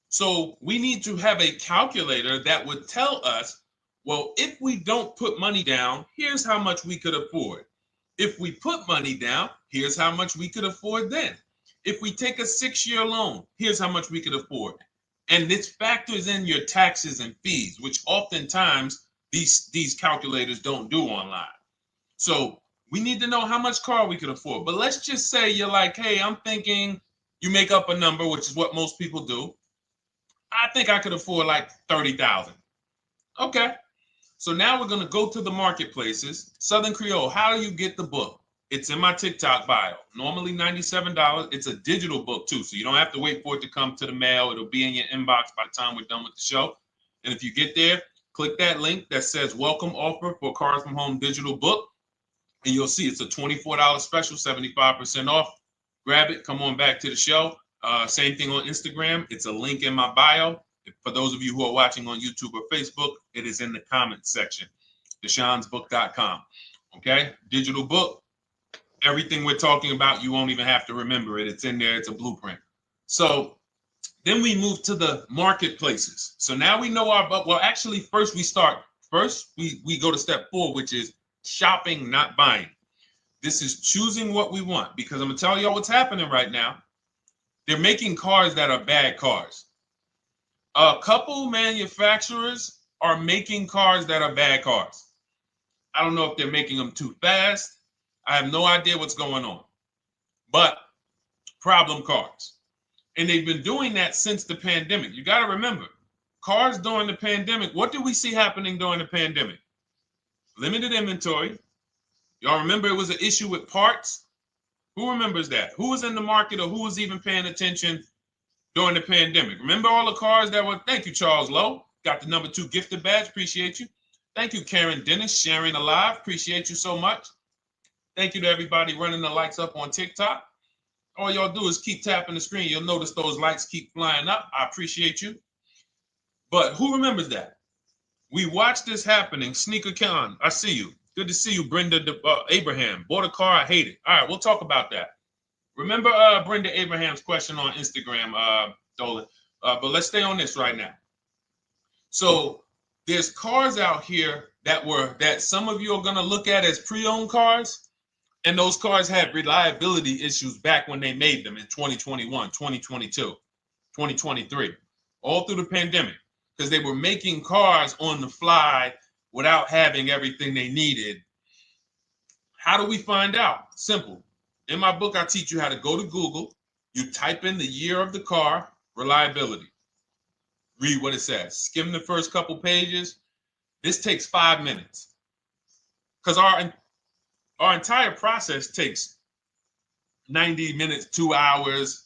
So we need to have a calculator that would tell us, well, if we don't put money down, here's how much we could afford. If we put money down, here's how much we could afford then. If we take a 6-year loan, here's how much we could afford. And this factors in your taxes and fees, which oftentimes these calculators don't do online. So we need to know how much car we could afford. But let's just say you're like, hey, I'm thinking, you make up a number, which is what most people do. I think I could afford like 30,000. Okay. So now we're going to go to the marketplaces. Southern Creole, how do you get the book? It's in my TikTok bio. Normally $97. It's a digital book too, so you don't have to wait for it to come to the mail. It'll be in your inbox by the time we're done with the show. And if you get there, click that link that says welcome offer for Cars from Home digital book. And you'll see it's a $24 special, 75% off. Grab it. Come on back to the show. Same thing on Instagram. It's a link in my bio. For those of you who are watching on YouTube or Facebook, it is in the comments section. DeshonesBook.com. Okay? Digital book. Everything we're talking about, you won't even have to remember it. It's in there. It's a blueprint. So then we move to the marketplaces. So now we know actually first we go to step 4, which is shopping, not buying. This is choosing what we want, because I'm gonna tell y'all what's happening right now. They're making cars that are bad cars. A couple manufacturers are making cars that are bad cars. I don't know if they're making them too fast. I have no idea what's going on, but problem cars. And they've been doing that since the pandemic. You got to remember, cars during the pandemic, what did we see happening during the pandemic? Limited inventory. Y'all remember it was an issue with parts? Who remembers that? Who was in the market, or who was even paying attention during the pandemic? Remember all the cars that were, thank you, Charles Lowe. Got the #2 gifted badge, appreciate you. Thank you, Karen Dennis, sharing alive, appreciate you so much. Thank you to everybody running the likes up on TikTok. All y'all do is keep tapping the screen. You'll notice those likes keep flying up. I appreciate you. But who remembers that? We watched this happening. Sneaker Con, I see you. Good to see you, Brenda Abraham. Bought a car, I hate it. All right, we'll talk about that. Remember Brenda Abraham's question on Instagram, Dolan. But let's stay on this right now. So there's cars out here that some of you are going to look at as pre-owned cars, and those cars had reliability issues back when they made them in 2021, 2022, 2023, all through the pandemic, because they were making cars on the fly without having everything they needed. How do we find out? Simple. In my book, I teach you how to go to Google. You type in the year of the car, reliability. Read what it says. Skim the first couple pages. This takes 5 minutes, because our entire process takes 90 minutes, 2 hours.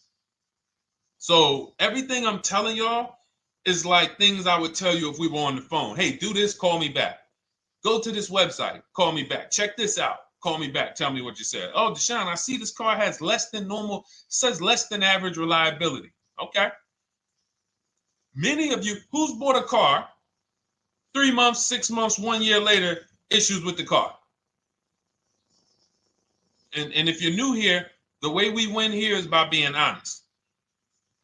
So everything I'm telling y'all is like things I would tell you if we were on the phone. Hey, do this, call me back. Go to this website, call me back. Check this out, call me back. Tell me what you said. Oh, Deshone, I see this car has less than normal, says less than average reliability. Okay. Many of you, who's bought a car 3 months, 6 months, 1 year later, issues with the car? And if you're new here, the way we win here is by being honest.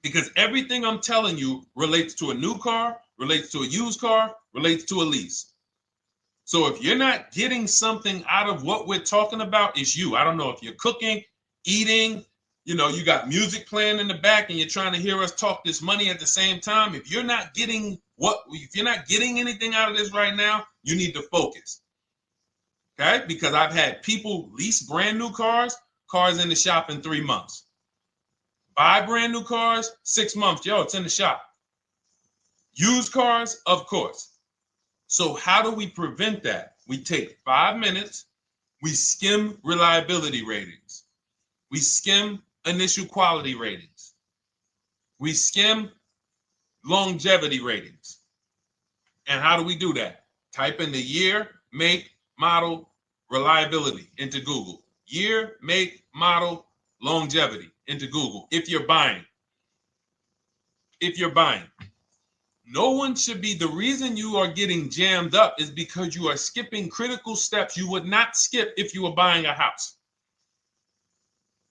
Because everything I'm telling you relates to a new car, relates to a used car, relates to a lease. So if you're not getting something out of what we're talking about, it's you. I don't know if you're cooking, eating, you got music playing in the back and you're trying to hear us talk this money at the same time. If you're not getting anything out of this right now, you need to focus. Okay? Because I've had people lease brand new cars in the shop in 3 months. Buy brand new cars, 6 months. Yo, it's in the shop. Used cars, of course. So how do we prevent that? We take 5 minutes. We skim reliability ratings. We skim initial quality ratings. We skim longevity ratings. And how do we do that? Type in the year, make, model, reliability into Google. Year, make, model, longevity into Google. If you're buying. No one should be, the reason you are getting jammed up is because you are skipping critical steps you would not skip if you were buying a house.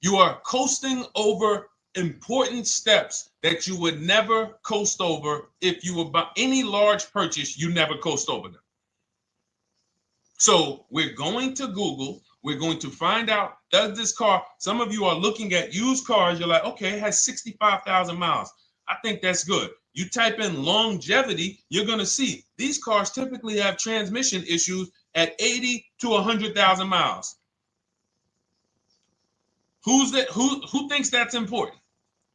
You are coasting over important steps that you would never coast over if you were buying any large purchase. You never coast over them. So we're going to Google. We're going to find out, does this car, some of you are looking at used cars. You're like, okay, it has 65,000 miles. I think that's good. You type in longevity, you're going to see these cars typically have transmission issues at 80 to 100,000 miles. Who thinks that's important?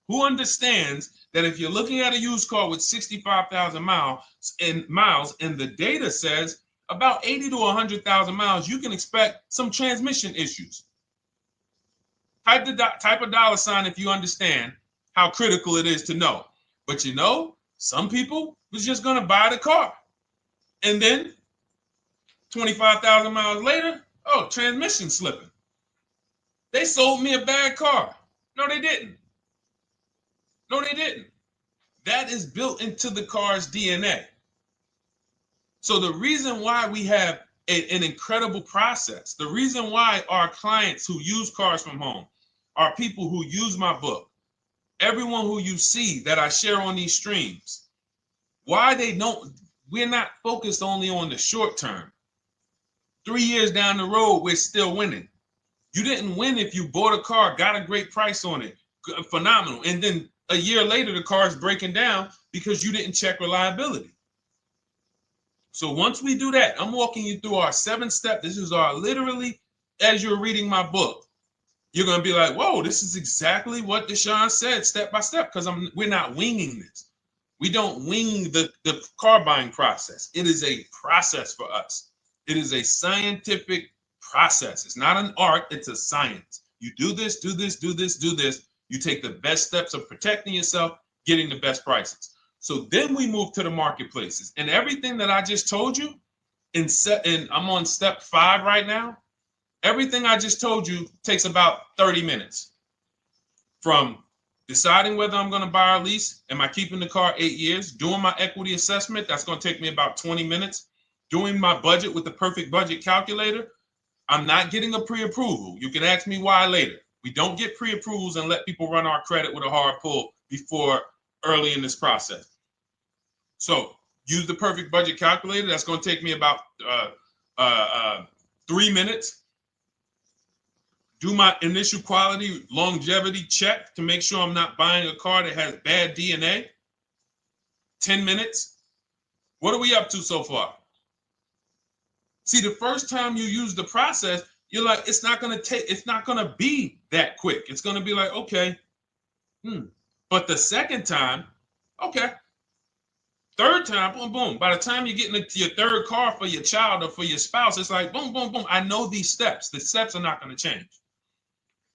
Who understands that if you're looking at a used car with 65,000 miles and the data says about 80 to 100,000 miles, you can expect some transmission issues. Type a dollar sign if you understand how critical it is to know. But some people was just going to buy the car. And then 25,000 miles later, transmission slipping. They sold me a bad car. No, they didn't. That is built into the car's DNA. So the reason why we have an incredible process, the reason why our clients who use cars from home are people who use my book, everyone who you see that I share on these streams, we're not focused only on the short term. 3 years down the road, we're still winning. You didn't win if you bought a car, got a great price on it, phenomenal, and then a year later the car is breaking down because you didn't check reliability. So once we do that, I'm walking you through our 7-step. This is our literally, as you're reading my book, you're going to be like, whoa, this is exactly what Deshone said, step by step, because we're not winging this. We don't wing the car buying process. It is a process for us. It is a scientific process. It's not an art, it's a science. You do this, do this, do this, do this. You take the best steps of protecting yourself, getting the best prices. So then we move to the marketplaces. And everything that I just told you, and I'm on step 5 right now, everything I just told you takes about 30 minutes. From deciding whether I'm going to buy or lease, am I keeping the car 8 years, doing my equity assessment, that's going to take me about 20 minutes, doing my budget with the perfect budget calculator. I'm not getting a pre-approval. You can ask me why later. We don't get pre-approvals and let people run our credit with a hard pull before early in this process. So use the perfect budget calculator. That's going to take me about 3 minutes. Do my initial quality longevity check to make sure I'm not buying a car that has bad DNA. 10 minutes. What are we up to so far? See, the first time you use the process, you're like, it's not going to be that quick. It's going to be like, okay. But the second time, okay. Third time, boom, boom. By the time you're getting into your third car for your child or for your spouse, it's like, boom, boom, boom. I know these steps. The steps are not going to change.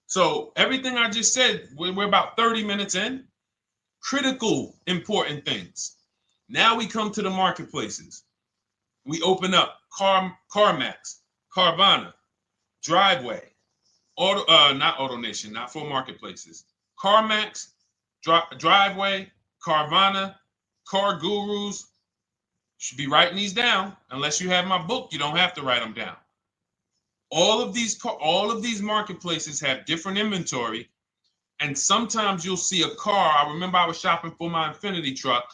So everything I just said, we're about 30 minutes in. Critical, important things. Now we come to the marketplaces. We open up CarMax, Carvana, Driveway, not AutoNation, not for marketplaces. CarMax, Driveway, Carvana, Car Gurus. Should be writing these down. Unless you have my book, you don't have to write them down. All of these marketplaces have different inventory, and sometimes you'll see a car. I remember I was shopping for my Infinity truck,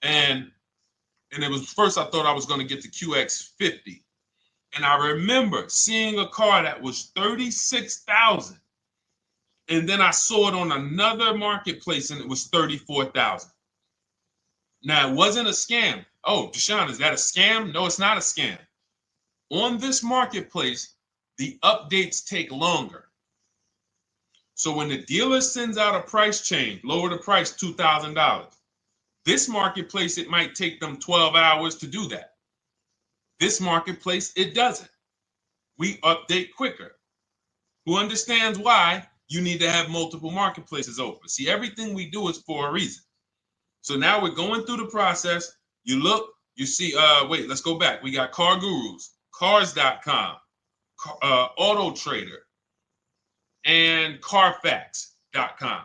and it was first I thought I was going to get the QX50. And I remember seeing a car that was $36,000. And then I saw it on another marketplace and it was $34,000. Now, it wasn't a scam. Oh, Deshone, is that a scam? No, it's not a scam. On this marketplace, the updates take longer. So when the dealer sends out a price change, lower the price $2,000. This marketplace, it might take them 12 hours to do that. This marketplace, it doesn't. We update quicker. Who understands why you need to have multiple marketplaces open? See, everything we do is for a reason. So now we're going through the process. You look, you see, wait, let's go back. We got Car Gurus, Cars.com, Auto Trader, and Carfax.com.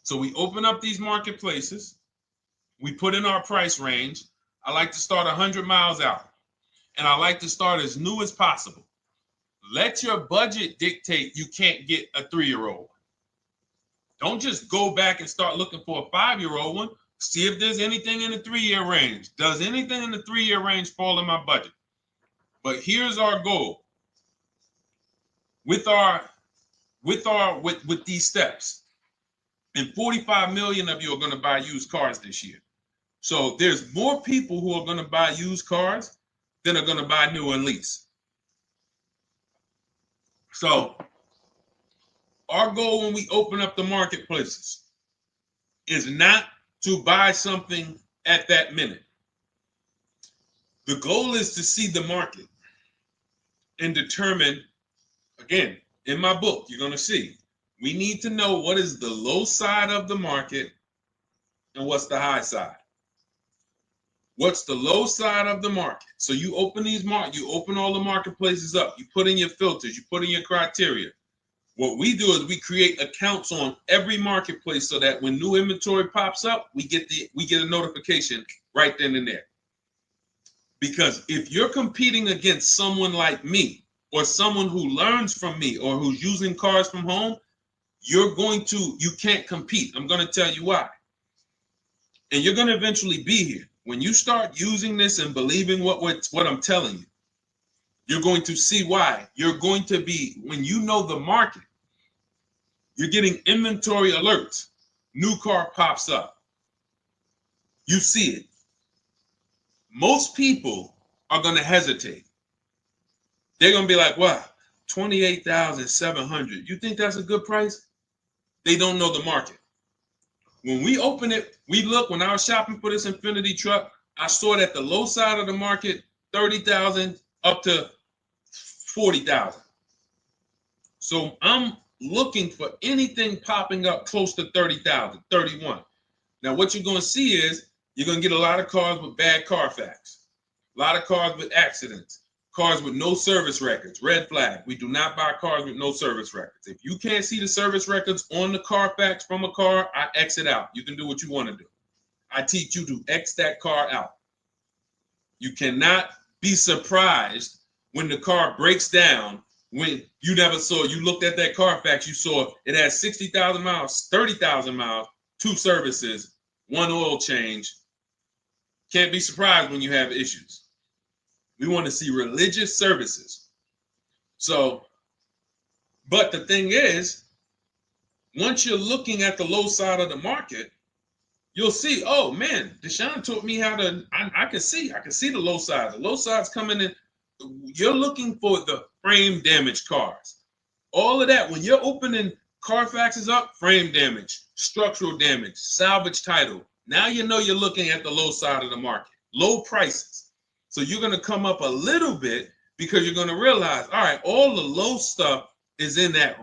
So we open up these marketplaces. We put in our price range. I like to start 100 miles out. And I like to start as new as possible. Let your budget dictate you can't get a 3-year-old. Don't just go back and start looking for a 5-year-old one. See if there's anything in the 3-year range. Does anything in the 3-year range fall in my budget? But here's our goal. With these steps, and 45 million of you are going to buy used cars this year. So there's more people who are going to buy used cars than are going to buy new and lease. So our goal when we open up the marketplaces is not to buy something at that minute. The goal is to see the market and determine, again, in my book, you're going to see, we need to know what is the low side of the market and what's the high side. What's the low side of the market? So you open you open all the marketplaces up. You put in your filters. You put in your criteria. What we do is we create accounts on every marketplace so that when new inventory pops up, we get a notification right then and there. Because if you're competing against someone like me or someone who learns from me or who's using cars from home, you can't compete. I'm going to tell you why. And you're going to eventually be here. When you start using this and believing what I'm telling you, You're going to see why. You're going to be, when you know the market, you're getting inventory alerts. New car pops up. You see it. Most people are going to hesitate. They're going to be like, wow, 28,700. You think that's a good price? They don't know the market. When we open it, we look, when I was shopping for this Infinity truck, I saw it at the low side of the market, 30,000 up to 40,000. So I'm looking for anything popping up close to 30,000, 31. Now, what you're going to see is you're going to get a lot of cars with bad Carfax, a lot of cars with accidents, cars with no service records, red flag. We do not buy cars with no service records. If you can't see the service records on the Carfax from a car, I exit out. You can do what you want to do. I teach you to X that car out. You cannot be surprised when the car breaks down, when you never saw, you looked at that Carfax, you saw it has 60,000 miles, 30,000 miles, 2 services, 1 oil change. Can't be surprised when you have issues. We want to see religious services. So, but the thing is, once you're looking at the low side of the market, you'll see, oh man, Deshone taught me how to, I can see the low side. The low side's coming in. You're looking for the frame damage cars. All of that, when you're opening Carfaxes up, frame damage, structural damage, salvage title. Now you know you're looking at the low side of the market, low prices. So you're going to come up a little bit because you're going to realize, all right, all the low stuff is in that,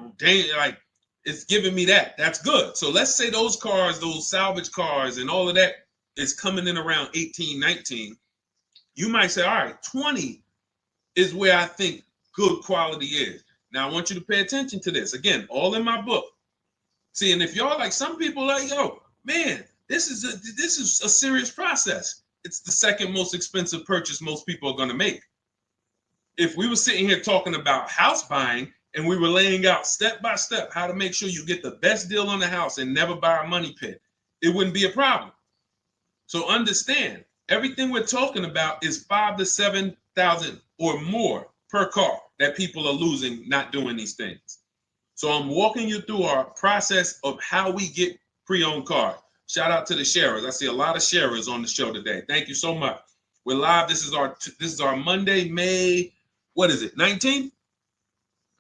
like, it's giving me that. That's good. So let's say those cars, those salvage cars and all of that is coming in around 18, 19. You might say, all right, 20 is where I think good quality is. Now, I want you to pay attention to this. Again, all in my book. See, and if y'all like, some people like, yo, man, this is a serious process. It's the second most expensive purchase most people are going to make. If we were sitting here talking about house buying and we were laying out step by step how to make sure you get the best deal on the house and never buy a money pit, it wouldn't be a problem. So understand, everything we're talking about is 5,000 to 7,000 or more per car that people are losing not doing these things. So I'm walking you through our process of how we get pre-owned cars. Shout out to the sharers. I see a lot of sharers on the show today. Thank you so much. We're live. This is our Monday, May, what is it, 19th?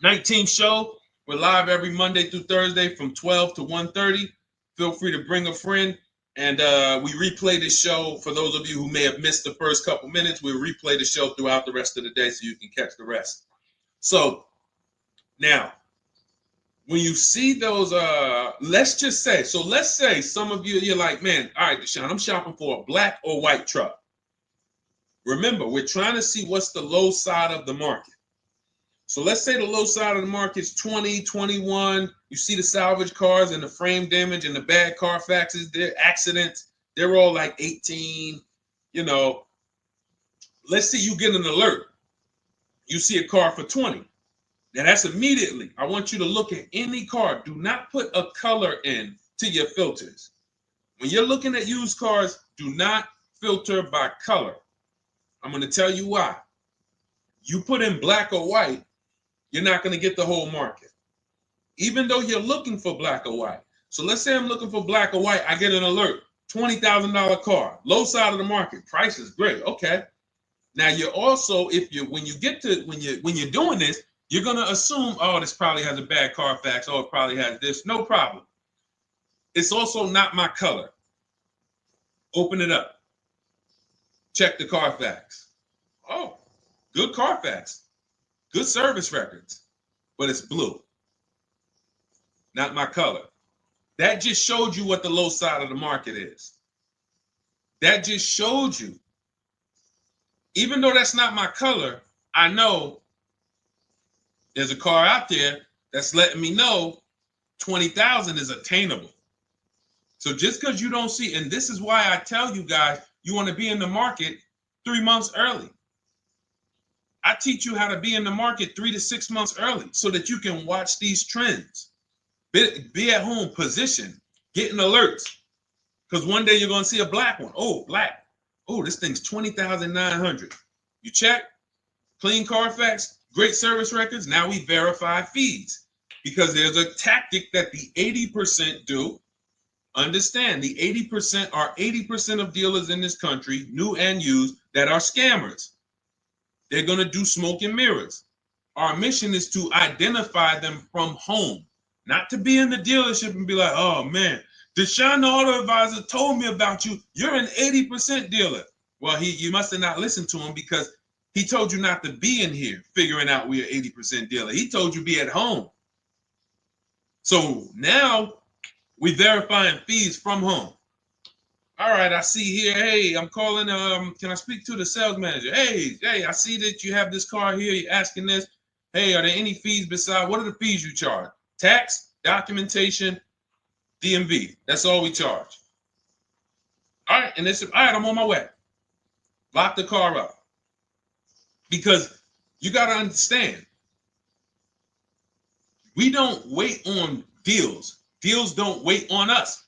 19th show. We're live every Monday through Thursday from 12 to 1:30. Feel free to bring a friend. And we replay this show. For those of you who may have missed the first couple minutes, we'll replay the show throughout the rest of the day so you can catch the rest. So now, when you see those, let's say some of you, you're like, man, all right, Deshone, I'm shopping for a black or white truck. Remember, we're trying to see what's the low side of the market. So let's say the low side of the market is 20, 21. You see the salvage cars and the frame damage and the bad Carfaxes, their accidents, they're all like 18, you know. Let's say you get an alert. You see a car for 20. Now that's immediately, I want you to look at any car. Do not put a color in to your filters. When you're looking at used cars, do not filter by color. I'm going to tell you why. You put in black or white, you're not going to get the whole market, even though you're looking for black or white. So let's say I'm looking for black or white. I get an alert, $20,000 car, low side of the market. Price is great. Okay. Now you're also, when you're doing this, you're going to assume, oh, this probably has a bad Carfax. Oh, it probably has this. No problem. It's also not my color. Open it up. Check the Carfax. Oh, good Carfax. Good service records. But it's blue. Not my color. That just showed you what the low side of the market is. That just showed you. Even though that's not my color, I know there's a car out there that's letting me know 20,000 is attainable. So just because you don't see, and this is why I tell you guys, you want to be in the market 3 months early. I teach you how to be in the market 3 to 6 months early so that you can watch these trends. Be at home, position, getting alerts. Because one day you're going to see a black one. Oh, black. Oh, this thing's 20,900. You check. clean Carfax, great service records. Now we verify fees because there's a tactic that the 80% do. Understand, the 80% are 80% of dealers in this country, new and used, that are scammers. They're going to do smoke and mirrors. Our mission is to identify them from home, not to be in the dealership and be like, oh man, Deshone the Auto Advisor told me about you. You're an 80% dealer. Well, you must have not listened to him because he told you not to be in here figuring out we're 80% dealer. He told you be at home. So now we verifying fees from home. All right, I see here. Hey, I'm calling. Can I speak to the sales manager? Hey, I see that you have this car here. You're asking this. Hey, are there any fees besides? What are the fees you charge? Tax, documentation, DMV. That's all we charge. All right, and they said, all right, I'm on my way. Lock the car up. Because you got to understand, we don't wait on deals. Deals don't wait on us.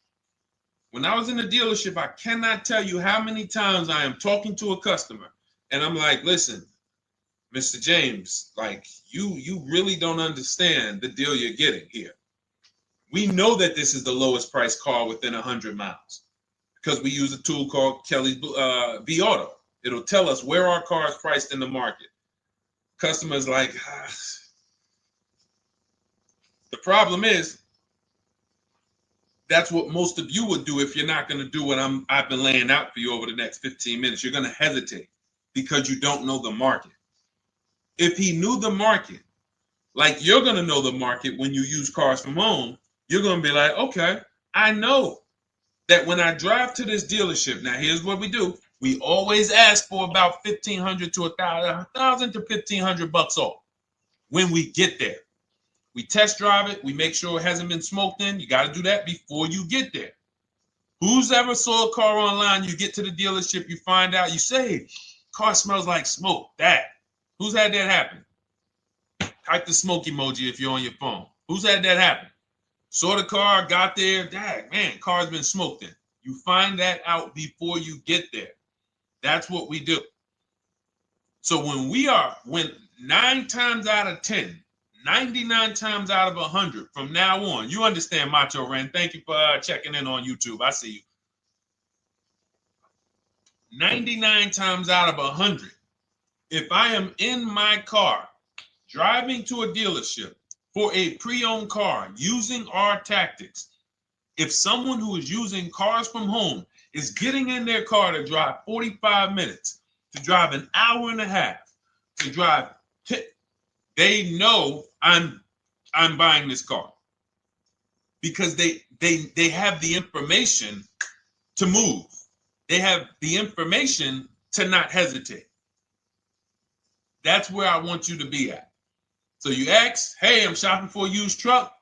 When I was in the dealership, I cannot tell you how many times I am talking to a customer and I'm like, listen, Mr. James, like you really don't understand the deal you're getting here. We know that this is the lowest price car within 100 miles because we use a tool called Kelly's V Auto. It'll tell us where our car is priced in the market. Customers like, the problem is, that's what most of you would do if you're not going to do what I've been laying out for you over the next 15 minutes. You're going to hesitate because you don't know the market. If he knew the market, like you're going to know the market when you use cars from home, you're going to be like, okay, I know that when I drive to this dealership, now here's what we do. We always ask for about $1,500 to $1,000 to $1,500 off when we get there. We test drive it. We make sure it hasn't been smoked in. You got to do that before you get there. Who's ever saw a car online? You get to the dealership, you find out, you say, car smells like smoke. That. Who's had that happen? Type the smoke emoji if you're on your phone. Who's had that happen? Saw the car, got there, dang, man, car's been smoked in. You find that out before you get there. That's what we do. So when 9 times out of 10, 99 times out of 100 from now on, you understand, Macho Ren. Thank you for checking in on YouTube. I see you. 99 times out of 100, if I am in my car driving to a dealership for a pre-owned car using our tactics, if someone who is using cars from home is getting in their car to drive 45 minutes, to drive an hour and a half, to drive, they know I'm buying this car because they have the information to move. They have the information to not hesitate. That's where I want you to be at. So you ask, hey, I'm shopping for a used truck.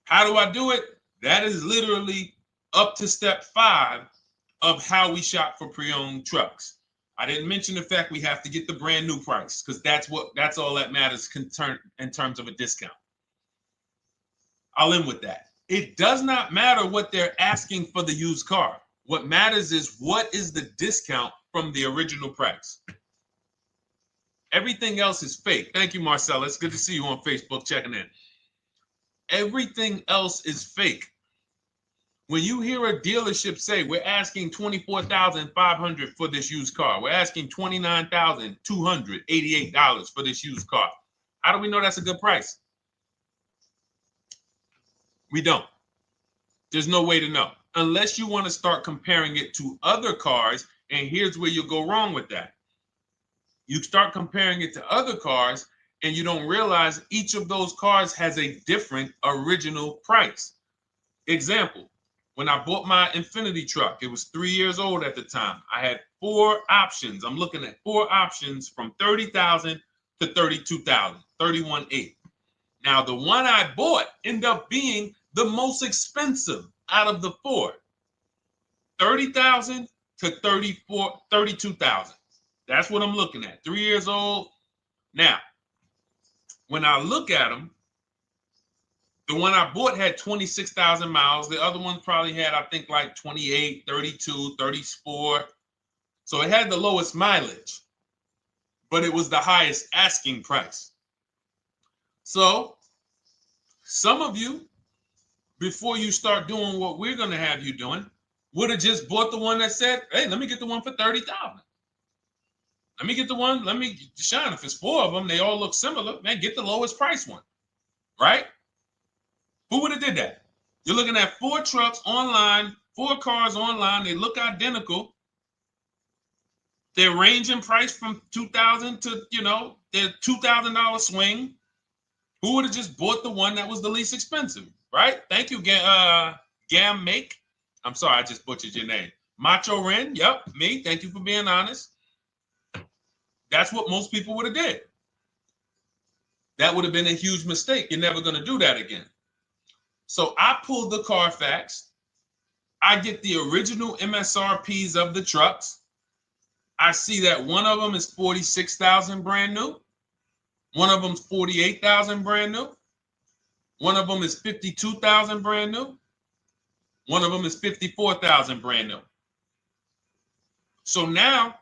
How do I do it? That is literally up to step 5 of how we shop for pre-owned trucks. I didn't mention the fact we have to get the brand new price because that's all that matters in terms of a discount. I'll end with that. It does not matter what they're asking for the used car. What matters is what is the discount from the original price. Everything else is fake. Thank you, Marcella. It's good to see you on Facebook checking in. Everything else is fake. When you hear a dealership say, we're asking $24,500 for this used car, we're asking $29,288 for this used car, how do we know that's a good price? We don't. There's no way to know. Unless you want to start comparing it to other cars, and here's where you'll go wrong with that. You start comparing it to other cars, and you don't realize each of those cars has a different original price. Example. When I bought my Infinity truck, it was 3 years old at the time. I had 4 options. I'm looking at 4 options from $30,000 to $32,000, $31,800. Now, the one I bought ended up being the most expensive out of the 4. $30,000 to $32,000. That's what I'm looking at. 3 years old. Now, when I look at them, the one I bought had 26,000 miles. The other one probably had, I think, like 28, 32, 34. So it had the lowest mileage. but it was the highest asking price. So some of you, before you start doing what we're going to have you doing, would have just bought the one that said, hey, let me get the one for $30,000. Let me get the one, Deshone, if it's 4 of them, they all look similar, man, get the lowest price one, right? Who would have did that? You're looking at 4 trucks online, 4 cars online, they look identical. They're ranging price from $2,000 to, their $2,000 swing. Who would have just bought the one that was the least expensive, right? Thank you, Gam Make. I'm sorry, I just butchered your name. Macho Ren, yep, me. Thank you for being honest. That's what most people would have did. That would have been a huge mistake. You're never going to do that again. So I pulled the Carfax. I get the original MSRPs of the trucks. I see that one of them is 46,000 brand new. One of them's 48,000 brand new. One of them is 52,000 brand new. One of them is 54,000 brand new. So now,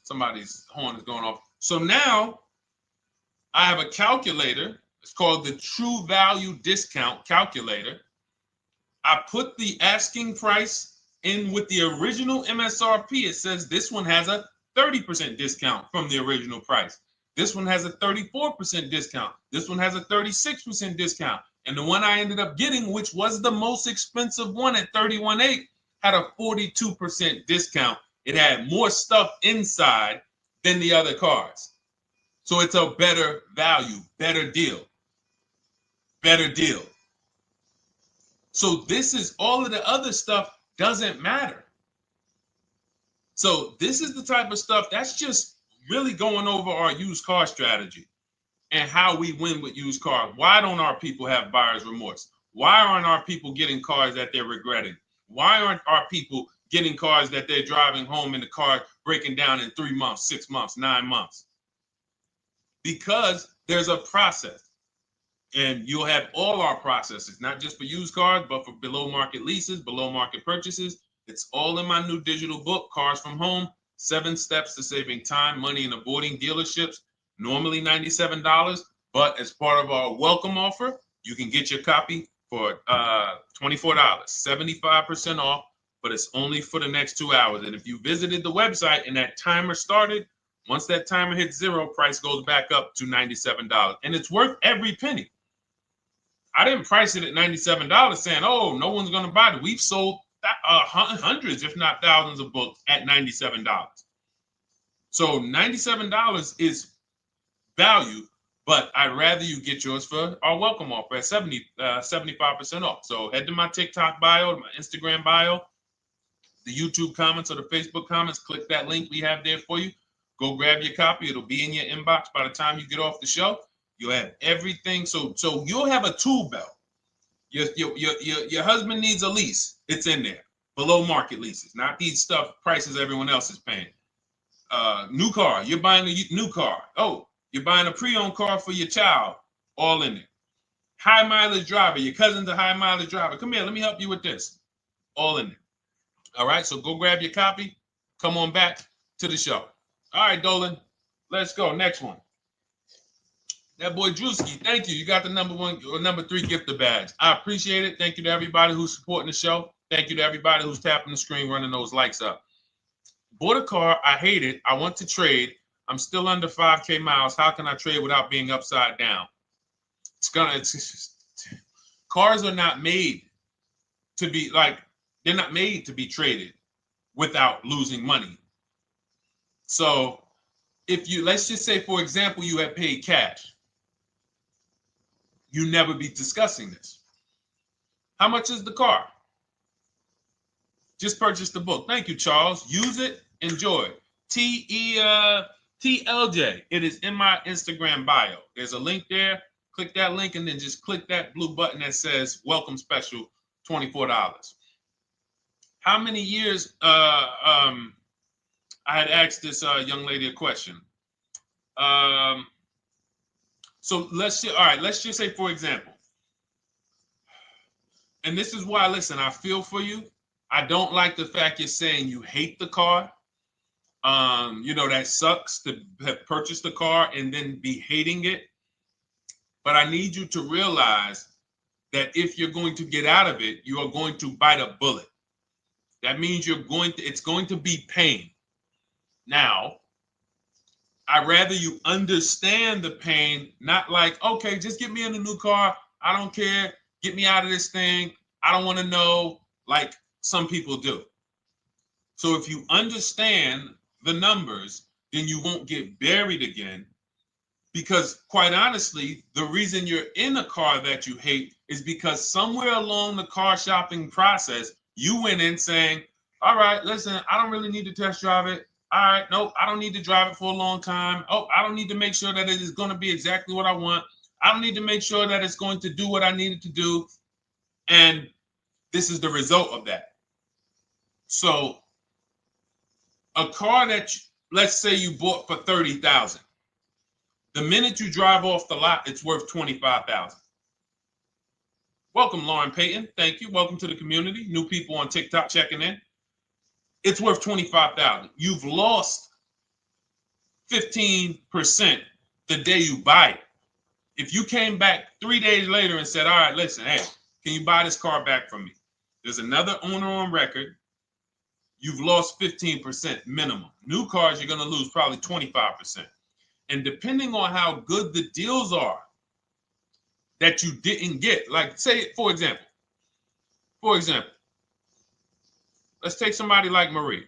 somebody's horn is going off. So now I have a calculator. It's called the True Value Discount Calculator. I put the asking price in with the original MSRP. It says this one has a 30% discount from the original price. This one has a 34% discount. This one has a 36% discount. And the one I ended up getting, which was the most expensive one at $31,800, had a 42% discount. It had more stuff inside than the other cars. So it's a better value, better deal. Better deal. So this is all of the other stuff doesn't matter. So this is the type of stuff that's just really going over our used car strategy and how we win with used cars. Why don't our people have buyer's remorse? Why aren't our people getting cars that they're regretting? Why aren't our people getting cars that they're driving home and the car breaking down in 3 months, 6 months, 9 months? Because there's a process. And you'll have all our processes, not just for used cars, but for below market leases, below market purchases. It's all in my new digital book, Cars from Home, 7 Steps to Saving Time, Money, and Avoiding Dealerships. Normally $97, but as part of our welcome offer, you can get your copy for $24, 75% off, but it's only for the next 2 hours. And if you visited the website and that timer started, once that timer hits 0, price goes back up to $97. And it's worth every penny. I didn't price it at $97 saying, oh, no one's going to buy it. We've sold hundreds, if not thousands of books at $97. So $97 is value, but I'd rather you get yours for our welcome offer at 75% off. So head to my TikTok bio, my Instagram bio, the YouTube comments or the Facebook comments, click that link we have there for you. Go grab your copy. It'll be in your inbox by the time you get off the show. You'll have everything. So you'll have a tool belt. Your husband needs a lease. It's in there. Below market leases, not these stuff prices everyone else is paying. New car. You're buying a new car. Oh, you're buying a pre-owned car for your child. All in there. High mileage driver. Your cousin's a high mileage driver. Come here. Let me help you with this. All in there. All right. So go grab your copy. Come on back to the show. All right, Dolan. Let's go. Next one. That boy Drewski, thank you. You got the number 1 or number 3 gifter badge. I appreciate it. Thank you to everybody who's supporting the show. Thank you to everybody who's tapping the screen, running those likes up. Bought a car. I hate it. I want to trade. I'm still under 5K miles. How can I trade without being upside down? Cars are not made to be they're not made to be traded without losing money. So if you, let's just say, for example, you have paid cash, you never be discussing this. How much is the car? Just purchase the book. Thank you, Charles. Use it, enjoy it. TLJ. It is in my Instagram bio. There's a link there. Click that link and then just click that blue button that says welcome special, $24. How many years I had asked this young lady a question. So let's just say, for example, and this is why, listen, I feel for you. I don't like the fact you're saying you hate the car. That sucks to have purchased a car and then be hating it. But I need you to realize that if you're going to get out of it, you are going to bite a bullet. That means it's going to be pain. Now, I'd rather you understand the pain, not like, okay, just get me in a new car. I don't care. Get me out of this thing. I don't want to know, like some people do. So if you understand the numbers, then you won't get buried again. Because quite honestly, the reason you're in a car that you hate is because somewhere along the car shopping process, you went in saying, all right, listen, I don't really need to test drive it. All right, nope, I don't need to drive it for a long time. Oh, I don't need to make sure that it is going to be exactly what I want. I don't need to make sure that it's going to do what I need it to do. And this is the result of that. So a car that, let's say you bought for $30,000. The minute you drive off the lot, it's worth $25,000. Welcome, Lauren Payton. Thank you. Welcome to the community. New people on TikTok checking in. It's worth $25,000. You've lost 15% the day you buy it. If you came back 3 days later and said, all right, listen, hey, can you buy this car back from me? There's another owner on record. You've lost 15% minimum. New cars, you're going to lose probably 25%. And depending on how good the deals are that you didn't get, like say, for example, let's take somebody like Marie.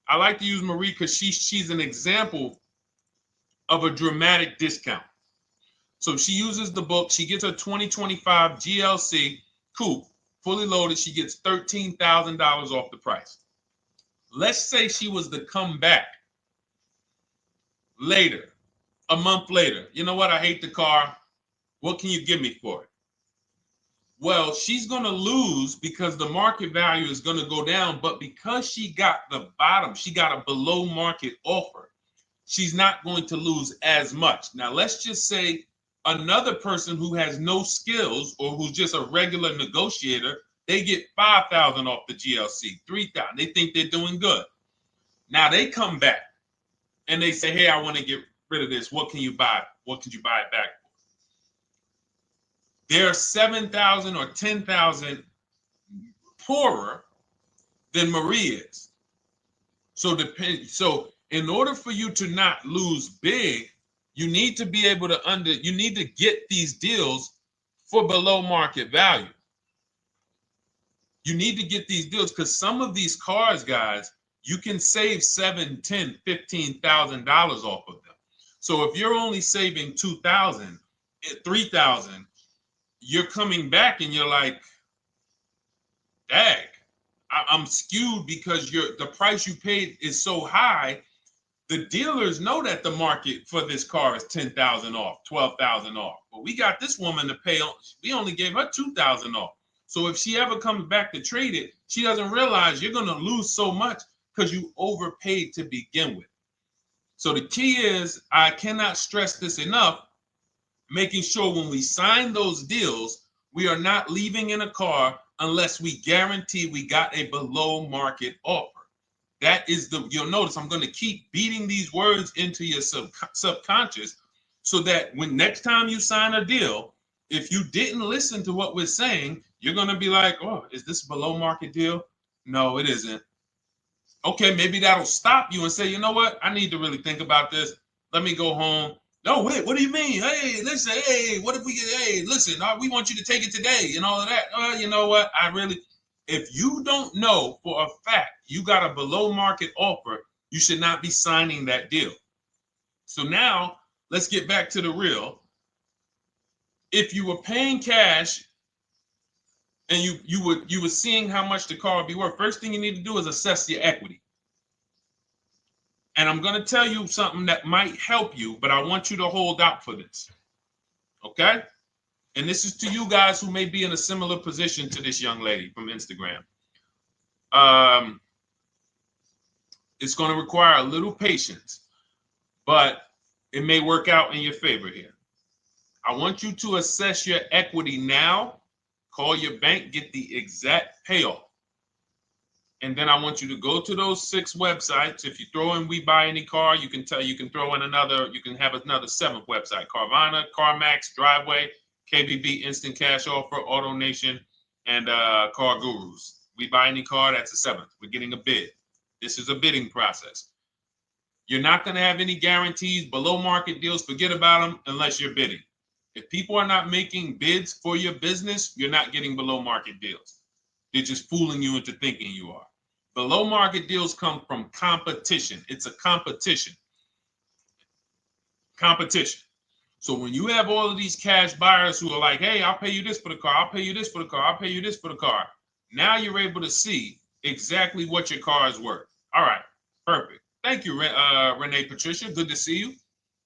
I like to use Marie because she's an example of a dramatic discount. So she uses the book. She gets her 2025 GLC coupe, fully loaded. She gets $13,000 off the price. Let's say she was to come back later, a month later. You know what? I hate the car. What can you give me for it? Well, she's going to lose because the market value is going to go down. But because she got the bottom, she got a below market offer, she's not going to lose as much. Now, let's just say another person who has no skills or who's just a regular negotiator, they get $5,000 off the GLC, $3,000. They think they're doing good. Now they come back and they say, hey, I want to get rid of this. What can you buy? What could you buy it back for? They're 7,000 or 10,000 poorer than Marie is. So in order for you to not lose big, you need to be able to you need to get these deals for below market value. You need to get these deals because some of these cars, guys, you can save $7,000, $10,000, $15,000 off of them. So if you're only saving $2,000, $3,000, you're coming back and you're like, dang, I'm skewed because the price you paid is so high. The dealers know that the market for this car is $10,000 off, $12,000 off. But we got this woman to pay. We only gave her $2,000 off. So if she ever comes back to trade it, she doesn't realize you're going to lose so much because you overpaid to begin with. So the key is, I cannot stress this enough, making sure when we sign those deals, we are not leaving in a car unless we guarantee we got a below market offer. That is you'll notice I'm going to keep beating these words into your subconscious so that when next time you sign a deal, if you didn't listen to what we're saying, you're going to be like, oh, is this a below market deal? No, it isn't. Okay, maybe that'll stop you and say, you know what? I need to really think about this. Let me go home. No, wait, what do you mean? Hey, listen, hey, what if we get, hey, listen, we want you to take it today and all of that. You know what? If you don't know for a fact you got a below market offer, you should not be signing that deal. So now let's get back to the real. If you were paying cash and you were seeing how much the car would be worth, first thing you need to do is assess your equity. And I'm going to tell you something that might help you, but I want you to hold out for this. Okay? And this is to you guys who may be in a similar position to this young lady from Instagram. It's going to require a little patience, but it may work out in your favor here. I want you to assess your equity now. Call your bank, get the exact payoff. And then I want you to go to those 6 websites. If you throw in We Buy Any Car, you can throw in another, you can have another 7th website: Carvana, CarMax, Driveway, KBB, Instant Cash Offer, AutoNation, and Car Gurus. We Buy Any Car, that's the 7th. We're getting a bid. This is a bidding process. You're not going to have any guarantees, below market deals. Forget about them unless you're bidding. If people are not making bids for your business, you're not getting below market deals. They're just fooling you into thinking you are. Below market deals come from competition. It's a competition. Competition. So when you have all of these cash buyers who are like, hey, I'll pay you this for the car, I'll pay you this for the car, I'll pay you this for the car. Now you're able to see exactly what your car is worth. All right, perfect. Thank you, Renee Patricia. Good to see you.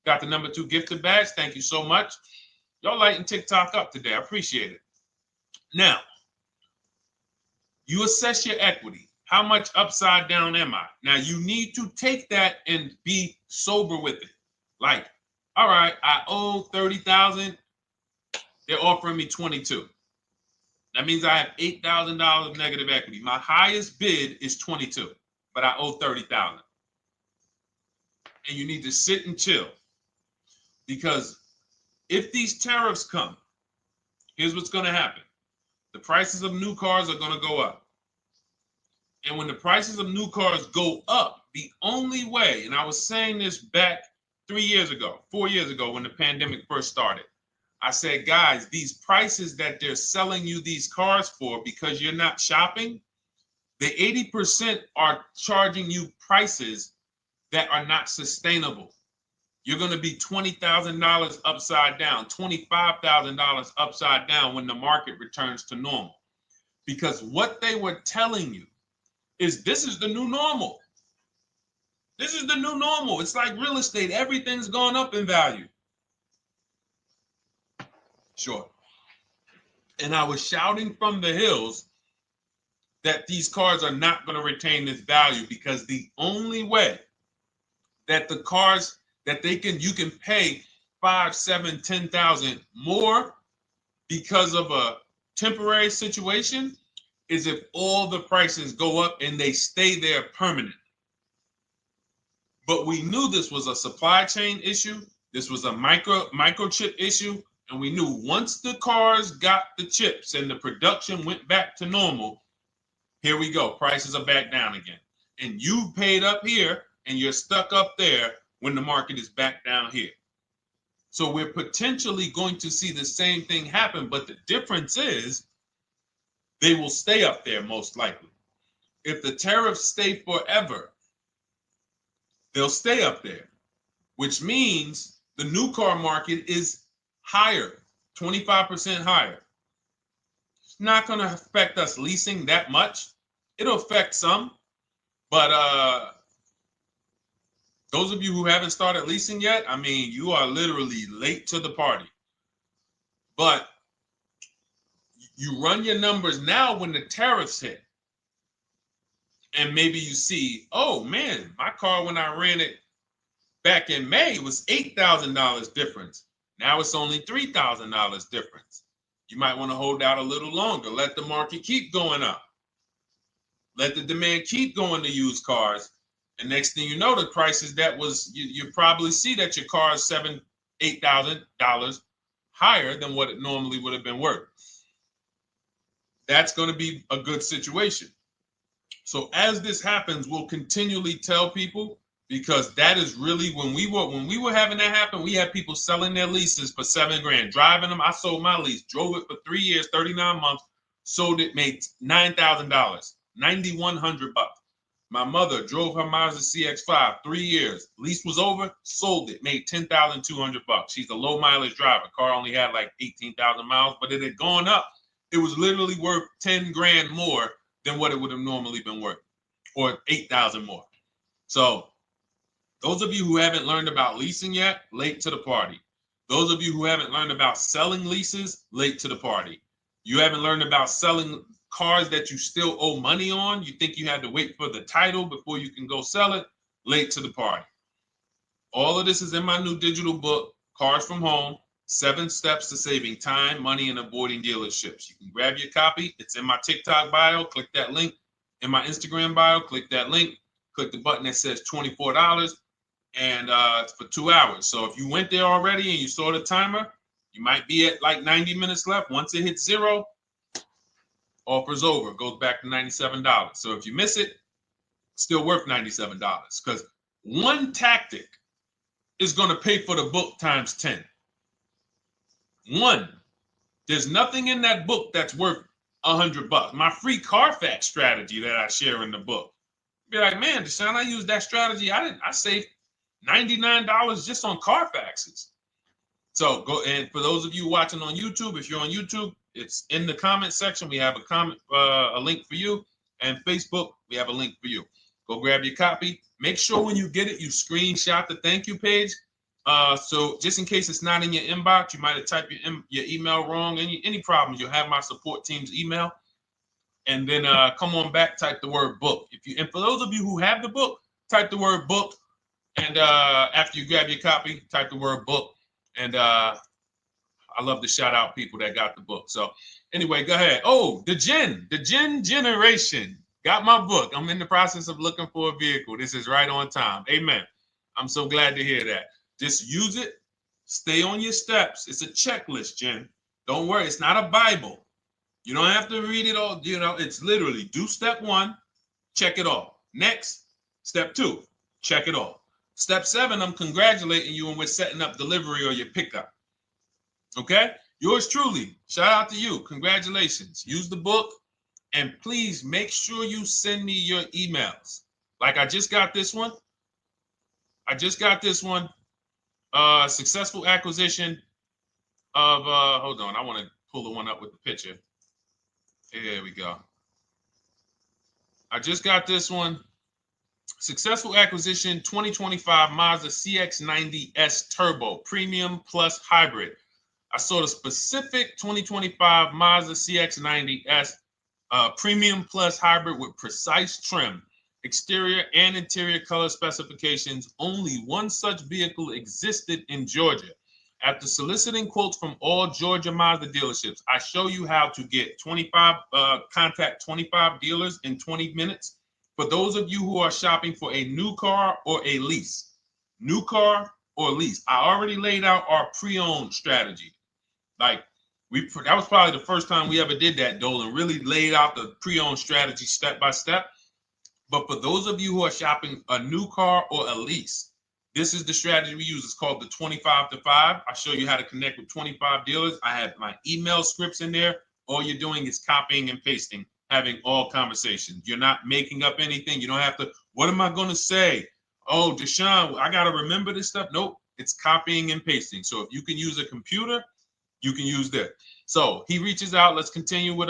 Got the number 2 gifted badge. Thank you so much. Y'all lighting TikTok up today. I appreciate it. Now, you assess your equity. How much upside down am I? Now, you need to take that and be sober with it. Like, all right, I owe $30,000. They're offering me 22. That means I have $8,000 of negative equity. My highest bid is 22, but I owe 30,000. And you need to sit and chill, because if these tariffs come, here's what's going to happen. The prices of new cars are going to go up. And when the prices of new cars go up, the only way, and I was saying this back 4 years ago, when the pandemic first started, I said, guys, these prices that they're selling you these cars for, because you're not shopping, the 80% are charging you prices that are not sustainable. You're going to be $20,000 upside down, $25,000 upside down when the market returns to normal. Because what they were telling you is this is the new normal. This is the new normal. It's like real estate. Everything's gone up in value. Sure. And I was shouting from the hills that these cars are not going to retain this value, because the only way that the cars that you can pay 5, 7, 10,000 more because of a temporary situation is if all the prices go up and they stay there permanently. But we knew this was a supply chain issue. This was a microchip issue. And we knew once the cars got the chips and the production went back to normal, here we go. Prices are back down again. And you paid up here and you're stuck up there when the market is back down here. So we're potentially going to see the same thing happen, but the difference is they will stay up there most likely. If the tariffs stay forever, they'll stay up there, which means the new car market is higher, 25% higher. It's not going to affect us leasing that much. It'll affect some, but those of you who haven't started leasing yet, I mean, you are literally late to the party. But you run your numbers now when the tariffs hit. And maybe you see, oh man, my car when I ran it back in May was $8,000 difference. Now it's only $3,000 difference. You might want to hold out a little longer. Let the market keep going up. Let the demand keep going to used cars. And next thing you know, the prices that was, you probably see that your car is $7,000, $8,000 higher than what it normally would have been worth. That's going to be a good situation. So as this happens, we'll continually tell people, because that is really when we were having that happen, we had people selling their leases for $7,000, driving them. I sold my lease, drove it for 3 years, 39 months, sold it, made $9,000, $9,100. My mother drove her Mazda CX-5, 3 years. Lease was over, sold it, made $10,200. She's a low mileage driver. Car only had like 18,000 miles, but it had gone up. It was literally worth $10,000 more than what it would have normally been worth, or 8,000 more. So those of you who haven't learned about leasing yet, late to the party. Those of you who haven't learned about selling leases, late to the party. You haven't learned about selling cars that you still owe money on. You think you had to wait for the title before you can go sell it, late to the party. All of this is in my new digital book, Cars from Home, 7 Steps to Saving Time, Money, and Avoiding Dealerships. You can grab your copy. It's in my TikTok bio. Click that link in my Instagram bio. Click that link. Click the button that says $24, and it's for 2 hours. So if you went there already and you saw the timer, you might be at like 90 minutes left. Once it hits 0, offer's over. It goes back to $97. So if you miss it, still worth $97, because one tactic is going to pay for the book times 10. One. There's nothing in that book that's worth $100. My free Carfax strategy that I share in the book. Be like, man, Deshone, I used that strategy. I saved $99 just on Carfaxes. So go, and for those of you watching on YouTube, if you're on YouTube, it's in the comment section. We have a link for you, and Facebook, we have a link for you. Go grab your copy. Make sure when you get it, you screenshot the thank you page. So just in case it's not in your inbox, you might have typed your email wrong. Any problems, you'll have my support team's email. And then come on back, type the word book. And for those of you who have the book, type the word book. And after you grab your copy, type the word book. And I love to shout out people that got the book. So anyway, go ahead. Oh, the Gen Generation got my book. I'm in the process of looking for a vehicle. This is right on time. Amen. I'm so glad to hear that. Just use it. Stay on your steps. It's a checklist, Jen. Don't worry. It's not a Bible. You don't have to read it all. You know, it's literally do step 1, check it off. Next, step 2, check it off. Step 7, I'm congratulating you and we're setting up delivery or your pickup. Okay? Yours truly. Shout out to you. Congratulations. Use the book, and please make sure you send me your emails. Like I just got this one. Successful acquisition of, hold on, I want to pull the one up with the picture. There we go. I just got this one. Successful acquisition 2025 Mazda CX-90S Turbo Premium Plus Hybrid. I saw the specific 2025 Mazda CX-90S Premium Plus Hybrid with precise trim, exterior and interior color specifications. Only one such vehicle existed in Georgia. After soliciting quotes from all Georgia Mazda dealerships, I show you how to get contact 25 dealers in 20 minutes. For those of you who are shopping for a new car or a lease, new car or lease, I already laid out our pre-owned strategy. Like that was probably the first time we ever did that, Dolan, really laid out the pre-owned strategy step by step. But for those of you who are shopping a new car or a lease, this is the strategy we use. It's called the 25 to 5. I show you how to connect with 25 dealers. I have my email scripts in there. All you're doing is copying and pasting, having all conversations. You're not making up anything. You don't have to, what am I going to say? Oh, Deshone, I got to remember this stuff. Nope, it's copying and pasting. So if you can use a computer, you can use that. So he reaches out. Let's continue with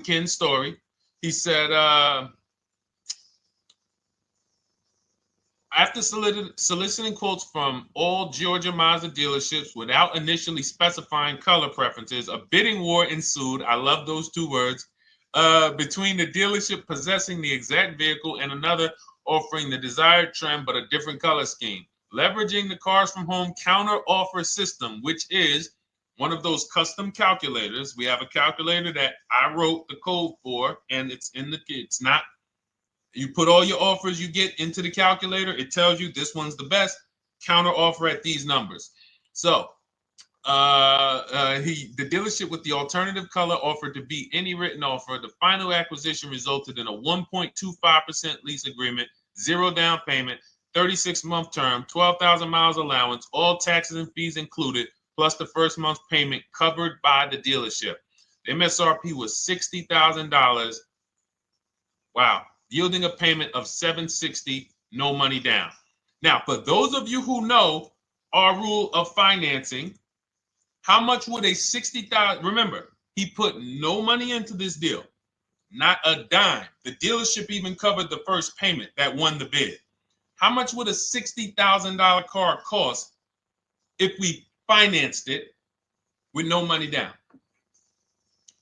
Ken's story. He said, after soliciting quotes from all Georgia Mazda dealerships without initially specifying color preferences, a bidding war ensued. I love those 2 words. Between the dealership possessing the exact vehicle and another offering the desired trim but a different color scheme. Leveraging the Cars from Home counter offer system, which is one of those custom calculators. We have a calculator that I wrote the code for, and it's not. You put all your offers you get into the calculator. It tells you this one's the best. Counter offer at these numbers. So the dealership with the alternative color offered to beat any written offer. The final acquisition resulted in a 1.25% lease agreement, 0 down payment, 36-month term, 12,000 miles allowance, all taxes and fees included, plus the first month's payment covered by the dealership. The MSRP was $60,000. Wow. Yielding a payment of $760, no money down. Now, for those of you who know our rule of financing, how much would a $60,000? Remember, he put no money into this deal, not a dime. The dealership even covered the first payment that won the bid. How much would a $60,000 car cost if we financed it with no money down?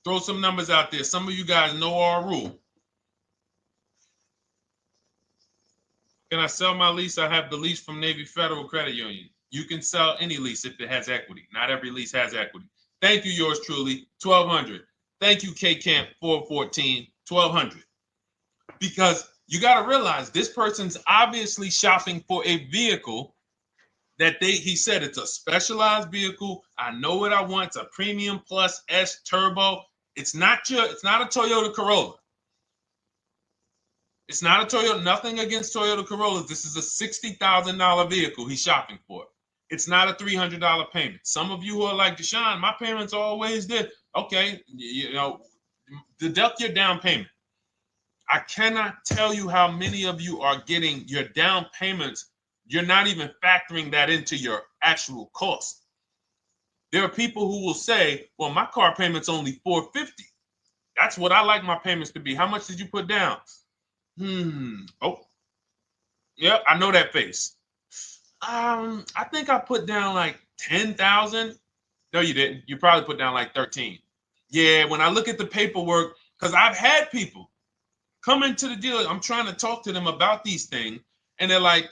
Throw some numbers out there. Some of you guys know our rule. Can I sell my lease? I have the lease from Navy Federal Credit Union. You can sell any lease if it has equity. Not every lease has equity. Thank you, yours truly, 1200. Thank you, K Camp 414. $1,200. Because you got to realize this person's obviously shopping for a vehicle that he said it's a specialized vehicle. I know what I want. It's a premium plus S turbo. It's not a Toyota Corolla. It's not a Toyota, nothing against Toyota Corollas. This is a $60,000 vehicle he's shopping for. It's not a $300 payment. Some of you who are like, Deshone, my payments are always there. Okay, deduct your down payment. I cannot tell you how many of you are getting your down payments. You're not even factoring that into your actual cost. There are people who will say, well, my car payment's only $450. That's what I like my payments to be. How much did you put down? Oh, yeah, I know that face. I think I put down like 10,000. No, you didn't. You probably put down like 13. Yeah, when I look at the paperwork, because I've had people come into the dealer, I'm trying to talk to them about these things, and they're like,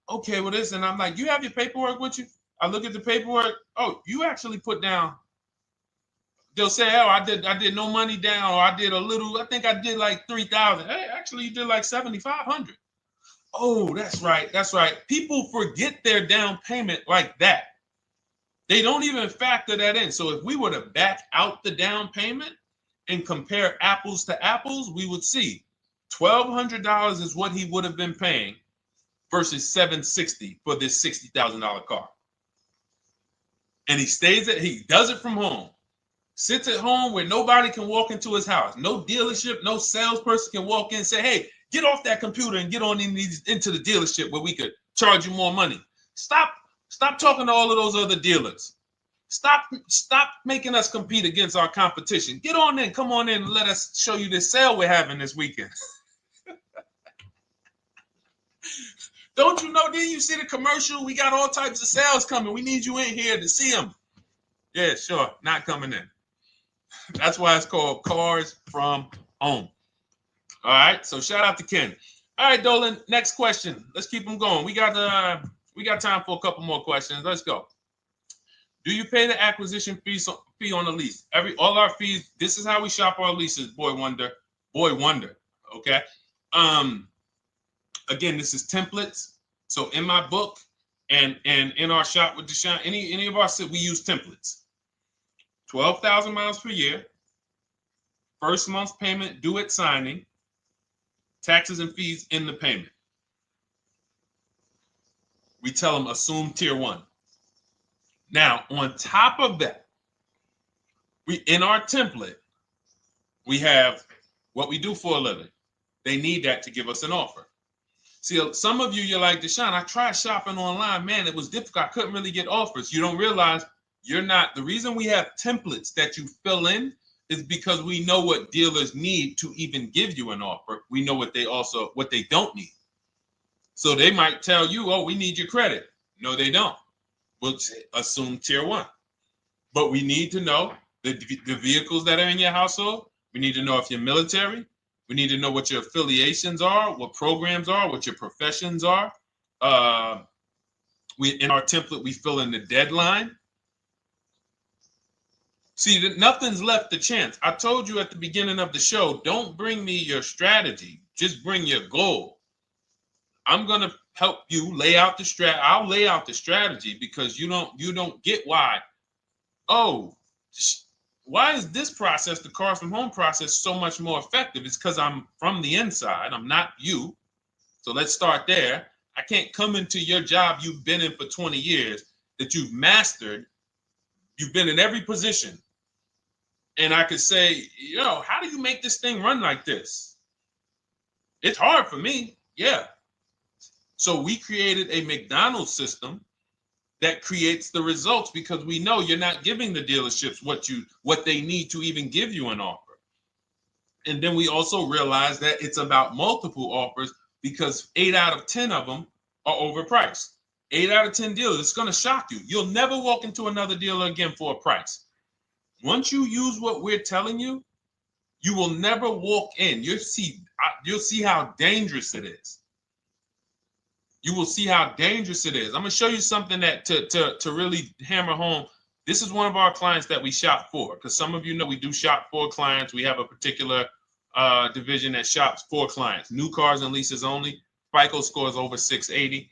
okay, well, this, and I'm like, you have your paperwork with you? I look at the paperwork. Oh, you actually put down. They'll say, oh, I did no money down, or I did a little. I think I did like 3,000. Hey, actually, you did like 7,500. Oh, that's right. That's right. People forget their down payment like that. They don't even factor that in. So if we were to back out the down payment and compare apples to apples, we would see $1,200 is what he would have been paying versus $760 for this $60,000 car. And he does it from home. Sits at home where nobody can walk into his house. No dealership, no salesperson can walk in and say, hey, get off that computer and get on into the dealership where we could charge you more money. Stop talking to all of those other dealers. Stop making us compete against our competition. Get on in, come on in and let us show you this sale we're having this weekend. Don't you know, didn't you see the commercial? We got all types of sales coming. We need you in here to see them. Yeah, sure, not coming in. That's why it's called Cars from Home. All right, so shout out to Ken. All right, Dolan, next question. Let's keep them going. We got time for a couple more questions. Let's go. Do you pay the acquisition fee on the lease? All our fees, this is how we shop our leases, Boy Wonder. Okay. Again, this is templates. So in my book and in our shop with Deshone, any of our, we use templates. 12,000 miles per year, first month's payment due at signing, taxes and fees in the payment. We tell them assume tier 1. Now, on top of that, in our template, we have what we do for a living. They need that to give us an offer. See, some of you, you're like, Deshone, I tried shopping online. Man, it was difficult. I couldn't really get offers. You don't realize you're not. The reason we have templates that you fill in is because we know what dealers need to even give you an offer. We know what they don't need. So they might tell you, oh, we need your credit. No, they don't. We'll assume tier 1. But we need to know the vehicles that are in your household. We need to know if you're military. We need to know what your affiliations are, what programs are, what your professions are. In our template, we fill in the deadline. See, nothing's left to chance. I told you at the beginning of the show, don't bring me your strategy. Just bring your goal. I'm going to help you lay out the strategy. I'll lay out the strategy because you don't get why. Oh, why is this process, the Cars from Home process, so much more effective? It's because I'm from the inside. I'm not you. So let's start there. I can't come into your job you've been in for 20 years that you've mastered. You've been in every position. And I could say, how do you make this thing run like this? It's hard for me. Yeah. So we created a McDonald's system that creates the results because we know you're not giving the dealerships what they need to even give you an offer. And then we also realize that it's about multiple offers because 8 out of 10 of them are overpriced. 8 out of 10 dealers, it's going to shock you. You'll never walk into another dealer again for a price. Once you use what we're telling you, you will never walk in. You'll see how dangerous it is. You will see how dangerous it is. I'm going to show you something that to really hammer home. This is one of our clients that we shop for, because some of you know we do shop for clients. We have a particular division that shops for clients. New cars and leases only. FICO scores over 680.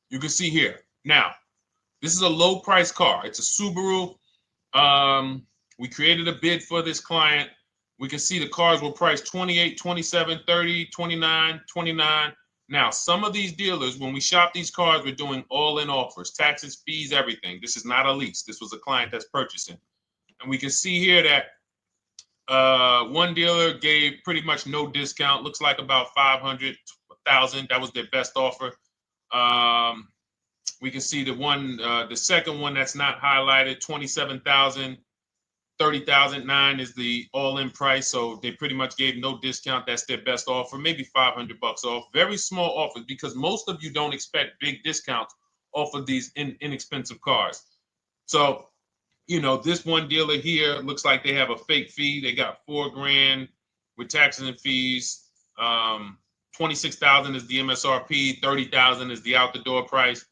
You can see here. Now, this is a low price car. It's a Subaru. We created a bid for this client. We can see the cars were priced 28, 27, 30, 29, 29. Now, some of these dealers, when we shop these cars, we're doing all-in offers, taxes, fees, everything. This is not a lease. This was a client that's purchasing. And we can see here that one dealer gave pretty much no discount. Looks like about 500,000. That was their best offer. We can see the second one that's not highlighted, 27,000. 30,009 is the all-in price, so they pretty much gave no discount. That's their best offer, maybe $500 off. Very small offers, because most of you don't expect big discounts off of these inexpensive cars. So, you know, this one dealer here looks like they have a fake fee. They got $4,000 with taxes and fees. 26,000 is the MSRP. 30,000 is the out the door price.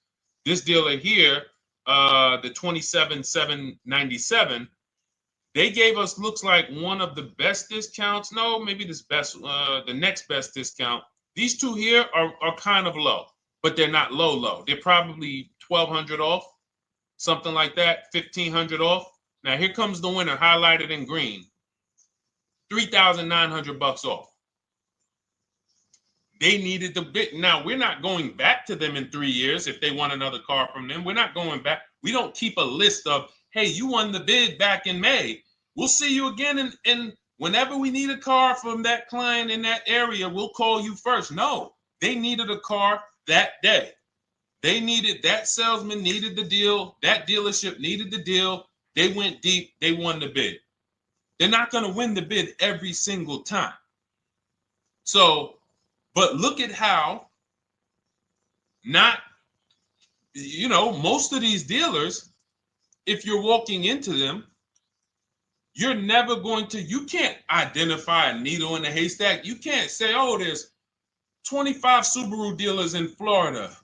This dealer here, the 27,797. They gave us, looks like, one of the best discounts. No, maybe the next best discount. These two here are kind of low, but they're not low. They're probably 1,200 off, something like that, 1,500 off. Now here comes the winner, highlighted in green, 3,900 bucks off. They needed the bid. Now we're not going back to them in 3 years if they want another car from them. We're not going back. We don't keep a list of, hey, you won the bid back in May. We'll see you again. And whenever we need a car from that client in that area, we'll call you first. No, they needed a car that day. They needed, that salesman needed the deal. That dealership needed the deal. They went deep. They won the bid. They're not going to win the bid every single time. So, but look at how most of these dealers, if you're walking into them, you're never going to, you can't identify a needle in a haystack. You can't say, oh, there's 25 Subaru dealers in Florida.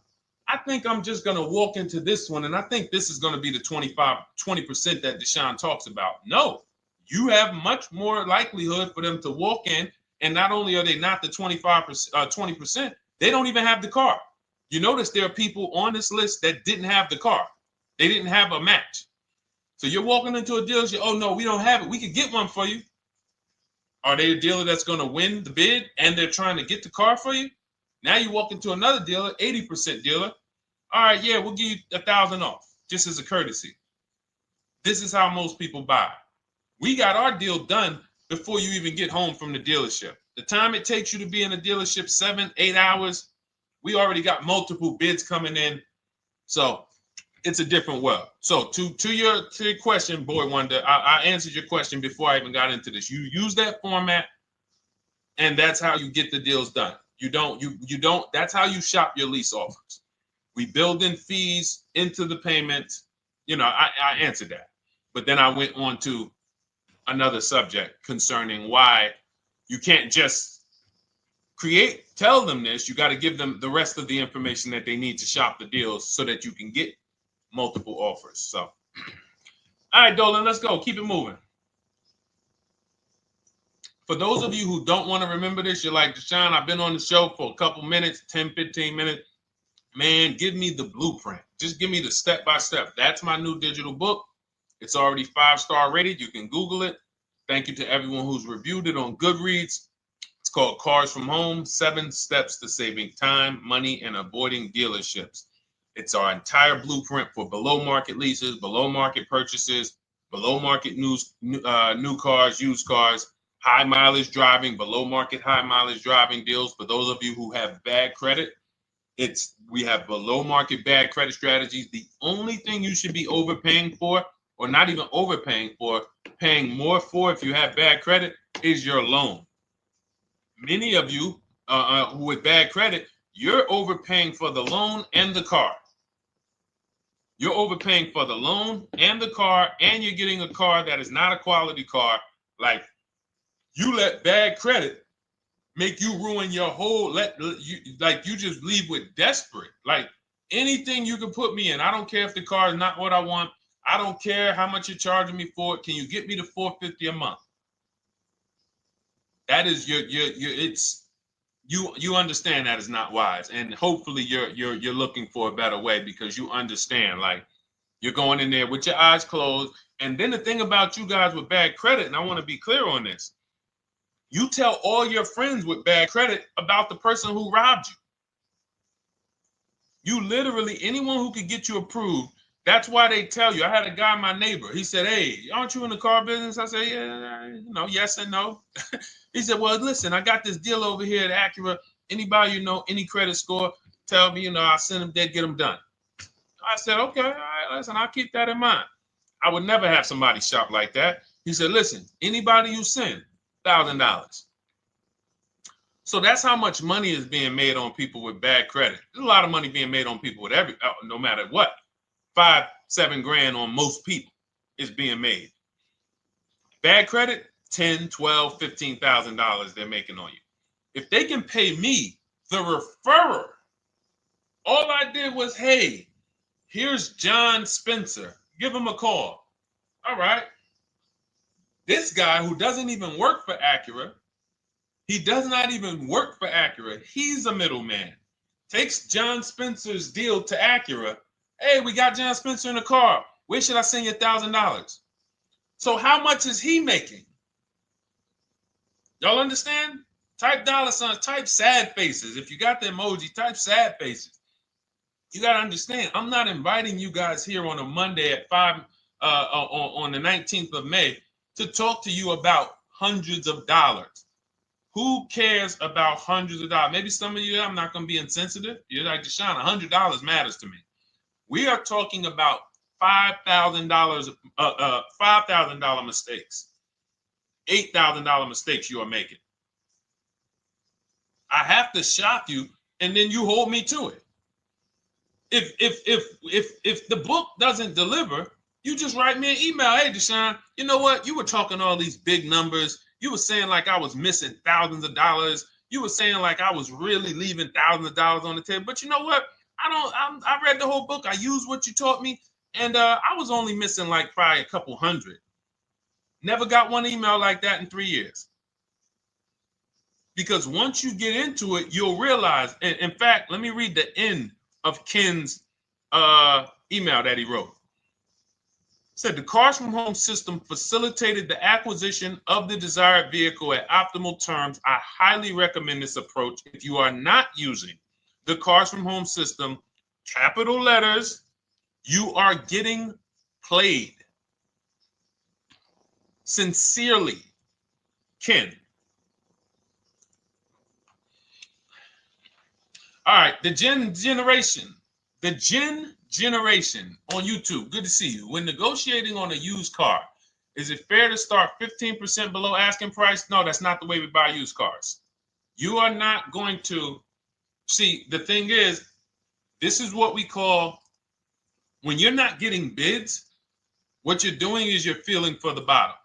I think I'm just going to walk into this one, and I think this is going to be the 20% that Deshone talks about. No, you have much more likelihood for them to walk in, and not only are they not the 20%, they don't even have the car. You notice there are people on this list that didn't have the car. They didn't have a match. So you're walking into a dealership, oh no, we don't have it. We could get one for you. Are they a dealer that's going to win the bid and they're trying to get the car for you? Now you walk into another dealer, 80% dealer. All right, yeah, we'll give you 1,000 off, just as a courtesy. This is how most people buy. We got our deal done before you even get home from the dealership. The time it takes you to be in a dealership, 7-8 hours, we already got multiple bids coming in. So it's a different world. So to your question, Boy Wonder, I answered your question before I even got into this. You use that format, and that's how you get the deals done. You don't, that's how you shop your lease offers. We build in fees into the payments. I answered that. But then I went on to another subject concerning why you can't just tell them this. You got to give them the rest of the information that they need to shop the deals so that you can get multiple offers. So, all right, Dolan, let's go. Keep it moving. For those of you who don't want to remember this, you're like, Deshone, I've been on the show for a couple minutes, 10, 15 minutes. Man, give me the blueprint. Just give me the step-by-step. That's my new digital book. It's already 5-star rated. You can Google it. Thank you to everyone who's reviewed it on Goodreads. It's called Cars from Home, 7 Steps to Saving Time, Money, and Avoiding Dealerships. It's our entire blueprint for below market leases, below market purchases, below market new cars, used cars, high mileage driving, below market high mileage driving deals. For those of you who have bad credit, we have below market bad credit strategies. The only thing you should be overpaying for, or not even overpaying for, paying more for if you have bad credit, is your loan. Many of you who with bad credit, you're overpaying for the loan and the car. You're overpaying for the loan and the car, and you're getting a car that is not a quality car. Like, you let bad credit make you ruin your whole, you just leave with desperate. Like, anything you can put me in. I don't care if the car is not what I want. I don't care how much you're charging me for it. Can you get me to $450 a month? That is you understand that is not wise, and hopefully you're looking for a better way, because you understand, like, you're going in there with your eyes closed. And then the thing about you guys with bad credit, and I want to be clear on this, you tell all your friends with bad credit about the person who robbed you. You literally, anyone who could get you approved, that's why they tell you. I had a guy, my neighbor, he said, "Hey, aren't you in the car business?" I said, "Yeah, yes and no." He said, "Well, listen, I got this deal over here at Acura. Anybody you know, any credit score, tell me, I'll send them there, get them done." I said, "Okay, all right, listen, I'll keep that in mind." I would never have somebody shop like that. He said, "Listen, anybody you send, $1,000. So that's how much money is being made on people with bad credit. There's a lot of money being made on people with no matter what. 5, 7 grand on most people is being made. Bad credit, $10, $12, $15,000 they're making on you. If they can pay me, the referrer, all I did was, hey, here's John Spencer. Give him a call. All right. This guy who doesn't even work for Acura, he does not even work for Acura. He's a middleman. Takes John Spencer's deal to Acura. Hey, we got John Spencer in the car. Where should I send you $1,000? So how much is he making? Y'all understand? Type dollar signs, type sad faces. If you got the emoji, type sad faces. You got to understand, I'm not inviting you guys here on a Monday at 5 on the 19th of May to talk to you about hundreds of dollars. Who cares about hundreds of dollars? Maybe some of you, I'm not going to be insensitive. You're like, Deshone, $100 matters to me. We are talking about $5,000, $5,000 mistakes, $8,000 mistakes you are making. I have to shock you, and then you hold me to it. If the book doesn't deliver, you just write me an email. Hey, Deshone, you know what? You were talking all these big numbers. You were saying like I was missing thousands of dollars. You were saying like I was really leaving thousands of dollars on the table. But you know what? I read the whole book. I used what you taught me. And I was only missing like probably a couple hundred. Never got one email like that in 3 years. Because once you get into it, you'll realize. And in fact, let me read the end of Ken's email that he wrote. Said the Cars from Home system facilitated the acquisition of the desired vehicle at optimal terms. I highly recommend this approach. If you are not using the Cars from Home system, capital letters, you are getting played. Sincerely, Ken. All right, the Gen Generation on YouTube. Good to see you. When negotiating on a used car, is it fair to start 15% below asking price? No, that's not the way we buy used cars. You are not going to see. The thing is, this is what we call, when you're not getting bids, what you're doing is you're feeling for the bottom.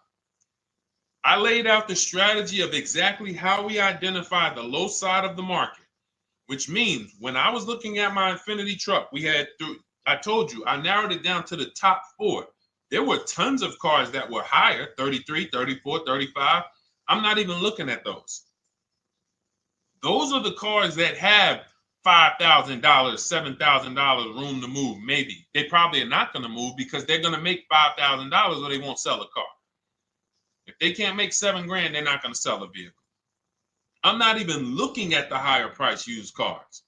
I laid out the strategy of exactly how we identify the low side of the market, which means when I was looking at my Infiniti truck, I told you, I narrowed it down to the top 4. There were tons of cars that were higher, 33, 34, 35. I'm not even looking at those. Those are the cars that have $5,000, $7,000 room to move, maybe. They probably are not going to move because they're going to make $5,000 or they won't sell a car. If they can't make $7 grand, they're not going to sell a vehicle. I'm not even looking at the higher price used cars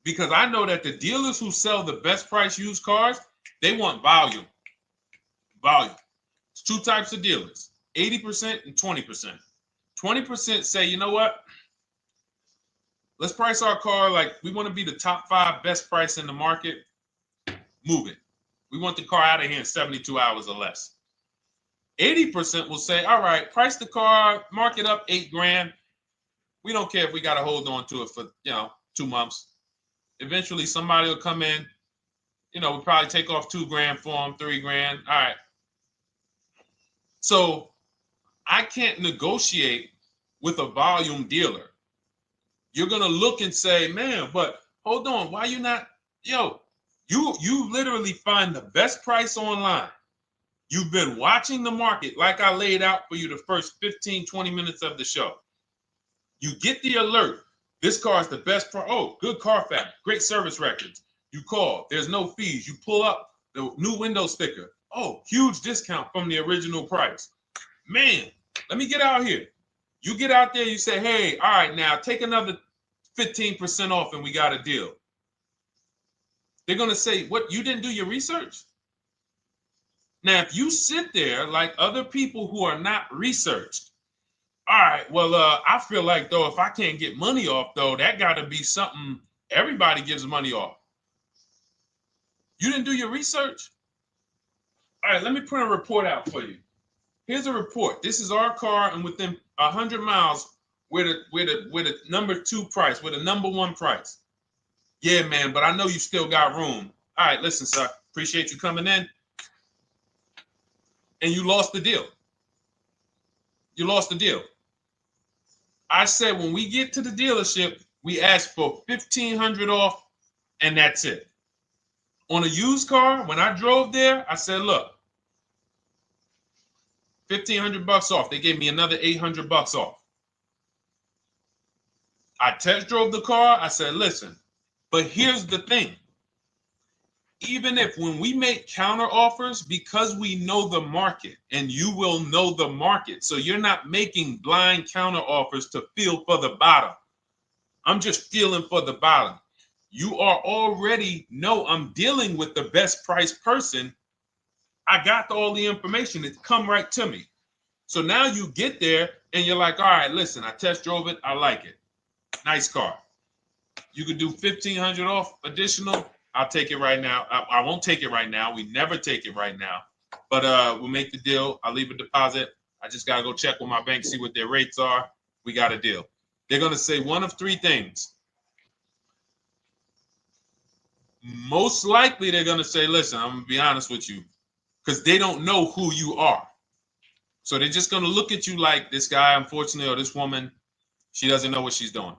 because I know that the dealers who sell the best price used cars, they want volume. Volume. It's 2 types of dealers, 80% and 20%. 20% say, you know what? Let's price our car like we want to be the top 5 best price in the market. Move it. We want the car out of here in 72 hours or less. 80% will say, all right, price the car, mark it up $8 grand. We don't care if we got to hold on to it for, 2 months. Eventually, somebody will come in. We'll probably take off $2 grand for them, $3 grand. All right. So I can't negotiate with a volume dealer. You're going to look and say, man, but hold on. Why you not? You literally find the best price online. You've been watching the market like I laid out for you the first 15, 20 minutes of the show. You get the alert. This car is the best. Oh, good Carfax, great service records. You call. There's no fees. You pull up the new window sticker. Oh, huge discount from the original price. Man, let me get out here. You get out there. You say, hey, all right, now take another 15% off and we got a deal. They're going to say, what, you didn't do your research? Now, if you sit there like other people who are not researched, all right, well, I feel like, though, if I can't get money off, though, that got to be something everybody gives money off. You didn't do your research? All right, let me print a report out for you. Here's a report. This is our car, and within 100 miles, we're the number 2 price, we're the number 1 price. Yeah, man, but I know you still got room. All right, listen, sir, appreciate you coming in. And you lost the deal. You lost the deal. I said when we get to the dealership, we ask for $1,500 off, and that's it. On a used car, when I drove there, I said, look, $1,500 off. They gave me another $800 off. I test drove the car. I said, listen, but here's the thing. Even if when we make counter offers, because we know the market, and you will know the market, so you're not making blind counter offers to feel for the bottom. I'm just feeling for the bottom. You are already know I'm dealing with the best price person. I got all the information. It come right to me. So now you get there and you're like, all right, listen, I test drove it. I like it. Nice car. You could do $1,500 off additional. I'll take it right now. I won't take it right now. We never take it right now. But we'll make the deal. I'll leave a deposit. I just got to go check with my bank, see what their rates are. We got a deal. They're going to say one of 3 things. Most likely they're going to say, listen, I'm going to be honest with you, because they don't know who you are. So they're just going to look at you like this guy, unfortunately, or this woman, she doesn't know what she's doing.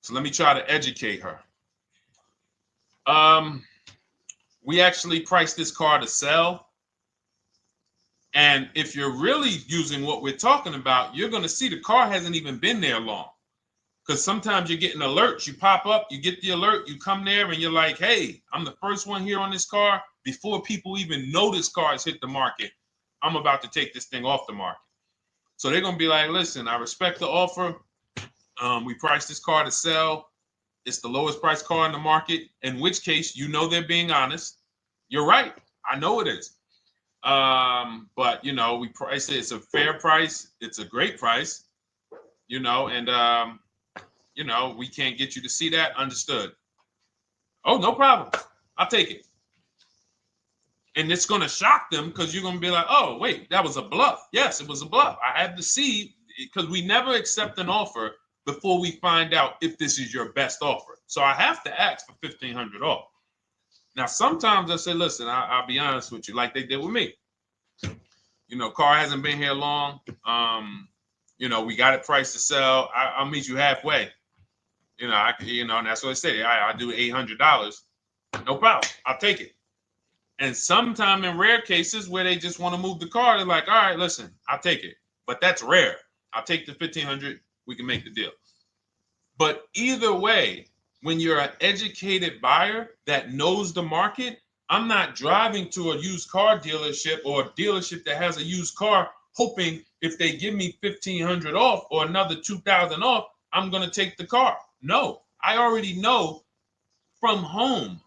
So let me try to educate her. We actually priced this car to sell. And if you're really using what we're talking about, you're going to see the car hasn't even been there long. Because sometimes you're getting alerts. You pop up, you get the alert, you come there, and you're like, hey, I'm the first one here on this car. Before people even know this car has hit the market, I'm about to take this thing off the market. So they're going to be like, listen, I respect the offer. We priced this car to sell. It's the lowest price car in the market, in which case, you know, they're being honest. You're right. I know it is. But, you know, we price it. It's a fair price. It's a great price, you know, and, you know, we can't get you to see that. Understood. Oh, no problem. I'll take it. And it's going to shock them because you're going to be like, oh, wait, that was a bluff. Yes, it was a bluff. I had to see, because we never accept an offer before we find out if this is your best offer. So I have to ask for $1,500 off. Now, sometimes I say, listen, I'll be honest with you, like they did with me. You know, car hasn't been here long. You know, we got it priced to sell. I'll meet you halfway. You know, and that's what I say. I do $800. No problem. I'll take it. And sometime in rare cases where they just want to move the car, they're like, all right, listen, I'll take it. But that's rare. I'll take the $1,500. We can make the deal. But either way, when you're an educated buyer that knows the market, I'm not driving to a used car dealership or a dealership that has a used car hoping if they give me $1,500 off or another $2,000 off, I'm going to take the car. No, I already know from home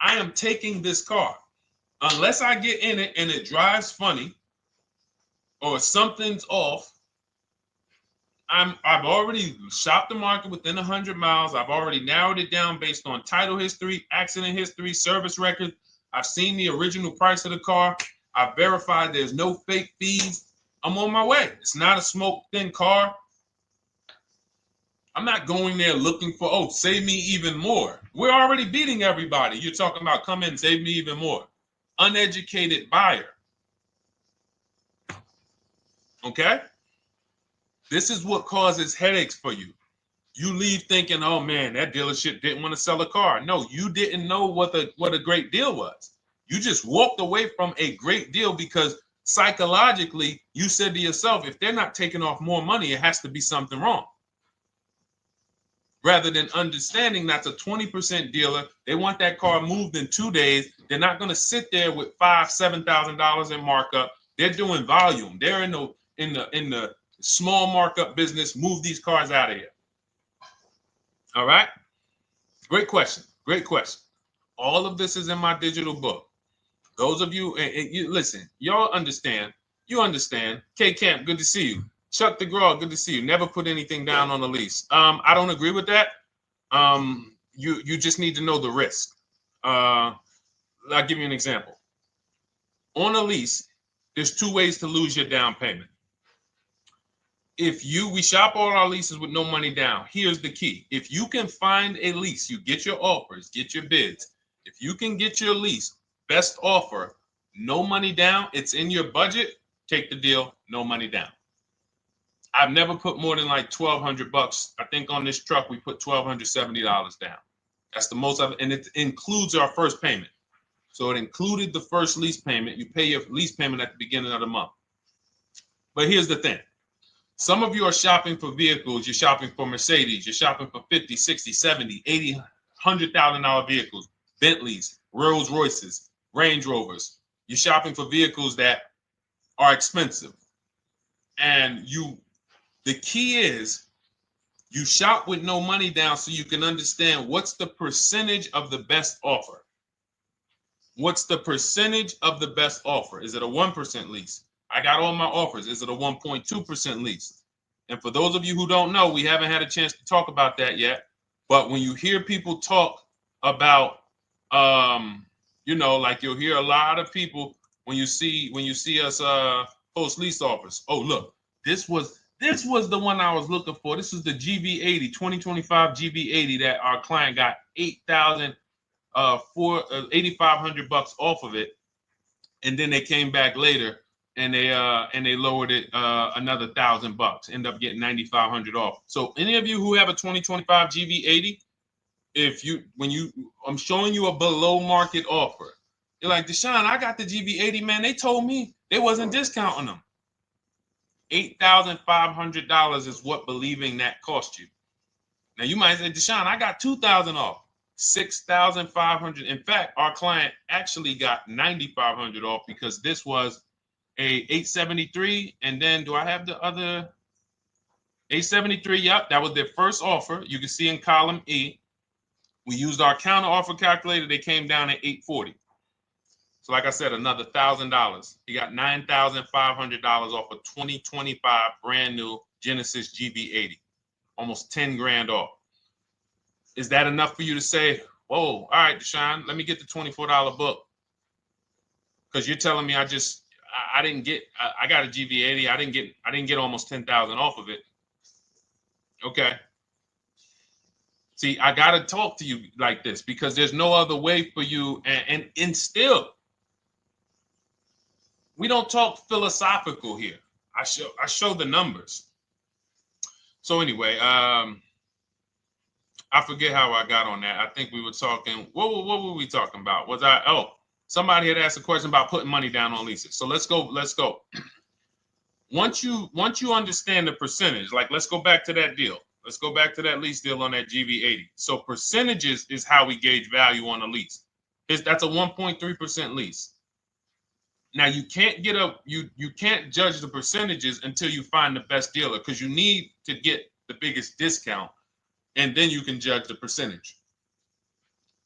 I am taking this car. Unless I get in it and it drives funny or something's off, I've already shopped the market within 100 miles. I've already narrowed it down based on title history, accident history, service record. I've seen the original price of the car. I've verified there's no fake fees. I'm on my way. It's not a smoke thin car. I'm not going there looking for, oh, save me even more. We're already beating everybody. You're talking about come in, save me even more. Uneducated buyer. Okay? This is what causes headaches for you. You leave thinking, oh man, that dealership didn't want to sell a car. No, you didn't know what a great deal was. You just walked away from a great deal because psychologically you said to yourself, if they're not taking off more money, it has to be something wrong. Rather than understanding that's a 20% dealer, they want that car moved in 2 days. They're not going to sit there with $5,000-$7,000 in markup. They're doing volume. They're in the small markup business. Move these cars out of here. All right. Great question. Great question. All of this is in my digital book. Those of you, and you listen, y'all understand. You understand. K Camp, good to see you. Chuck DeGraw, good to see you. Never put anything down on a lease. I don't agree with that. You just need to know the risk. I'll give you an example. On a lease, there's 2 ways to lose your down payment. We shop all our leases with no money down. Here's the key. If you can find a lease, you get your offers, get your bids. If you can get your lease, best offer, no money down, it's in your budget, take the deal, no money down. I've never put more than like $1,200. I think on this truck, we put $1,270 down. That's the most of it. And it includes our first payment. So it included the first lease payment. You pay your lease payment at the beginning of the month. But here's the thing. Some of you are shopping for vehicles. You're shopping for Mercedes. You're shopping for 50, 60, 70, 80, $100,000 vehicles, Bentleys, Rolls Royces, Range Rovers. You're shopping for vehicles that are expensive. And the key is you shop with no money down so you can understand what's the percentage of the best offer. What's the percentage of the best offer? Is it a 1% lease? I got all my offers. Is it a 1.2% lease? And for those of you who don't know, we haven't had a chance to talk about that yet. But when you hear people talk about, like you'll hear a lot of people when you see us post lease offers. Oh, look, this was the one I was looking for. This is the GV80, 2025 GV80 that our client got $8,500 off of it, and then they came back later and they lowered it another $1,000. End up getting $9,500 off. So any of you who have a 2025 GV80, I'm showing you a below market offer. You're like, Deshone, I got the GV80, man. They told me they wasn't discounting them. $8,500 is what believing that cost you. Now you might say, Deshone, I got $2,000 off. $6,500. In fact, our client actually got $9,500 off because this was a 873. And then do I have the other 873? Yep, that was their first offer. You can see in column E. We used our counter offer calculator. They came down at 840. So like I said, another $1,000. He got $9,500 off a 2025 brand new Genesis GV80, almost 10 grand off. Is that enough for you to say, whoa, all right, Deshone, let me get the $24 book? Because you're telling me I got a GV80. I didn't get almost 10,000 off of it. Okay. See, I got to talk to you like this because there's no other way for you. And still, we don't talk philosophical here. I show the numbers. So anyway, I forget how I got on that. I think we were talking. What were we talking about? Somebody had asked a question about putting money down on leases. So let's go. Once you understand the percentage, like let's go back to that deal. Let's go back to that lease deal on that GV80. So percentages is how we gauge value on a lease. That's a 1.3% lease. Now you can't you can't judge the percentages until you find the best dealer because you need to get the biggest discount, and then you can judge the percentage.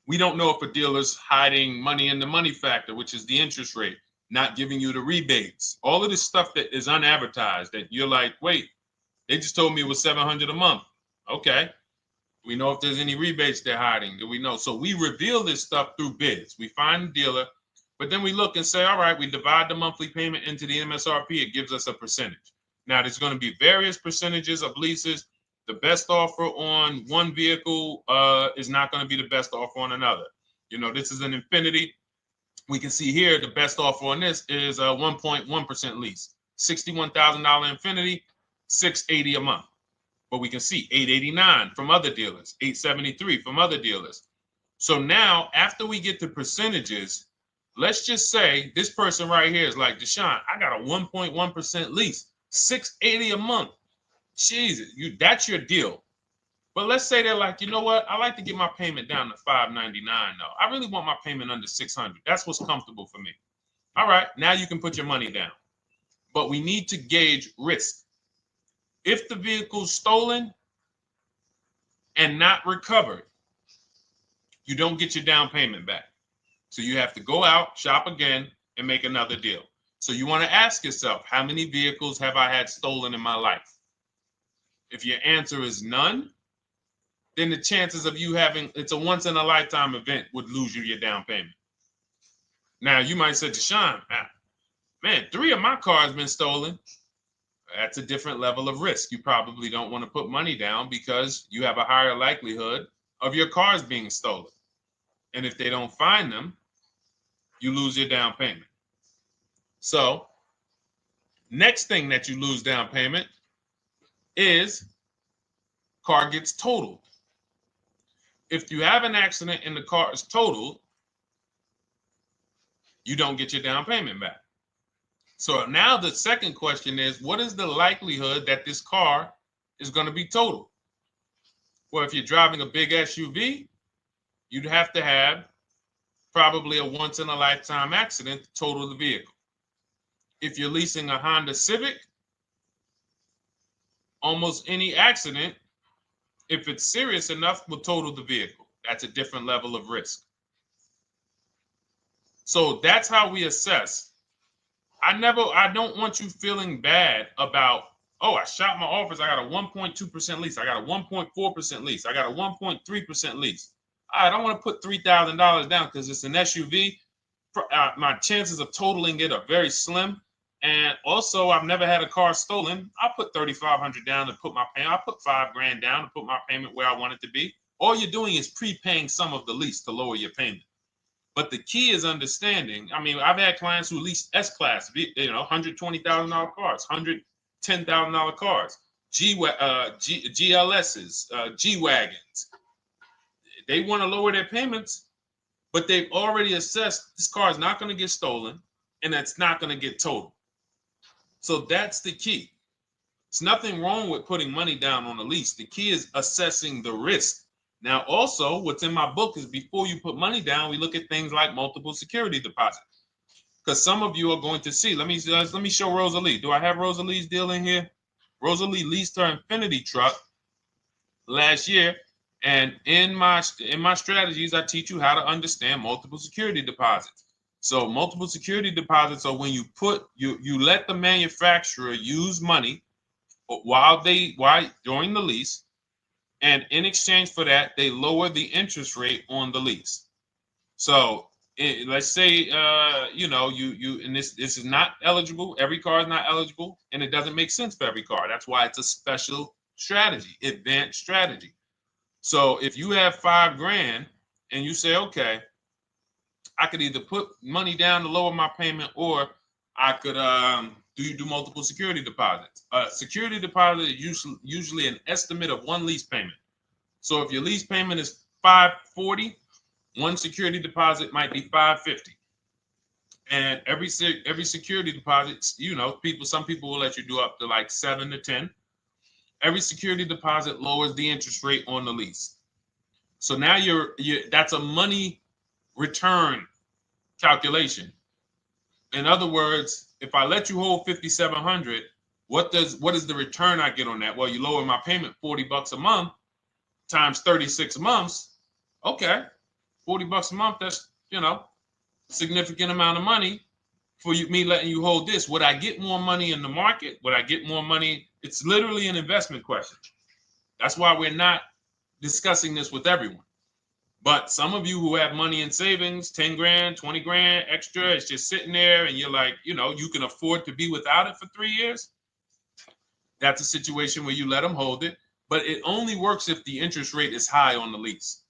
We don't know if a dealer's hiding money in the money factor, which is the interest rate, not giving you the rebates, all of this stuff that is unadvertised that you're like, wait, they just told me it was $700 a month. Okay. We know if there's any rebates they're hiding. Do we know? So we reveal this stuff through bids. We find the dealer, but then we look and say, all right, we divide the monthly payment into the MSRP. It gives us a percentage. Now, there's going to be various percentages of leases. The best offer on one vehicle is not going to be the best offer on another. This is an Infinity. We can see here the best offer on this is a 1.1% lease. $61,000 Infinity, $680 a month. But we can see $889 from other dealers, $873 from other dealers. So now, after we get the percentages, let's just say this person right here is like, Deshone, I got a 1.1% lease, $680 a month. Jesus, that's your deal. But let's say they're like, you know what? I like to get my payment down to $599 though. I really want my payment under $600. That's what's comfortable for me. All right, now you can put your money down. But we need to gauge risk. If the vehicle's stolen and not recovered, you don't get your down payment back. So you have to go out, shop again, and make another deal. So you want to ask yourself, how many vehicles have I had stolen in my life? If your answer is none, then the chances of you having, it's a once in a lifetime event, would lose you your down payment. Now you might say, Deshone, man, 3 of my cars been stolen. That's a different level of risk. You probably don't want to put money down because you have a higher likelihood of your cars being stolen. And if they don't find them, you lose your down payment. So next thing that you lose down payment is car gets totaled. If you have an accident and the car is totaled, you don't get your down payment back. So now the second question is, what is the likelihood that this car is going to be totaled? Well, if you're driving a big SUV, you'd have to have probably a once in a lifetime accident to total the vehicle. If you're leasing a Honda Civic, almost any accident, if it's serious enough, will total the vehicle. That's a different level of risk. So that's how we assess. I don't want you feeling bad about, oh, I shot my office, I got a 1.2% lease, I got a 1.4% lease, I got a 1.3% lease. I don't want to put $3,000 down because it's an SUV. My chances of totaling it are very slim. And also, I've never had a car stolen. I put $3,500 down to put my payment. I put $5,000 down to put my payment where I want it to be. All you're doing is prepaying some of the lease to lower your payment. But the key is understanding. I mean, I've had clients who lease S-Class, $120,000 cars, $110,000 cars, GLSs, G-Wagons. They want to lower their payments, but they've already assessed this car is not going to get stolen and it's not going to get totaled. So that's the key. It's nothing wrong with putting money down on a lease. The key is assessing the risk. Now, also, what's in my book is before you put money down, we look at things like multiple security deposit. Because some of you are going to see, let me show Rosalie. Do I have Rosalie's deal in here? Rosalie leased her Infinity truck last year. And in my strategies, I teach you how to understand multiple security deposits. So multiple security deposits are when you let the manufacturer use money during the lease, and in exchange for that, they lower the interest rate on the lease. So let's say and this is not eligible. Every car is not eligible, and it doesn't make sense for every car. That's why it's a special strategy, advanced strategy. So if you have $5,000 and you say, okay, I could either put money down to lower my payment, or I could do multiple security deposits. Security deposit is usually an estimate of one lease payment. So if your lease payment is $540, one security deposit might be $550. And every security deposit, some people will let you do up to like 7 to 10. Every security deposit lowers the interest rate on the lease. So now that's a money return calculation. In other words, if I let you hold $5,700, what is the return I get on that? Well, you lower my payment $40 a month times 36 months. Okay, $40 a month. That's significant amount of money for me letting you hold this. Would I get more money in the market? Would I get more money? It's literally an investment question. That's why we're not discussing this with everyone. But some of you who have money in savings, 10 grand, 20 grand extra, it's just sitting there and you're like, you can afford to be without it for 3 years. That's a situation where you let them hold it, but it only works if the interest rate is high on the lease.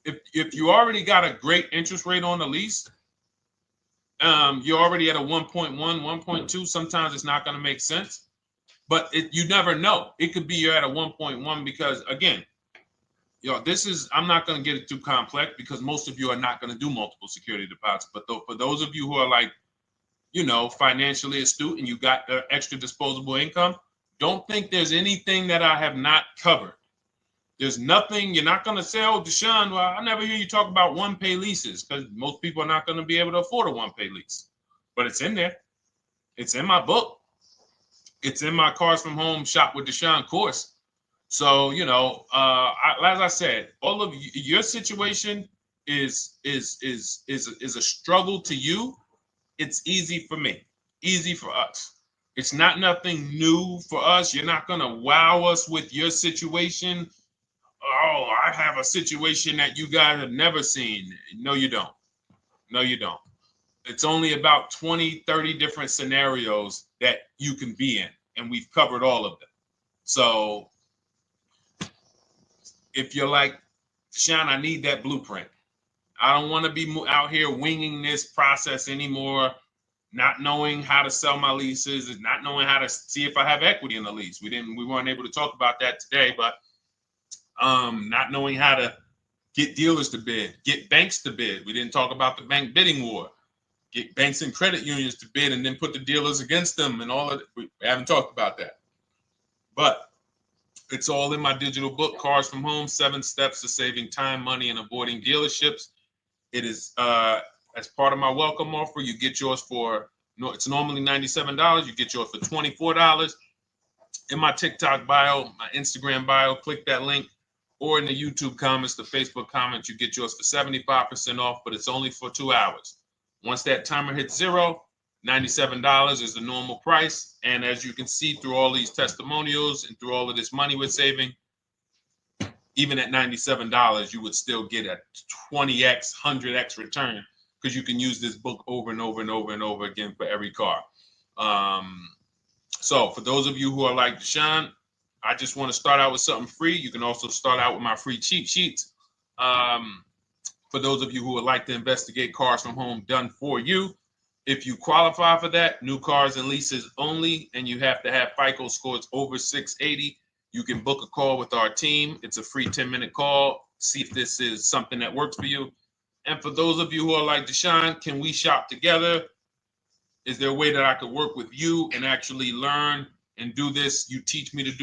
If you already got a great interest rate on the lease, you're already at a 1.1, 1.2. Sometimes it's not going to make sense, but you never know. It could be you're at a 1.1 because, again, This is, I'm not going to get it too complex because most of you are not going to do multiple security deposits. But for those of you who are like, financially astute and you got the extra disposable income, don't think there's anything that I have not covered. There's nothing. You're not going to say, oh, Deshone, well, I never hear you talk about one-pay leases, because most people are not going to be able to afford a one-pay lease. But it's in there. It's in my book. It's in my Cars from Home Shop with Deshone course. So, as I said, all of your situation is a struggle to you. It's easy for me, easy for us. It's not nothing new for us. You're not going to wow us with your situation. Oh, I have a situation that you guys have never seen. No, you don't. No, you don't. It's only about 20, 30 different scenarios that you can be in, and we've covered all of them. So if you're like, Deshone, I need that blueprint. I don't want to be out here winging this process anymore, not knowing how to sell my leases and not knowing how to see if I have equity in the lease. We weren't able to talk about that today, but not knowing how to get dealers to bid, get banks to bid. We didn't talk about the bank bidding war. Get banks and credit unions to bid and then put the dealers against them and all of it. We haven't talked about that. But it's all in my digital book, Cars from Home, 7 Steps to Saving Time, Money, and Avoiding Dealerships. It is as part of my welcome offer. You get yours for, it's normally $97. You get yours for $24. In my TikTok bio, my Instagram bio, click that link, or in the YouTube comments, the Facebook comments, you get yours for 75% off, but it's only for 2 hours. Once that timer hits 0, $97 is the normal price. And as you can see through all these testimonials and through all of this money we're saving, even at $97, you would still get a 20x, 100x return, because you can use this book over and over and over and over again for every car. So for those of you who are like, Deshone, I just want to start out with something free, you can also start out with my free cheat sheets. For those of you who would like to investigate Cars from Home done for you, if you qualify for that, new cars and leases only, and you have to have FICO scores over 680, you can book a call with our team. It's a free 10-minute call. See if this is something that works for you. And for those of you who are like, Deshone, can we shop together? Is there a way that I could work with you and actually learn and do this? You teach me to do